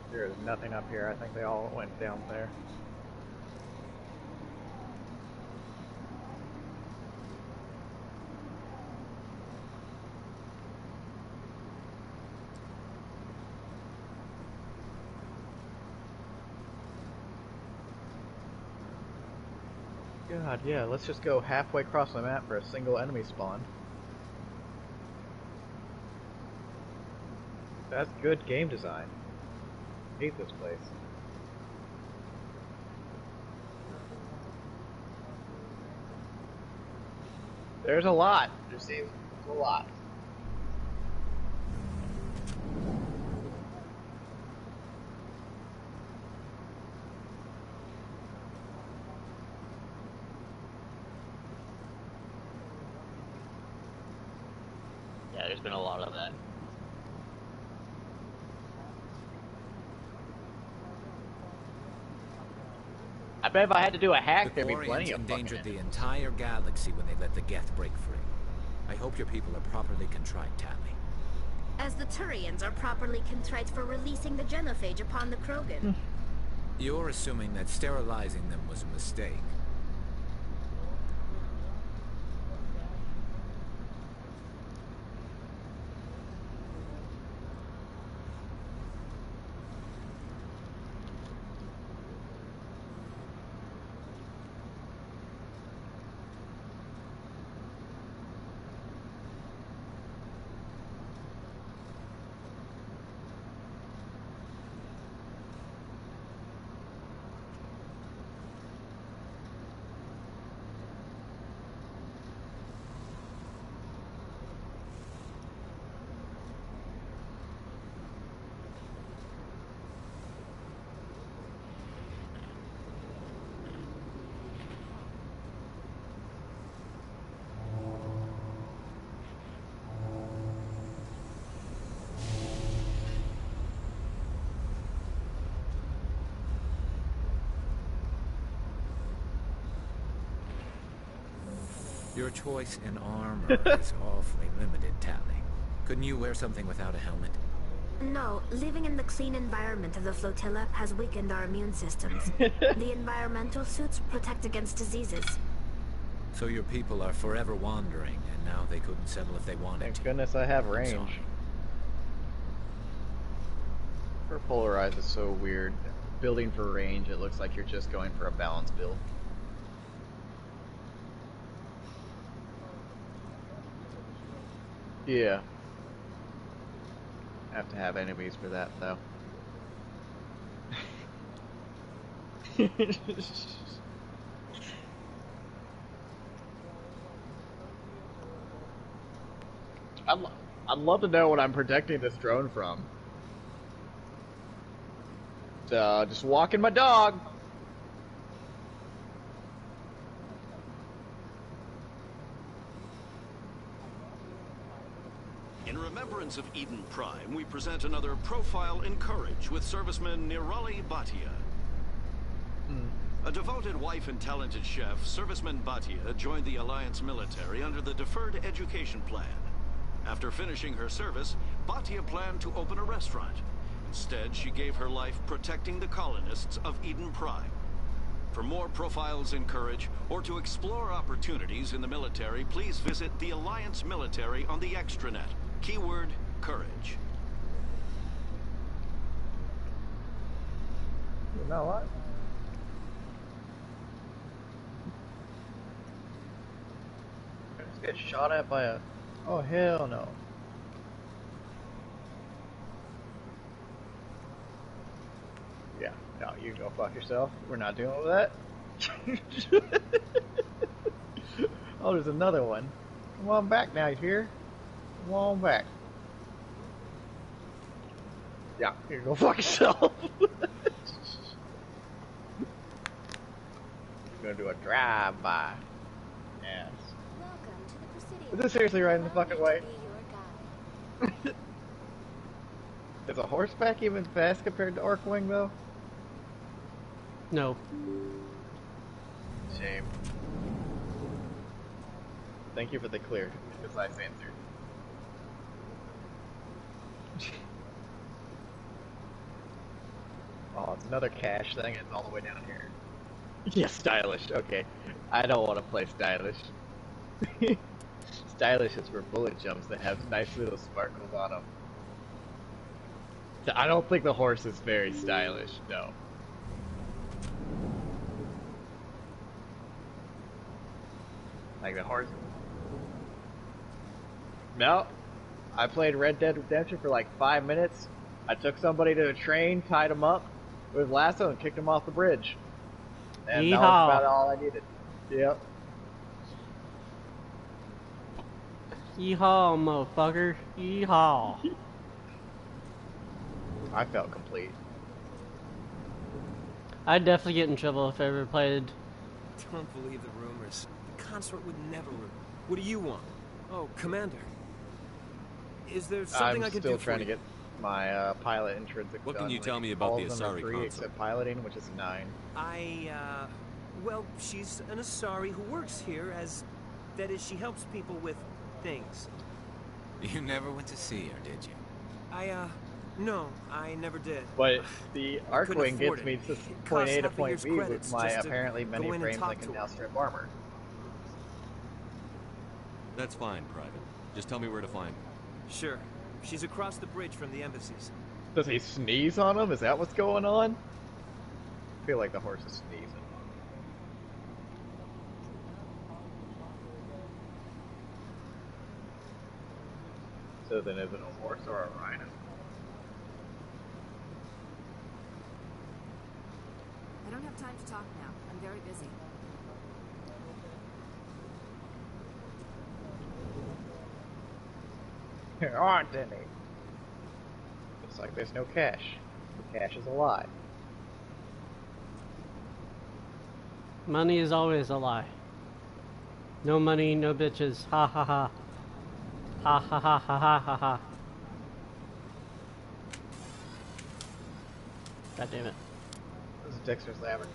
There's nothing up here. I think they all went down there. God, yeah, let's just go halfway across the map for a single enemy spawn. That's good game design. I hate this place. There's a lot. There seems a lot. Yeah, there's been a lot of that. I bet if I had to do a hack, there'd be plenty of endangered the entire galaxy when they let the Geth break free. I hope your people are properly contrite, Tally. As the Turians are properly contrite for releasing the genophage upon the Krogan. You're assuming that sterilizing them was a mistake. Your choice in armor is awfully limited, Tally. Couldn't you wear something without a helmet? No, living in the clean environment of the flotilla has weakened our immune systems. The environmental suits protect against diseases. So your people are forever wandering, and now they couldn't settle if they wanted Thank to. goodness I have I'm range. sorry. For polarize is so weird. Building for range, it looks like you're just going for a balanced build. Yeah. Have to have enemies for that, though. I'd love to know what I'm protecting this drone from. Just walking my dog. In remembrance of Eden Prime, we present another profile in courage with serviceman Nirali Bhatia. A devoted wife and talented chef, serviceman Bhatia joined the Alliance military under the Deferred Education Plan. After finishing her service, Bhatia planned to open a restaurant. Instead, she gave her life protecting the colonists of Eden Prime. For more profiles in courage, or to explore opportunities in the military, please visit the Alliance military on the extranet. Keyword, courage. You know what? Just get shot at by a... Oh, hell no. Yeah, no, you can go fuck yourself. We're not dealing with that. Oh, there's another one. Come on back now, you hear? Come on back. Yeah, you can go fuck yourself. Gonna do a drive-by. Yes. Is this seriously right in the fucking way? Is a horseback even fast compared to Orkwing, though? No. Shame. Thank you for the clear, concise answer. Oh, it's another cache thing. It's all the way down here. Yeah, stylish. Okay. I don't want to play stylish. Stylish is for bullet jumps that have nice little sparkles on them. I don't think the horse is very stylish, no. Like the horse. No. I played Red Dead Redemption for like 5 minutes. I took somebody to a train, tied him up with lasso, and kicked him off the bridge. And that was about all I needed. Yep. Yeehaw, motherfucker. Yeehaw. I felt complete. I'd definitely get in trouble if I ever played. Don't believe the rumors. The consort would never. What do you want? Oh, Commander. Is there something I could do for you? I'm still trying to get my pilot intrinsic What done. can you tell me All about the of them are Asari 3 consort? except piloting, which is 9. Well, she's an Asari who works here as... That is, she helps people with things. You never went to see her, did you? No, I never did. But the Arkwing gets me to point A to point B with my apparently many frames that can now strip armor. That's fine, Private. Just tell me where to find her. Sure. She's across the bridge from the embassies. Does he sneeze on him? Is that what's going on? I feel like the horse is sneezing. So then is it a horse or a rhino? I don't have time to talk now. I'm very busy. There aren't any. Looks like there's no cash. The cash is a lie. Money is always a lie. No money, no bitches. Ha ha ha. Ha ha ha ha ha ha ha. God damn it. This is Dexter's Laverne.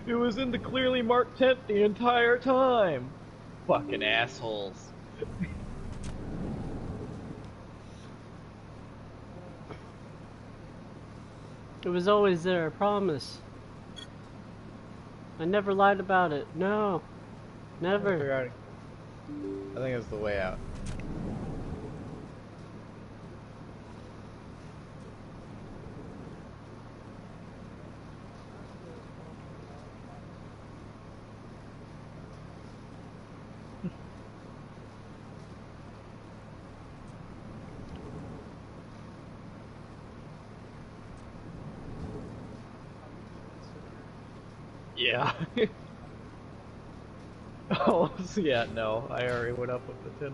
It was in the clearly marked tent the entire time. Fucking assholes. It was always there, I promise. I never lied about it. No. Never. I think it's the way out. Yeah. Oh, yeah, no. I already went up with the 10-0.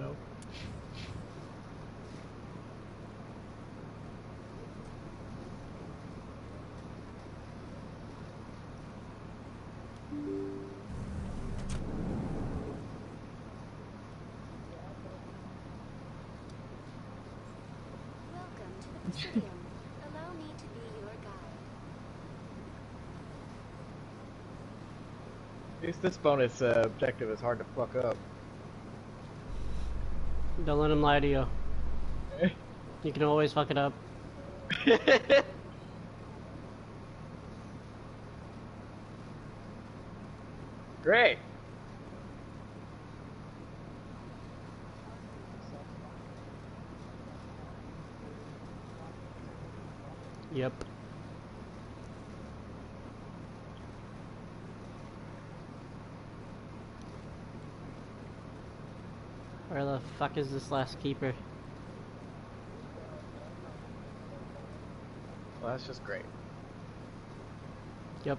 Welcome to the Presidium. Allow me to be your guide. At least this bonus objective is hard to fuck up. Don't let him lie to you. You can always fuck it up. Great. Yep. Where the fuck is this last keeper? Well, that's just great. Yep.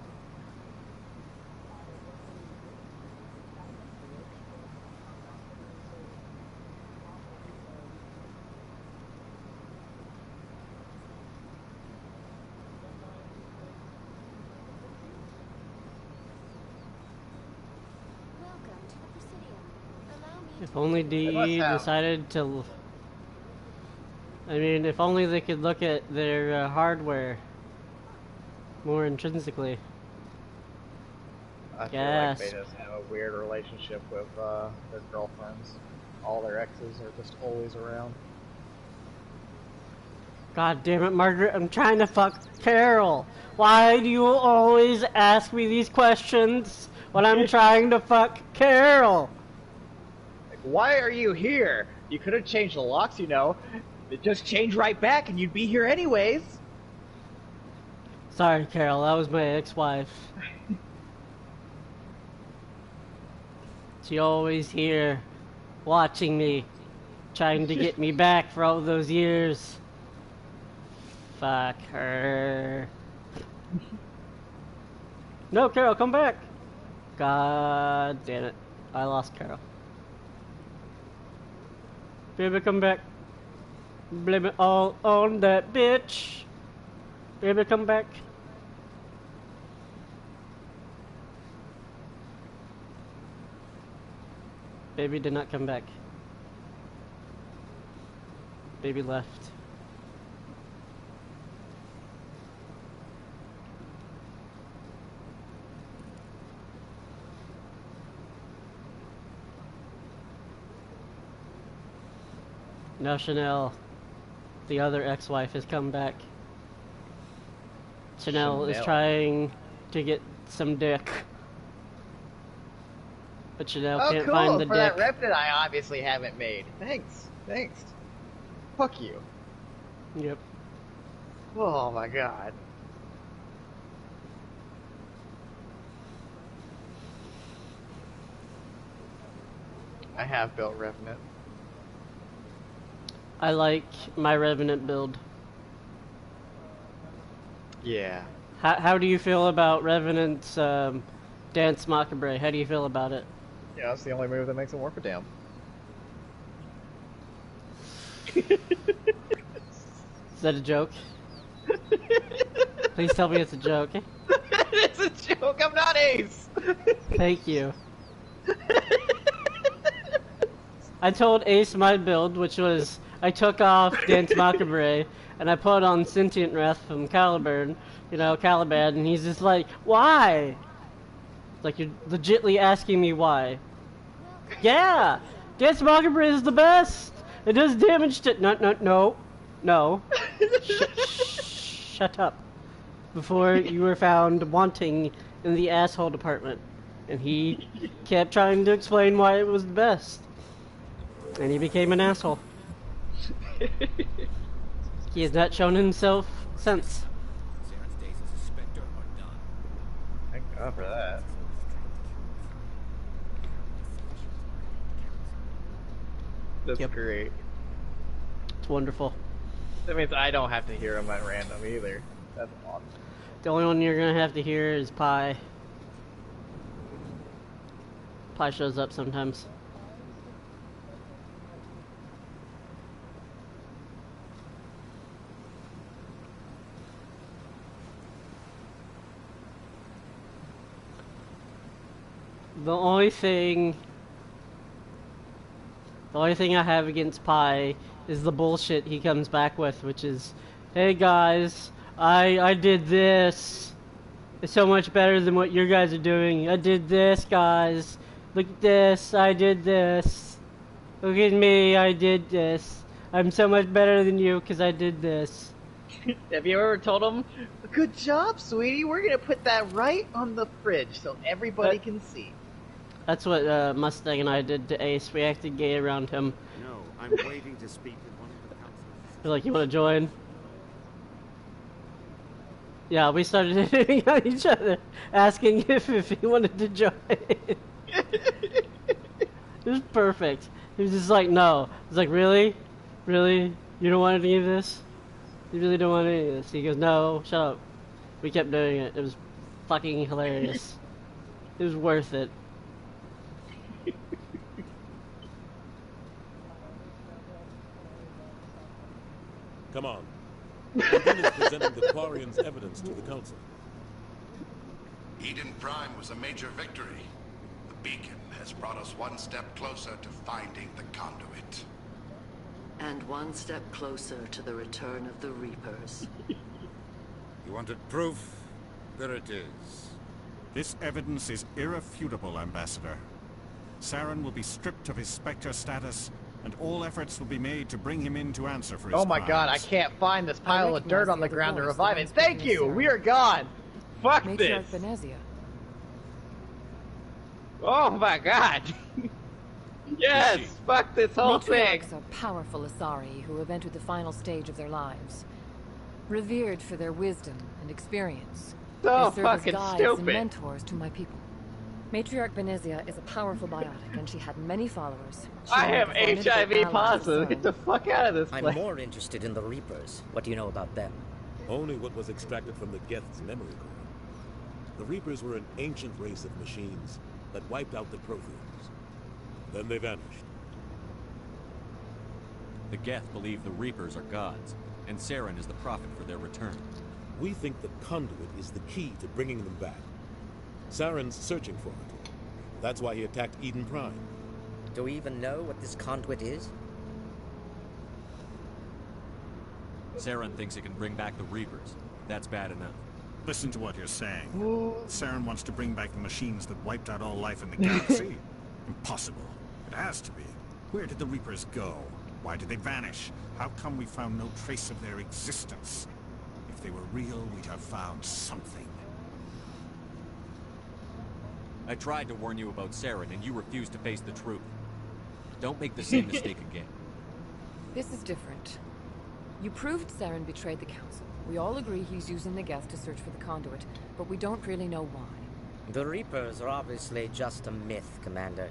Welcome to the Presidium. Allow me If only DE decided to... I mean, if only they could look at their hardware more intrinsically. I feel like they just have a weird relationship with their girlfriends. All their exes are just always around. God damn it, Margaret, I'm trying to fuck Carol. Why do you always ask me these questions when I'm trying to fuck Carol? Like, why are you here? You could have changed the locks, you know. It just changed right back and you'd be here anyways. Sorry, Carol, that was my ex-wife. She always here, watching me, trying to get me back for all those years. Fuck her. No, Carol, come back. God damn it. I lost Carol. Baby, come back. Blame it all on that bitch. Baby, come back. Baby did not come back. Baby left. Now Chanel, the other ex-wife, has come back. Chanel is trying to get some dick. But Chanel can't find the for dick. that rep that I obviously haven't made. Thanks. Fuck you. Yep. Oh my god. I have built Revenant. I like my Revenant build. Yeah. How do you feel about Revenant's Dance Macabre? How do you feel about it? Yeah, that's the only move that makes it worth a damn. Is that a joke? Please tell me it's a joke. It's a joke, I'm not Ace! Thank you. I told Ace my build, which was I took off Dance Macabre and I put on Sentient Wrath from Caliban, and he's just like, why? Like, you're legitly asking me why. Yeah! Gas Mockingbird is the best! It does damage to... No. Shut up. Before you were found wanting in the asshole department. And he kept trying to explain why it was the best. And he became an asshole. He has not shown himself since. Saren's days as a Spectre are done. Thank God for that. That's great. It's wonderful. That means I don't have to hear him at random either. That's awesome. The only one you're gonna have to hear is Pi. Pi shows up sometimes. The only thing I have against Pi is the bullshit he comes back with, which is, hey guys, I did this. It's so much better than what you guys are doing. I did this, guys. Look at this, I did this. Look at me, I did this. I'm so much better than you because I did this. Have you ever told him, good job, sweetie, we're gonna put that right on the fridge so everybody can see? That's what Mustang and I did to Ace. We acted gay around him. No, I'm waiting to speak with one of the councilors. You're like, you want to join? Yeah, we started hitting on each other, asking if he wanted to join. It was perfect. He was just like, no. I was like, really? Really? You don't want any of this? You really don't want any of this? He goes, no, shut up. We kept doing it. It was fucking hilarious. It was worth it. Come on. Eden is presenting the Quarian's evidence to the Council. Eden Prime was a major victory. The beacon has brought us one step closer to finding the conduit. And one step closer to the return of the Reapers. You wanted proof? There it is. This evidence is irrefutable, Ambassador. Saren will be stripped of his Spectre status, and all efforts will be made to bring him in to answer for his Oh my crimes. God, I can't find this pile of dirt on the ground to revive it. Thank you! We are gone! Fuck this! Matriarch Venezia. Oh my God! Yes! Fuck this whole thing! Matriarchs are powerful Asari who have entered the final stage of their lives. Revered for their wisdom and experience. So they serve fucking as guides stupid. and mentors to my people. Matriarch Venezia is a powerful biotic, and she had many followers. She I made am a formidable HIV ally positive. of Get the fuck out of this I'm place. more interested in the Reapers. What do you know about them? Only what was extracted from the Geth's memory core. The Reapers were an ancient race of machines that wiped out the Protheans. Then they vanished. The Geth believe the Reapers are gods, and Saren is the prophet for their return. We think the conduit is the key to bringing them back. Saren's searching for it. That's why he attacked Eden Prime. Do we even know what this conduit is? Saren thinks it can bring back the Reapers. That's bad enough. Listen to what you're saying. Saren wants to bring back the machines that wiped out all life in the galaxy. Impossible. It has to be. Where did the Reapers go? Why did they vanish? How come we found no trace of their existence? If they were real, we'd have found something. I tried to warn you about Saren, and you refused to face the truth. Don't make the same mistake again. This is different. You proved Saren betrayed the Council. We all agree he's using the Geth to search for the conduit, but we don't really know why. The Reapers are obviously just a myth, Commander.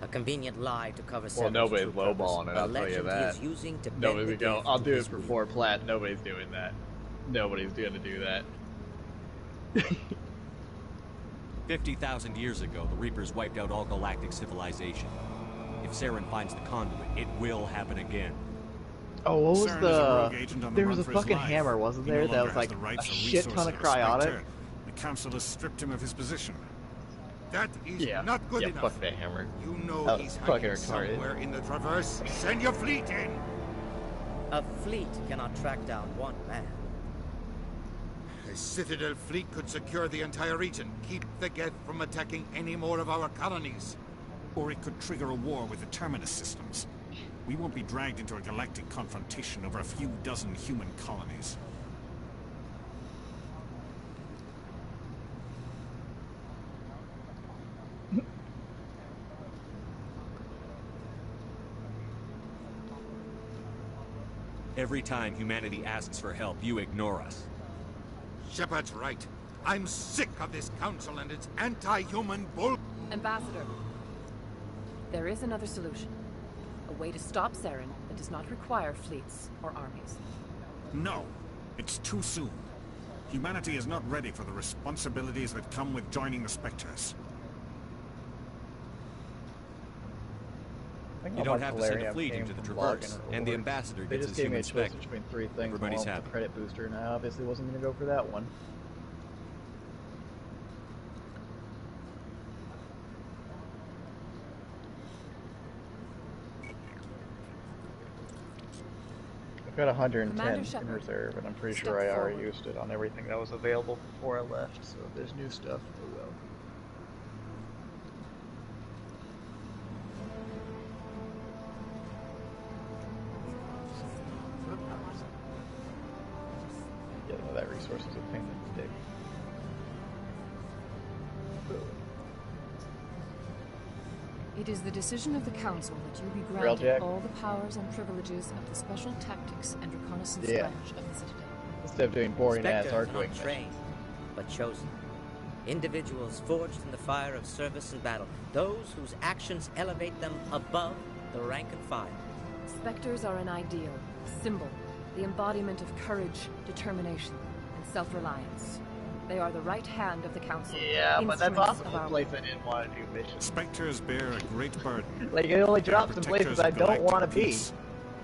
A convenient lie to cover Well, Saren's nobody's true purpose. lowballing it, A I'll tell you legend he that. is using to bend Nobody's the going, Geth I'll to do his it for will. 4 plat. Nobody's doing that. Nobody's going to do that. 50,000 years ago, the Reapers wiped out all galactic civilization. If Saren finds the conduit, it will happen again. Oh, what was Saren is a rogue the... agent on the There run was a for his fucking life. hammer, wasn't He there? no That longer was has like the a rights or shit ton of resources cryotic. Spectre. The Council has stripped him of his position. That is Yeah. not good Yeah, enough. fuck that hammer. You know That was he's fucking hiding retarded. somewhere in the Traverse. Send your fleet in. A fleet cannot track down one man. A Citadel fleet could secure the entire region, keep the Geth from attacking any more of our colonies. Or it could trigger a war with the Terminus systems. We won't be dragged into a galactic confrontation over a few dozen human colonies. Every time humanity asks for help, you ignore us. Shepard's right. I'm sick of this council and its anti-human bull... Ambassador, there is another solution. A way to stop Saren that does not require fleets or armies. No, it's too soon. Humanity is not ready for the responsibilities that come with joining the Spectres. You don't have to send a fleet into the Traverse, and the Ambassador gets his human spec. Between three things. Everybody's happy. The credit booster, and I obviously wasn't going to go for that one. I've got 110 in reserve, and I'm pretty sure I already used it on everything that was available before I left, so if there's new stuff, oh well. Yeah, no, that resource is a pain in the dick. It is the decision of the Council that you be granted all the powers and privileges of the Special Tactics and Reconnaissance branch of the Citadel. Instead of doing boring-ass Spectres are arguing not trained, but chosen. Individuals forged in the fire of service and battle. Those whose actions elevate them above the rank and file. Spectres are an ideal, a symbol, the embodiment of courage, determination, and self-reliance. They are the right hand of the Council. Yeah, but that's also a place I didn't want to do missions. Spectres bear a great burden. Like, it only drops in places I don't want to be.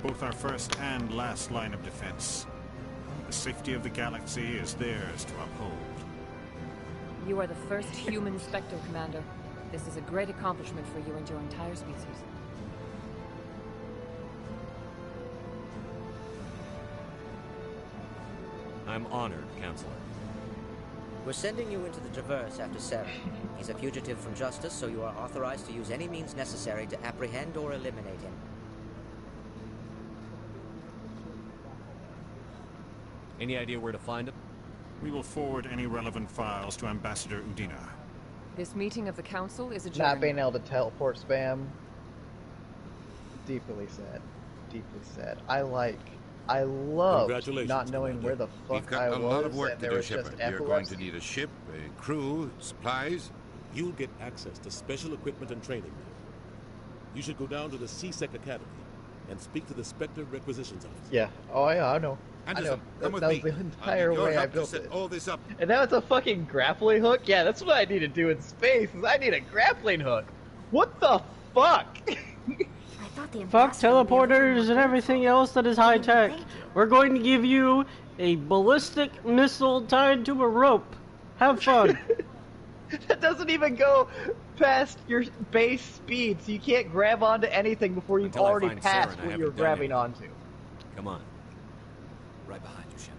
Both our first and last line of defense. The safety of the galaxy is theirs to uphold. You are the first human Spectre, Commander. This is a great accomplishment for you and your entire species. I'm honored, Counselor. We're sending you into the Traverse after Saren. He's a fugitive from justice, so you are authorized to use any means necessary to apprehend or eliminate him. Any idea where to find him? We will forward any relevant files to Ambassador Udina. This meeting of the Council is adjourned. Not being able to teleport spam. Deeply sad. Deeply sad. I love not knowing where the fuck We've got I a was, lot of work and to there do, was just Shepard. You're going epilepsy. to need a ship, a crew, supplies. You'll get access to special equipment and training there. You should go down to the C-Sec Academy and speak to the Spectre Requisitions Office. Yeah. Oh yeah, I know. Anderson, I know. come with That me. was the entire your way I help to built set it. all this up. And now it's a fucking grappling hook? Yeah, that's what I need to do in space, is I need a grappling hook. What the fuck? Fuck teleporters and everything else that is high tech. We're going to give you a ballistic missile tied to a rope. Have fun. That doesn't even go past your base speed, so you can't grab onto anything before you've Until I already find passed Saren, I what you're haven't done grabbing anything. onto. Come on. Right behind you, Shepard.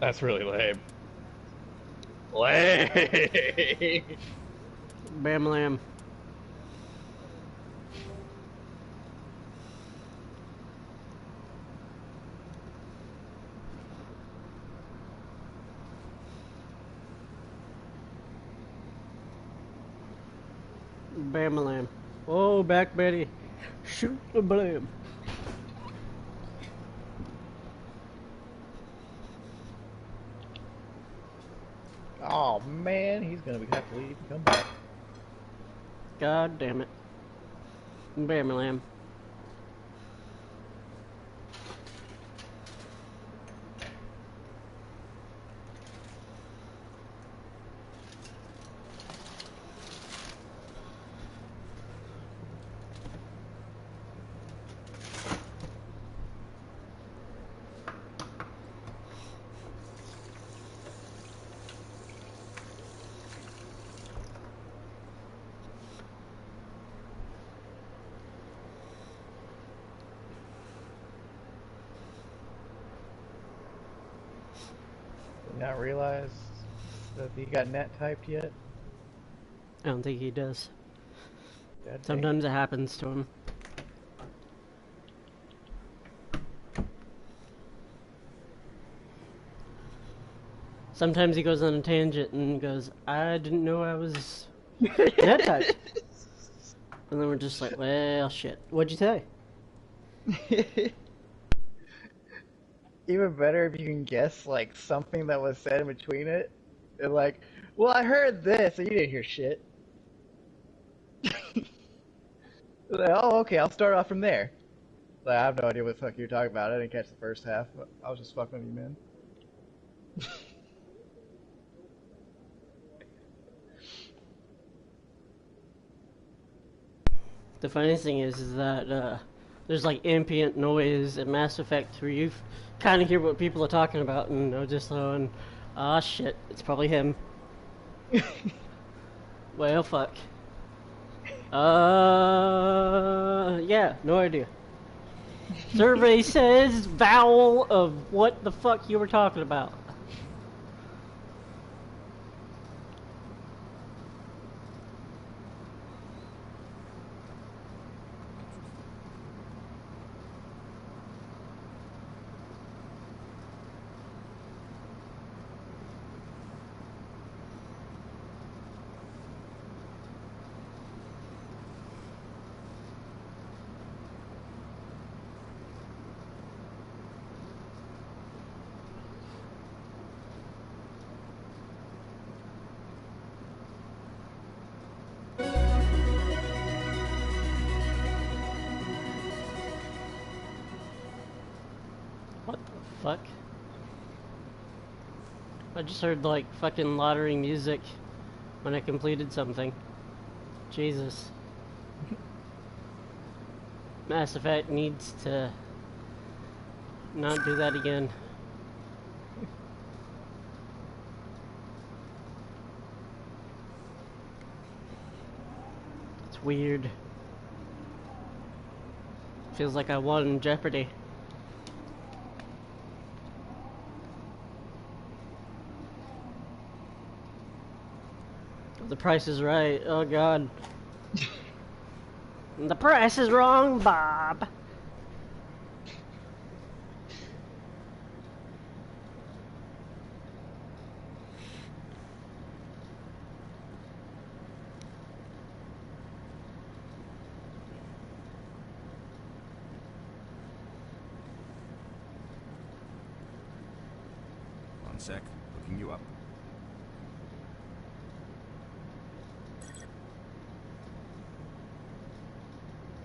That's really lame. Lame! Bam lamb. Bam lamb. Oh, back Betty. Shoot the blam. Oh man, he's gonna have to leave and come back. God damn it. Bam lamb. not realize that he got net typed yet? I don't think he does. God dang. Sometimes it happens to him. Sometimes he goes on a tangent and goes, I didn't know I was net typed. And then we're just like, well, shit. What'd you say? Even better if you can guess, like, something that was said in between it. And like, well, I heard this, and you didn't hear shit. Like, oh, okay, I'll start off from there. Like, I have no idea what the fuck you're talking about. I didn't catch the first half. But I was just fucking with you, man. The funniest thing is that there's like ambient noise in Mass Effect where you kind of hear what people are talking about, and I'm just going, ah, shit, it's probably him. Well, fuck. Yeah, no idea. Survey says vowel of what the fuck you were talking about. What the fuck? I just heard like fucking lottery music when I completed something. Jesus. Mass Effect needs to not do that again. It's weird. Feels like I won Jeopardy. The Price is Right. Oh god. The price is wrong, Bob. One sec, looking you up.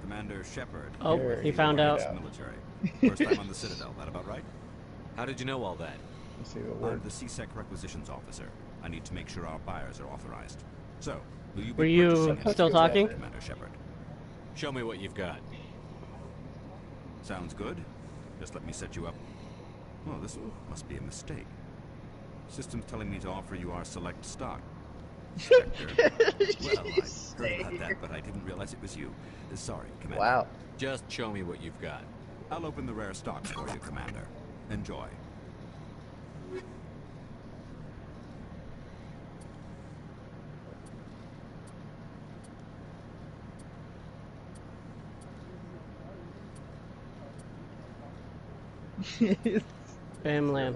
Commander Shepard. Oh, he found out. Military. First time on the Citadel, that about right? How did you know all that? Let's see what I'm word. the CSEC requisitions officer. I need to make sure our buyers are authorized. So, will you be Were you purchasing still anything, talking? Commander Shepard? Show me what you've got. Sounds good. Just let me set you up. Oh, this must be a mistake. System's telling me to offer you our select stock. Spectre. Well, I heard about that, but I didn't realize it was you. Sorry, Commander. Wow. Just show me what you've got. I'll open the rare stocks for you, Commander. Enjoy. Bam lamb.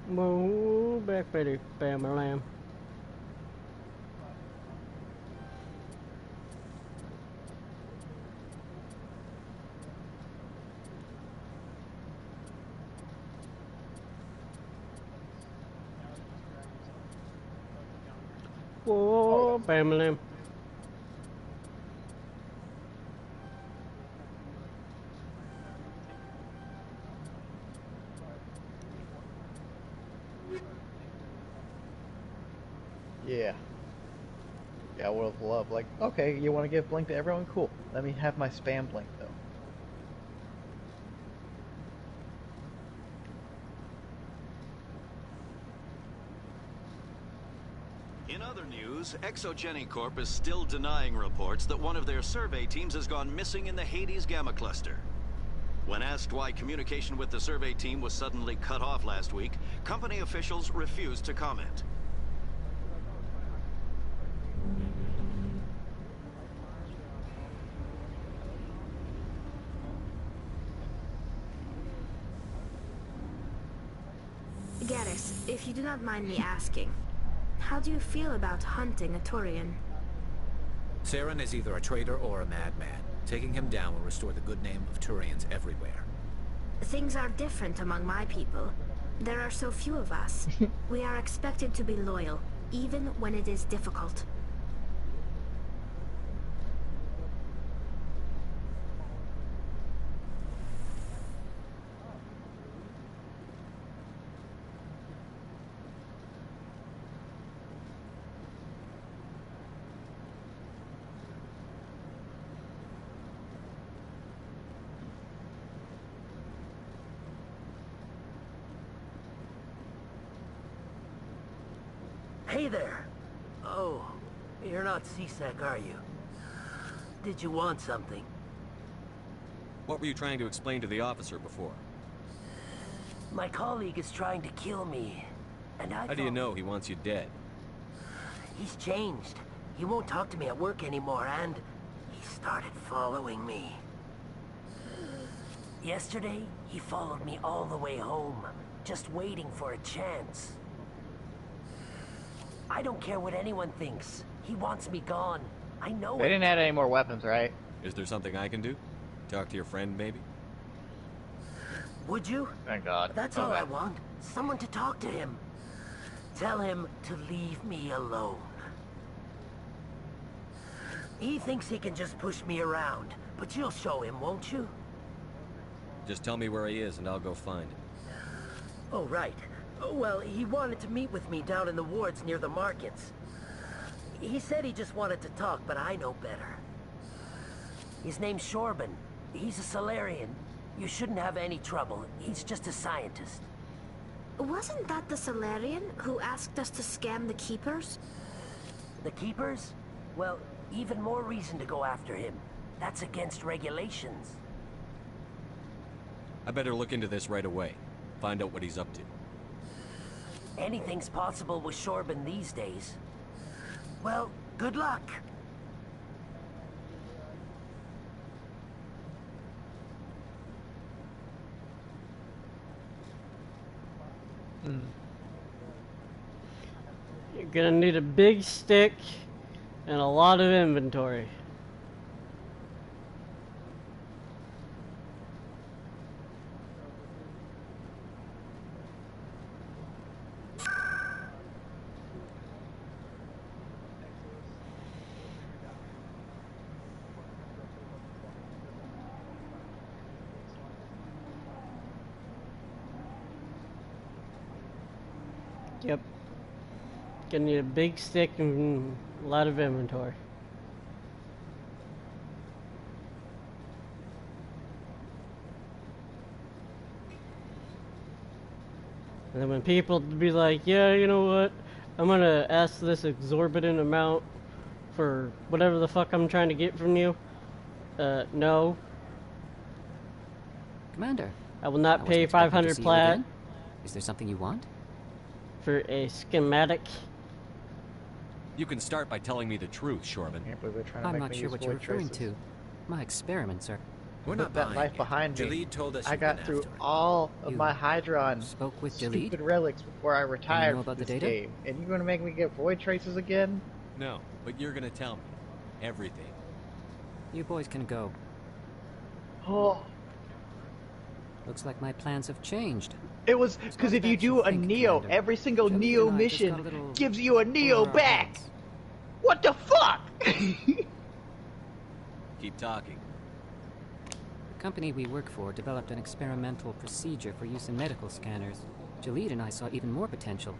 Moo back Betty, bam lamb. Whoa, bam lamb. Yeah. Yeah, World of Love. Like, okay, you want to give Blink to everyone? Cool. Let me have my spam Blink, though. In other news, Exogeny Corp is still denying reports that one of their survey teams has gone missing in the Hades Gamma Cluster. When asked why communication with the survey team was suddenly cut off last week, company officials refused to comment. Garrus, if you do not mind me asking, how do you feel about hunting a Turian? Saren is either a traitor or a madman. Taking him down will restore the good name of Turians everywhere. Things are different among my people. There are so few of us. We are expected to be loyal, even when it is difficult. Hey there. Oh, you're not CSEC, are you? Did you want something? What were you trying to explain to the officer before? My colleague is trying to kill me, and I How do you know he wants you dead? He's changed. He won't talk to me at work anymore, and he started following me. Yesterday, he followed me all the way home, just waiting for a chance. I don't care what anyone thinks. He wants me gone. I know They didn't add any more weapons, right? Is there something I can do? Talk to your friend, maybe? Would you? Thank God. That's all I want. Someone to talk to him. Tell him to leave me alone. He thinks he can just push me around, but you'll show him, won't you? Just tell me where he is and I'll go find him. Oh, right. Well, he wanted to meet with me down in the wards near the markets. He said he just wanted to talk, but I know better. His name's Shorban. He's a Solarian. You shouldn't have any trouble. He's just a scientist. Wasn't that the Solarian who asked us to scam the Keepers? The Keepers? Well, even more reason to go after him. That's against regulations. I better look into this right away. Find out what he's up to. Anything's possible with Shorban these days. Well, good luck. You're gonna need a big stick and a lot of inventory. Yep. Gonna need a big stick and a lot of inventory. And then when people be like, yeah, you know what, I'm gonna ask this exorbitant amount for whatever the fuck I'm trying to get from you. No. Commander. I will not pay 500 plat. Is there something you want? For a schematic. You can start by telling me the truth, Shorban. I'm not sure what you're referring to. My experiments are... We're not that life behind me. Jalid told us I got through all of my Hydron spoke with stupid relics before I retired know about from the this data? game. And you're gonna make me get void traces again? No, but you're gonna tell me. Everything. You boys can go. Oh. Looks like my plans have changed. It was because if you do a Neo, every single Neo mission gives you a Neo back. What the fuck? Keep talking. The company we work for developed an experimental procedure for use in medical scanners. Jalid and I saw even more potential,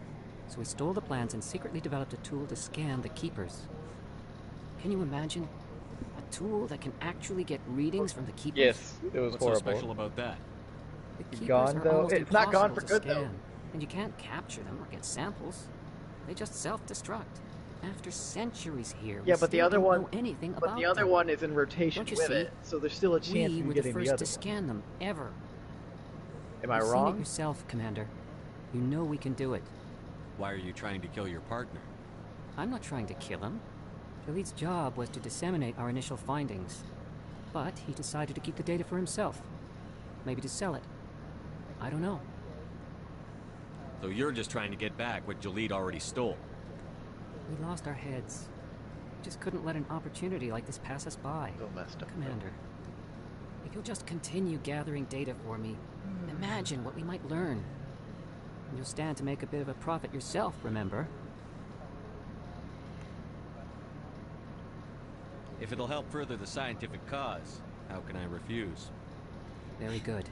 so we stole the plans and secretly developed a tool to scan the Keepers. Can you imagine? A tool that can actually get readings from the Keepers? Yes, it was What's horrible. so special about that? The It's Keepers gone, are though? almost It's not gone impossible for to good, scan, though. and you can't capture them or get samples. They just self-destruct. After centuries here, Yeah, we but the still other don't one, know anything but about the other them. one is in rotation Don't you with see? it, so there's still a chance We of were the getting the first other to one. scan them ever. Am I You've seen wrong? it yourself, Commander. You know we can do it. Why are you trying to kill your partner? I'm not trying to kill him. Khalid's job was to disseminate our initial findings. But he decided to keep the data for himself. Maybe to sell it. I don't know. So you're just trying to get back what Jalid already stole. We lost our heads. Just couldn't let an opportunity like this pass us by. So messed up. Commander, if you'll just continue gathering data for me, imagine what we might learn. And you'll stand to make a bit of a profit yourself, remember? If it'll help further the scientific cause, how can I refuse? Very good.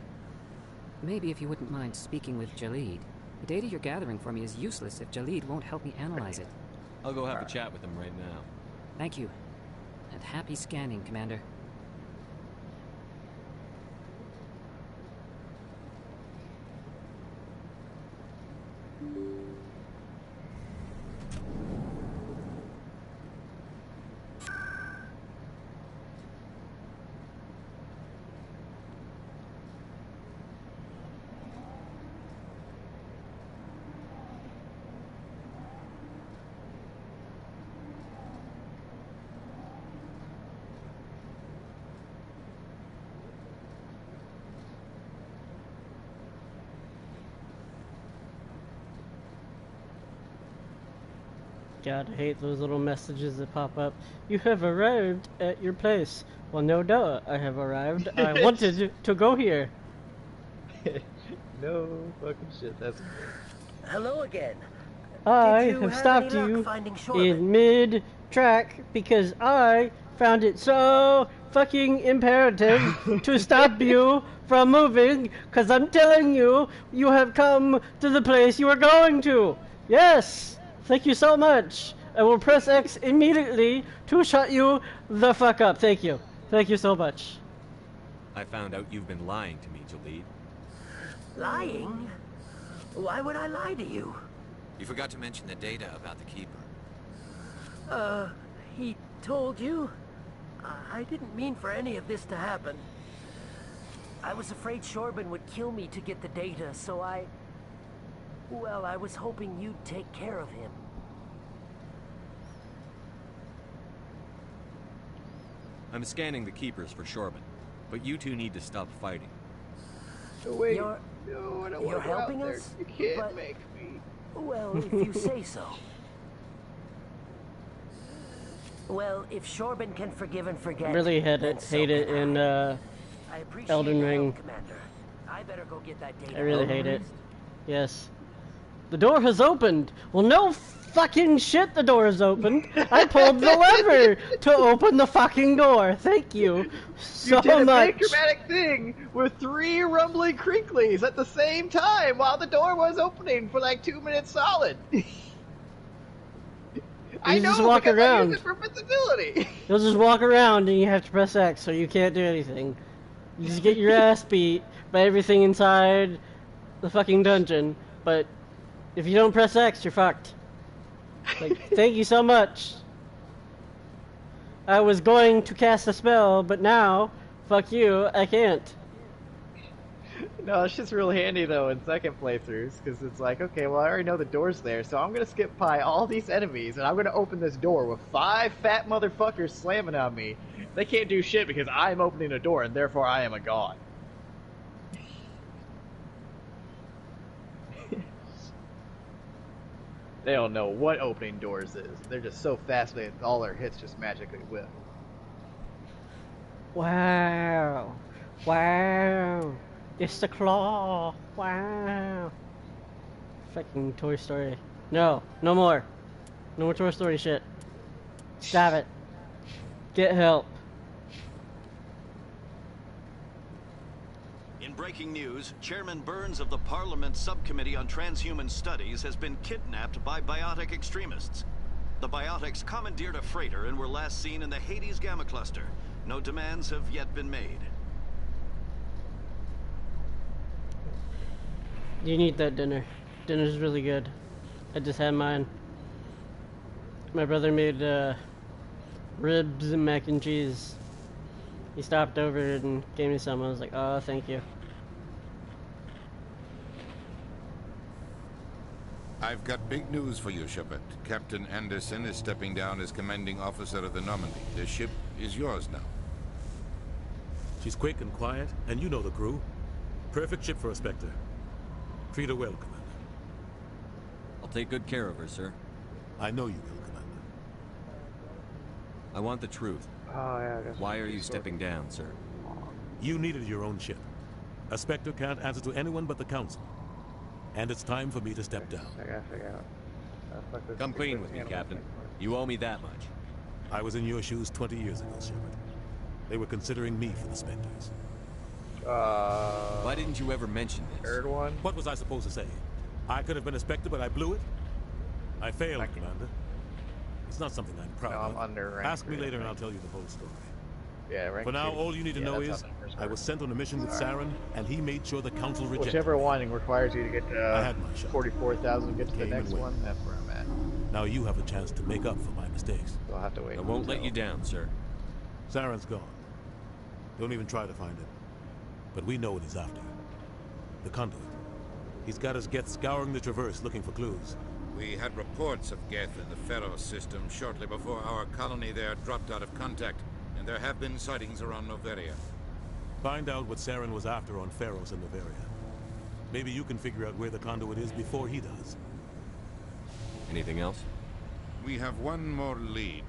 Maybe if you wouldn't mind speaking with Jalid. The data you're gathering for me is useless if Jalid won't help me analyze it. I'll go have a chat with him right now. Thank you. And happy scanning, Commander. God, I hate those little messages that pop up. You have arrived at your place. Well, no duh, I have arrived. I wanted to go here. No fucking shit, that's great. Hello again. I Did you have have stopped any luck you finding Shorbin? in mid-track because I found it so fucking imperative to stop you from moving because I'm telling you, you have come to the place you are going to. Yes! Thank you so much. I will press X immediately to shut you the fuck up. Thank you. Thank you so much. I found out you've been lying to me, Jalid. Lying? Why would I lie to you? You forgot to mention the data about the Keeper. He told you? I didn't mean for any of this to happen. I was afraid Shorbin would kill me to get the data, so well, I was hoping you'd take care of him. I'm scanning the Keepers for Shorbin, but you two need to stop fighting. Oh, wait. You're No, I don't want You're to go out helping there. us? You can't But- make me. Well, if you say so. Well, if Shorbin can forgive and forget, Really then hate so it can in I appreciate Elden your help, Ring. Commander. I better go get that data. I really hate it. Yes. The door has opened. Well, no fucking shit, the door has opened. I pulled the lever to open the fucking door. Thank you so You did a much. big dramatic thing with 3 rumbling crinklies at the same time while the door was opening for like 2 minutes solid. I know, just walk because around. I use it for visibility. You'll just walk around and you have to press X, so you can't do anything. You just get your ass beat by everything inside the fucking dungeon, but if you don't press X, you're fucked. Like, thank you so much. I was going to cast a spell, but now, fuck you, I can't. No, it's just real handy though in second playthroughs, because it's like, okay, well I already know the door's there, so I'm gonna skip by all these enemies, and I'm gonna open this door with 5 fat motherfuckers slamming on me. They can't do shit because I'm opening a door, and therefore I am a god. They don't know what opening doors is. They're just so fascinated, all their hits just magically whip. Wow. Wow. It's the claw. Wow. Fucking Toy Story. No. No more. No more Toy Story shit. Stop it. Get help. In breaking news, Chairman Burns of the Parliament Subcommittee on Transhuman Studies has been kidnapped by biotic extremists. The biotics commandeered a freighter and were last seen in the Hades Gamma Cluster. No demands have yet been made. You need that dinner. Dinner's really good. I just had mine. My brother made ribs and mac and cheese. He stopped over and gave me some. I was like, oh, thank you. I've got big news for you, Shepard. Captain Anderson is stepping down as commanding officer of the Normandy. The ship is yours now. She's quick and quiet, and you know the crew. Perfect ship for a Spectre. Treat her well, Commander. I'll take good care of her, sir. I know you will, Commander. I want the truth. Oh, yeah, I guess. Why are you stepping down, sir? You needed your own ship. A Spectre can't answer to anyone but the Council. And it's time for me to step down. I gotta figure out. Come clean with me, Captain. You owe me that much. I was in your shoes 20 years ago, Shepard. They were considering me for the Spectres. Why didn't you ever mention this? Third one? What was I supposed to say? I could have been a Spectre, but I blew it? I failed, Commander. It's not something I'm proud of. I'm under rank Ask me 3, later and I'll tell you the whole story. Yeah, rank For now, 2. all you need to know is, I was sent on a mission with Saren, and he made sure the Council rejected Whichever one requires you to get I had my shot. 44,000 to get to the Came next and one, went. that's where I'm at. Now you have a chance to make up for my mistakes. So I'll have to wait. I won't let you down, sir. Saren's gone. Don't even try to find him. But we know what he's after. The conduit. He's got his Geth scouring the Traverse looking for clues. We had reports of Geth in the Pharaoh system shortly before our colony there dropped out of contact, and there have been sightings around Noveria. Find out what Saren was after on Pharos and Noveria. Maybe you can figure out where the conduit is before he does. Anything else? We have one more lead.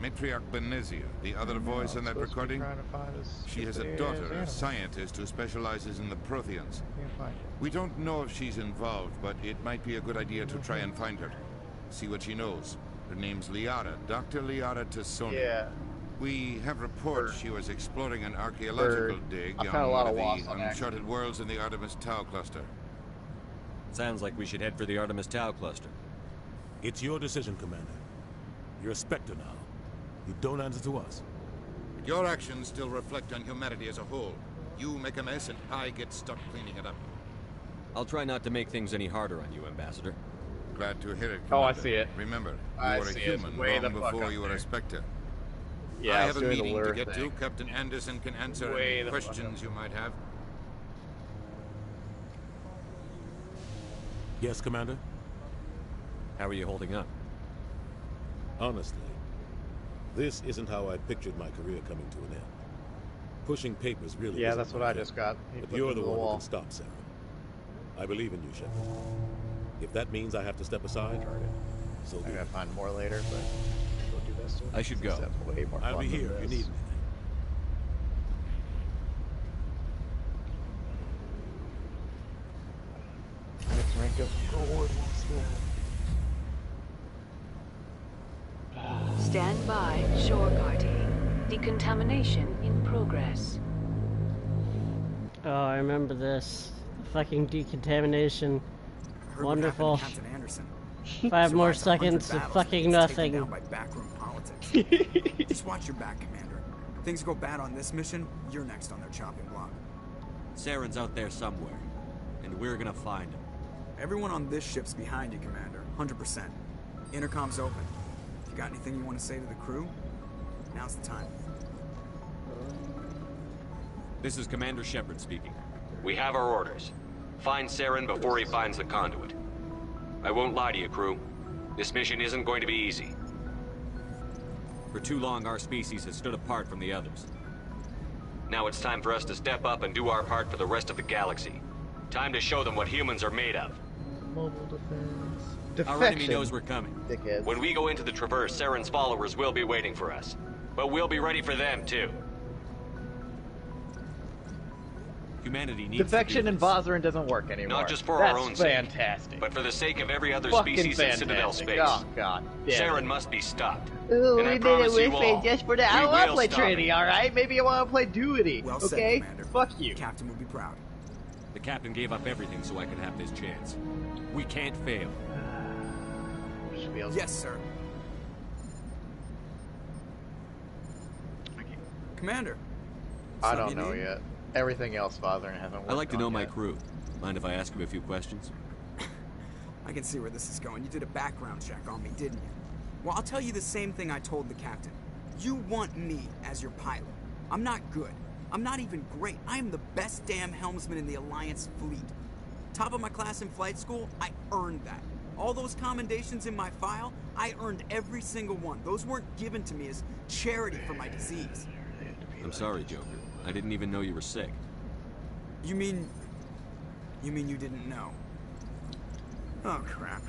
Matriarch Benezia, the other voice in that recording. She has a daughter, a scientist who specializes in the Protheans. We don't know if she's involved, but it might be a good idea to try and find her. See what she knows. Her name's Liara, Dr. Liara Tassoni. Yeah. We have reports she was exploring an archaeological dig I on found a lot one of of wasps the on uncharted worlds in the Artemis Tau cluster. Sounds like we should head for the Artemis Tau cluster. It's your decision, Commander. You're a Spectre now. You don't answer to us. But your actions still reflect on humanity as a whole. You make a mess and I get stuck cleaning it up. I'll try not to make things any harder on you, Ambassador. Glad to hear it, Oh, I Commander. see it. Remember, you I were a see it. human Way the long fuck before up you were there. a Spectre. Yeah, I I have was a doing the meeting to lure get thing. to. Captain Anderson can answer Way any the fuck questions you might have. Yes, Commander? How are you holding up? Honestly, this isn't how I pictured my career coming to an end. Pushing papers really Yeah, isn't that's what my I thing. just got. He But put you're into the the one who wall. can stop Saren. I believe in you, Shepard. If that means I have to step aside, so I be gotta it. find more later, but we'll do this. I should go. That's way more I'll fun be than here if you this. need me. Next rank of gold. Stand by, shore party. Decontamination in progress. Oh, I remember this. Fucking decontamination. Heard what Wonderful. happened to Captain Anderson. 5 more Survives 100 seconds of battles fucking and gets taken nothing. down by backroom politics. Just watch your back, Commander. If things go bad on this mission, you're next on their chopping block. Saren's out there somewhere, and we're gonna find him. Everyone on this ship's behind you, Commander. 100%. Intercom's open. If you got anything you want to say to the crew, now's the time. This is Commander Shepard speaking. We have our orders. Find Saren before he finds the conduit. I won't lie to you, crew. This mission isn't going to be easy. For too long, our species has stood apart from the others. Now it's time for us to step up and do our part for the rest of the galaxy. Time to show them what humans are made of. Mobile defense. Our enemy knows we're coming. Dickheads. When we go into the Traverse, Saren's followers will be waiting for us. But we'll be ready for them, too. Humanity needs Defection to in do this. Vazarin doesn't work anymore. Not just for That's our own sake, fantastic. but for the sake of every other Fucking species in fantastic. Citadel space. Oh, God. Damn Saren it. must be stopped. Ooh, And I we made promise it you with all, it just for that. I we don't want to will play stop Trinity, it. alright? Maybe I want to play Duty. Well said, Okay? Commander. Fuck you. Captain will be proud. The captain gave up everything so I could have this chance. We can't fail. Yes, sir. Commander. I something don't know you need? yet. Everything else Vazarin hasn't worked I'd like to know on my yet. crew. Mind if I ask you a few questions? I can see where this is going. You did a background check on me, didn't you? Well, I'll tell you the same thing I told the captain. You want me as your pilot. I'm not good. I'm not even great. I am the best damn helmsman in the Alliance fleet. Top of my class in flight school, I earned that. All those commendations in my file, I earned every single one. Those weren't given to me as charity for my disease. I'm sorry, Joker. I didn't even know you were sick. You mean you didn't know? Oh, crap.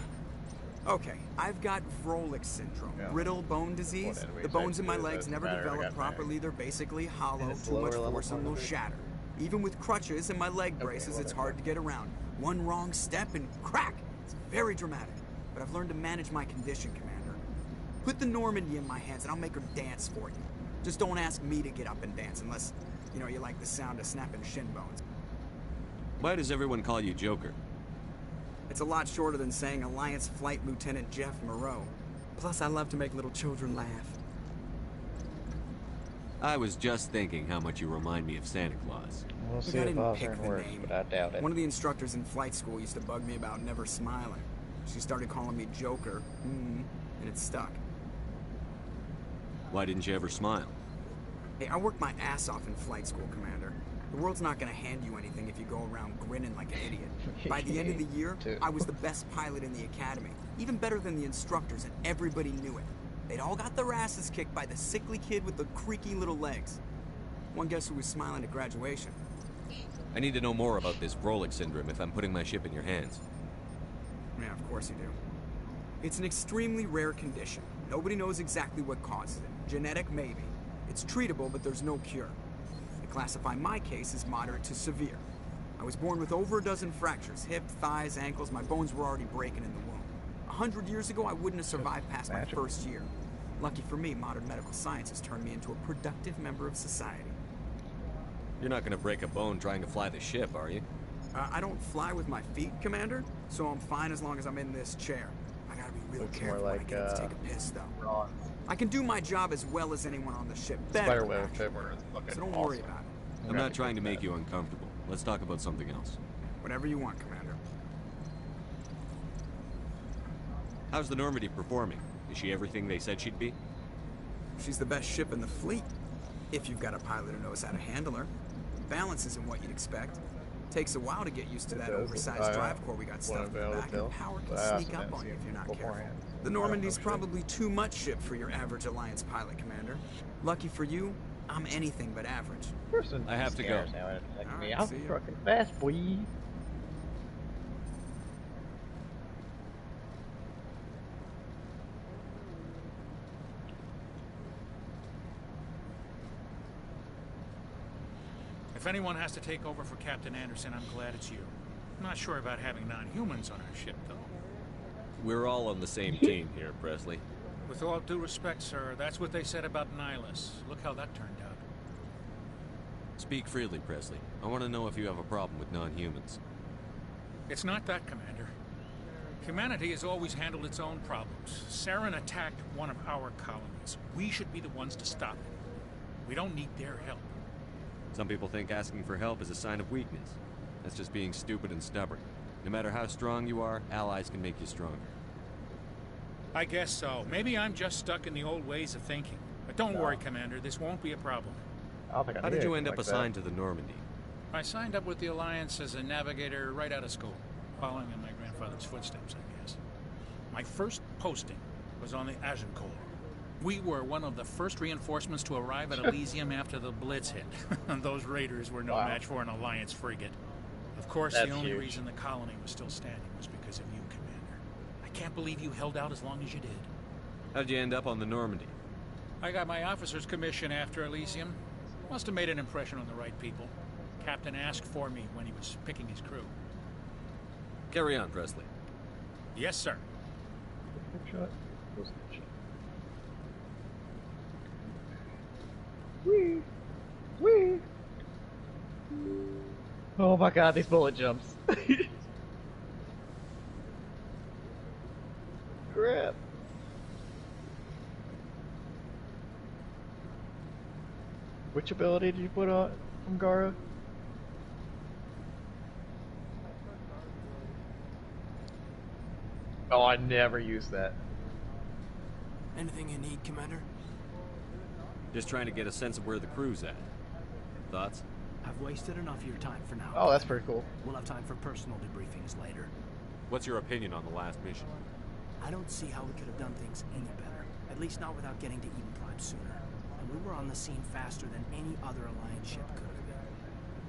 Okay, I've got Vrolik syndrome, brittle bone disease. The bones in my legs never develop properly. They're basically hollow, too much force and they'll shatter. Even with crutches and my leg braces, it's hard to get around. One wrong step and crack! It's very dramatic. But I've learned to manage my condition, Commander. Put the Normandy in my hands and I'll make her dance for you. Just don't ask me to get up and dance unless, you know, you like the sound of snapping shin bones. Why does everyone call you Joker? It's a lot shorter than saying Alliance Flight Lieutenant Jeff Moreau. Plus, I love to make little children laugh. I was just thinking how much you remind me of Santa Claus. We'll see if Osborne works, but I doubt it. One of the instructors in flight school used to bug me about never smiling. She started calling me Joker, and it stuck. Why didn't you ever smile? Hey, I worked my ass off in flight school, Commander. The world's not gonna hand you anything if you go around grinning like an idiot. By the end of the year, I was the best pilot in the academy. Even better than the instructors, and everybody knew it. They'd all got their asses kicked by the sickly kid with the creaky little legs. One guess who was smiling at graduation? I need to know more about this Vrolik syndrome if I'm putting my ship in your hands. Yeah, of course you do. It's an extremely rare condition. Nobody knows exactly what causes it. Genetic, maybe. It's treatable, but there's no cure. They classify my case as moderate to severe. I was born with over a dozen fractures, hip, thighs, ankles. My bones were already breaking in the womb. 100 years ago, I wouldn't have survived past my first year. Lucky for me, modern medical science has turned me into a productive member of society. You're not gonna break a bone trying to fly the ship, are you? I don't fly with my feet, Commander, so I'm fine as long as I'm in this chair. I gotta be real careful when I get to take a piss, though. I can do my job as well as anyone on the ship. Better, so don't worry about it. I'm not trying to make you uncomfortable. Let's talk about something else. Whatever you want, Commander. How's the Normandy performing? Is she everything they said she'd be? She's the best ship in the fleet. If you've got a pilot who knows how to handle her. Balance isn't what you'd expect. Takes a while to get used to that oversized drive core we got stuffed in the back, and power can sneak up on you if you're not careful. The Normandy's probably too much ship for your average Alliance pilot, Commander. Lucky for you, I'm anything but average. I have to go. I'm fucking fast, boy. If anyone has to take over for Captain Anderson, I'm glad it's you. I'm not sure about having non-humans on our ship, though. We're all on the same team here, Presley. With all due respect, sir, that's what they said about Nihilus. Look how that turned out. Speak freely, Presley. I want to know if you have a problem with non-humans. It's not that, Commander. Humanity has always handled its own problems. Saren attacked one of our colonies. We should be the ones to stop it. We don't need their help. Some people think asking for help is a sign of weakness. That's just being stupid and stubborn. No matter how strong you are, allies can make you stronger. I guess so. Maybe I'm just stuck in the old ways of thinking. But don't worry, Commander, this won't be a problem. How did you end up assigned to the Normandy? I signed up with the Alliance as a navigator right out of school, following in my grandfather's footsteps, I guess. My first posting was on the Agincourt. We were one of the first reinforcements to arrive at Elysium after the Blitz hit. Those raiders were no match for an Alliance frigate. Of course, the only reason the colony was still standing was because of you, Commander. I can't believe you held out as long as you did. How'd you end up on the Normandy? I got my officer's commission after Elysium. Must have made an impression on the right people. Captain asked for me when he was picking his crew. Carry on, Presley. Yes, sir. Wee! Wee! Oh my god, these bullet jumps. Crap. Which ability did you put on from Gara? Oh, I never used that. Anything you need, Commander? Just trying to get a sense of where the crew's at. Thoughts? I've wasted enough of your time for now. Oh, that's pretty cool. We'll have time for personal debriefings later. What's your opinion on the last mission? I don't see how we could have done things any better. At least not without getting to Eden Prime sooner. And we were on the scene faster than any other Alliance ship could have been.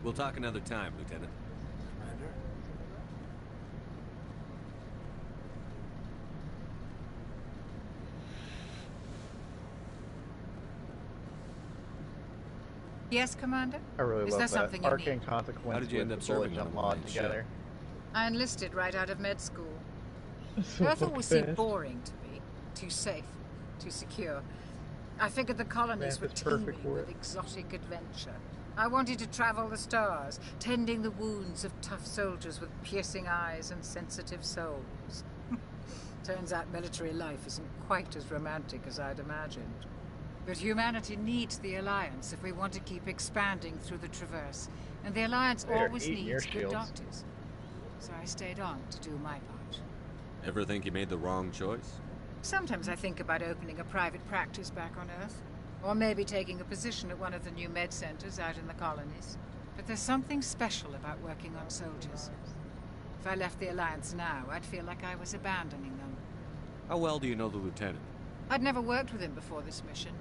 We'll talk another time, Lieutenant. Commander? Yes, Commander? I really Is love there that. something you Arcane need? Consequence How did you with end up the bullet serving jump on mod Alliance ship? together. I enlisted right out of med school. So Earth always seemed fast. boring to me. Too safe, too secure. I figured the colonies Man, were that's perfect teeming with work. exotic adventure. I wanted to travel the stars, tending the wounds of tough soldiers with piercing eyes and sensitive souls. Turns out military life isn't quite as romantic as I'd imagined. But humanity needs the Alliance if we want to keep expanding through the Traverse. And the Alliance They're always eating your needs good shields. doctors. So I stayed on to do my part. Ever think you made the wrong choice? Sometimes I think about opening a private practice back on Earth. Or maybe taking a position at one of the new med centers out in the colonies. But there's something special about working on soldiers. If I left the Alliance now, I'd feel like I was abandoning them. How well do you know the Lieutenant? I'd never worked with him before this mission.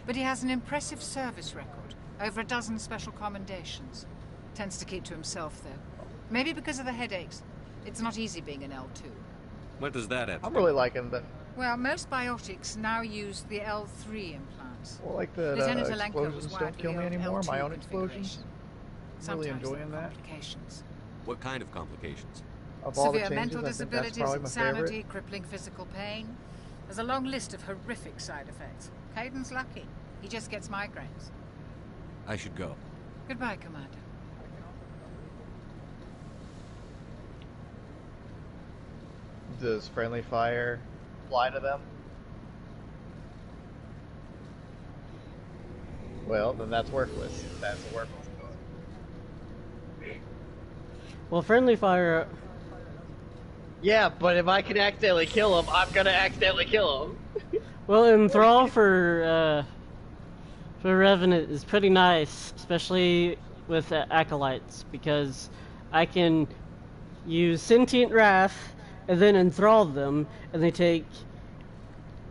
But he has an impressive service record. Over a dozen special commendations. Tends to keep to himself, though. Maybe because of the headaches. It's not easy being an L2. What does that have to I'm do? really liking the. Well, most biotics now use the L3 implants. Well, like the Lieutenant Alenko was explosions wired don't for kill the me old anymore. My L2 own explosions. configuration. I'm really Sometimes enjoying there are that. complications. What kind of complications? Of all the Severe changes, mental I think that's disabilities, probably my insanity, favorite. crippling physical pain. There's a long list of horrific side effects. Caden's lucky. He just gets migraines. I should go. Goodbye, Commander. Does friendly fire fly to them? Well, then that's worthless. That's a worthless. Well, friendly fire. Yeah, but if I can accidentally kill him, I'm gonna accidentally kill him. Well, enthrall for Revenant is pretty nice, especially with acolytes, because I can use sentient wrath and then enthrall them, and they take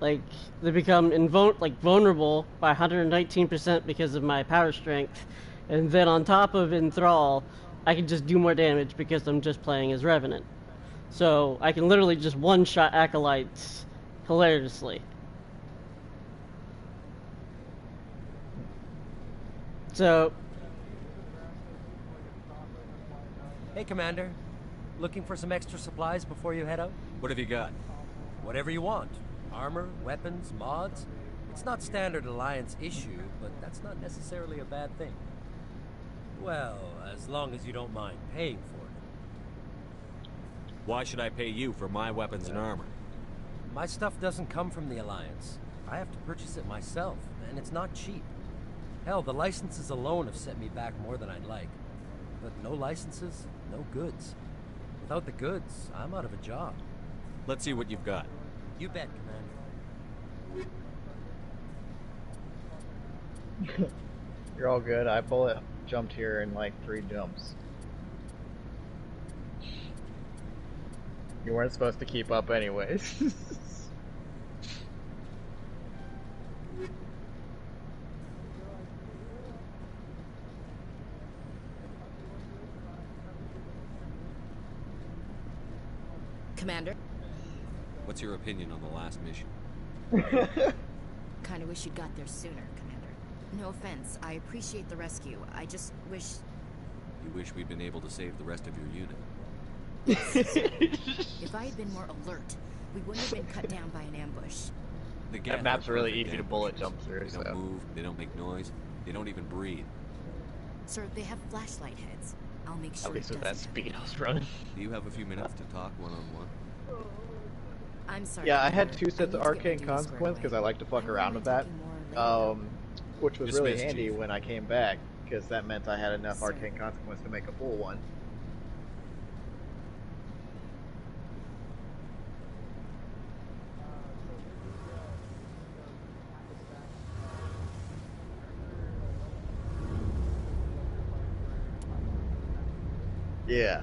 they become vulnerable by 119% because of my power strength, and then on top of enthrall, I can just do more damage because I'm just playing as Revenant. So I can literally just one-shot acolytes hilariously. So, Hey, Commander. Looking for some extra supplies before you head out? What have you got? Whatever you want. Armor, weapons, mods. It's not standard Alliance issue, but that's not necessarily a bad thing. Well, as long as you don't mind paying for it. Why should I pay you for my weapons and armor? My stuff doesn't come from the Alliance. I have to purchase it myself, and it's not cheap. Hell, the licenses alone have set me back more than I'd like. But no licenses, no goods. Without the goods, I'm out of a job. Let's see what you've got. You bet, Commander. You're all good. I bullet jumped here in like 3 jumps. You weren't supposed to keep up anyways. Commander? What's your opinion on the last mission? Kinda wish you'd got there sooner, Commander. No offense, I appreciate the rescue. I just wish... You wish we'd been able to save the rest of your unit. If I had been more alert, we wouldn't have been cut down by an ambush. The That Geth map's are really perfect easy to ambushes. bullet jump through, They don't so. move, they don't make noise, they don't even breathe. Sir, they have flashlight heads. I'll make sure At least it with that doesn't speed I was running. Do you have a few minutes to talk one-on-one? I'm sorry. Yeah, I had Commander. 2 sets I of need to get my Arcane duties squared Consequence because I away. like to fuck I don't around mind with that. talking more later. Which was really Dismissed, handy Chief. when I came back because that meant I had enough Sir. Arcane Consequence to make a full one. Yeah.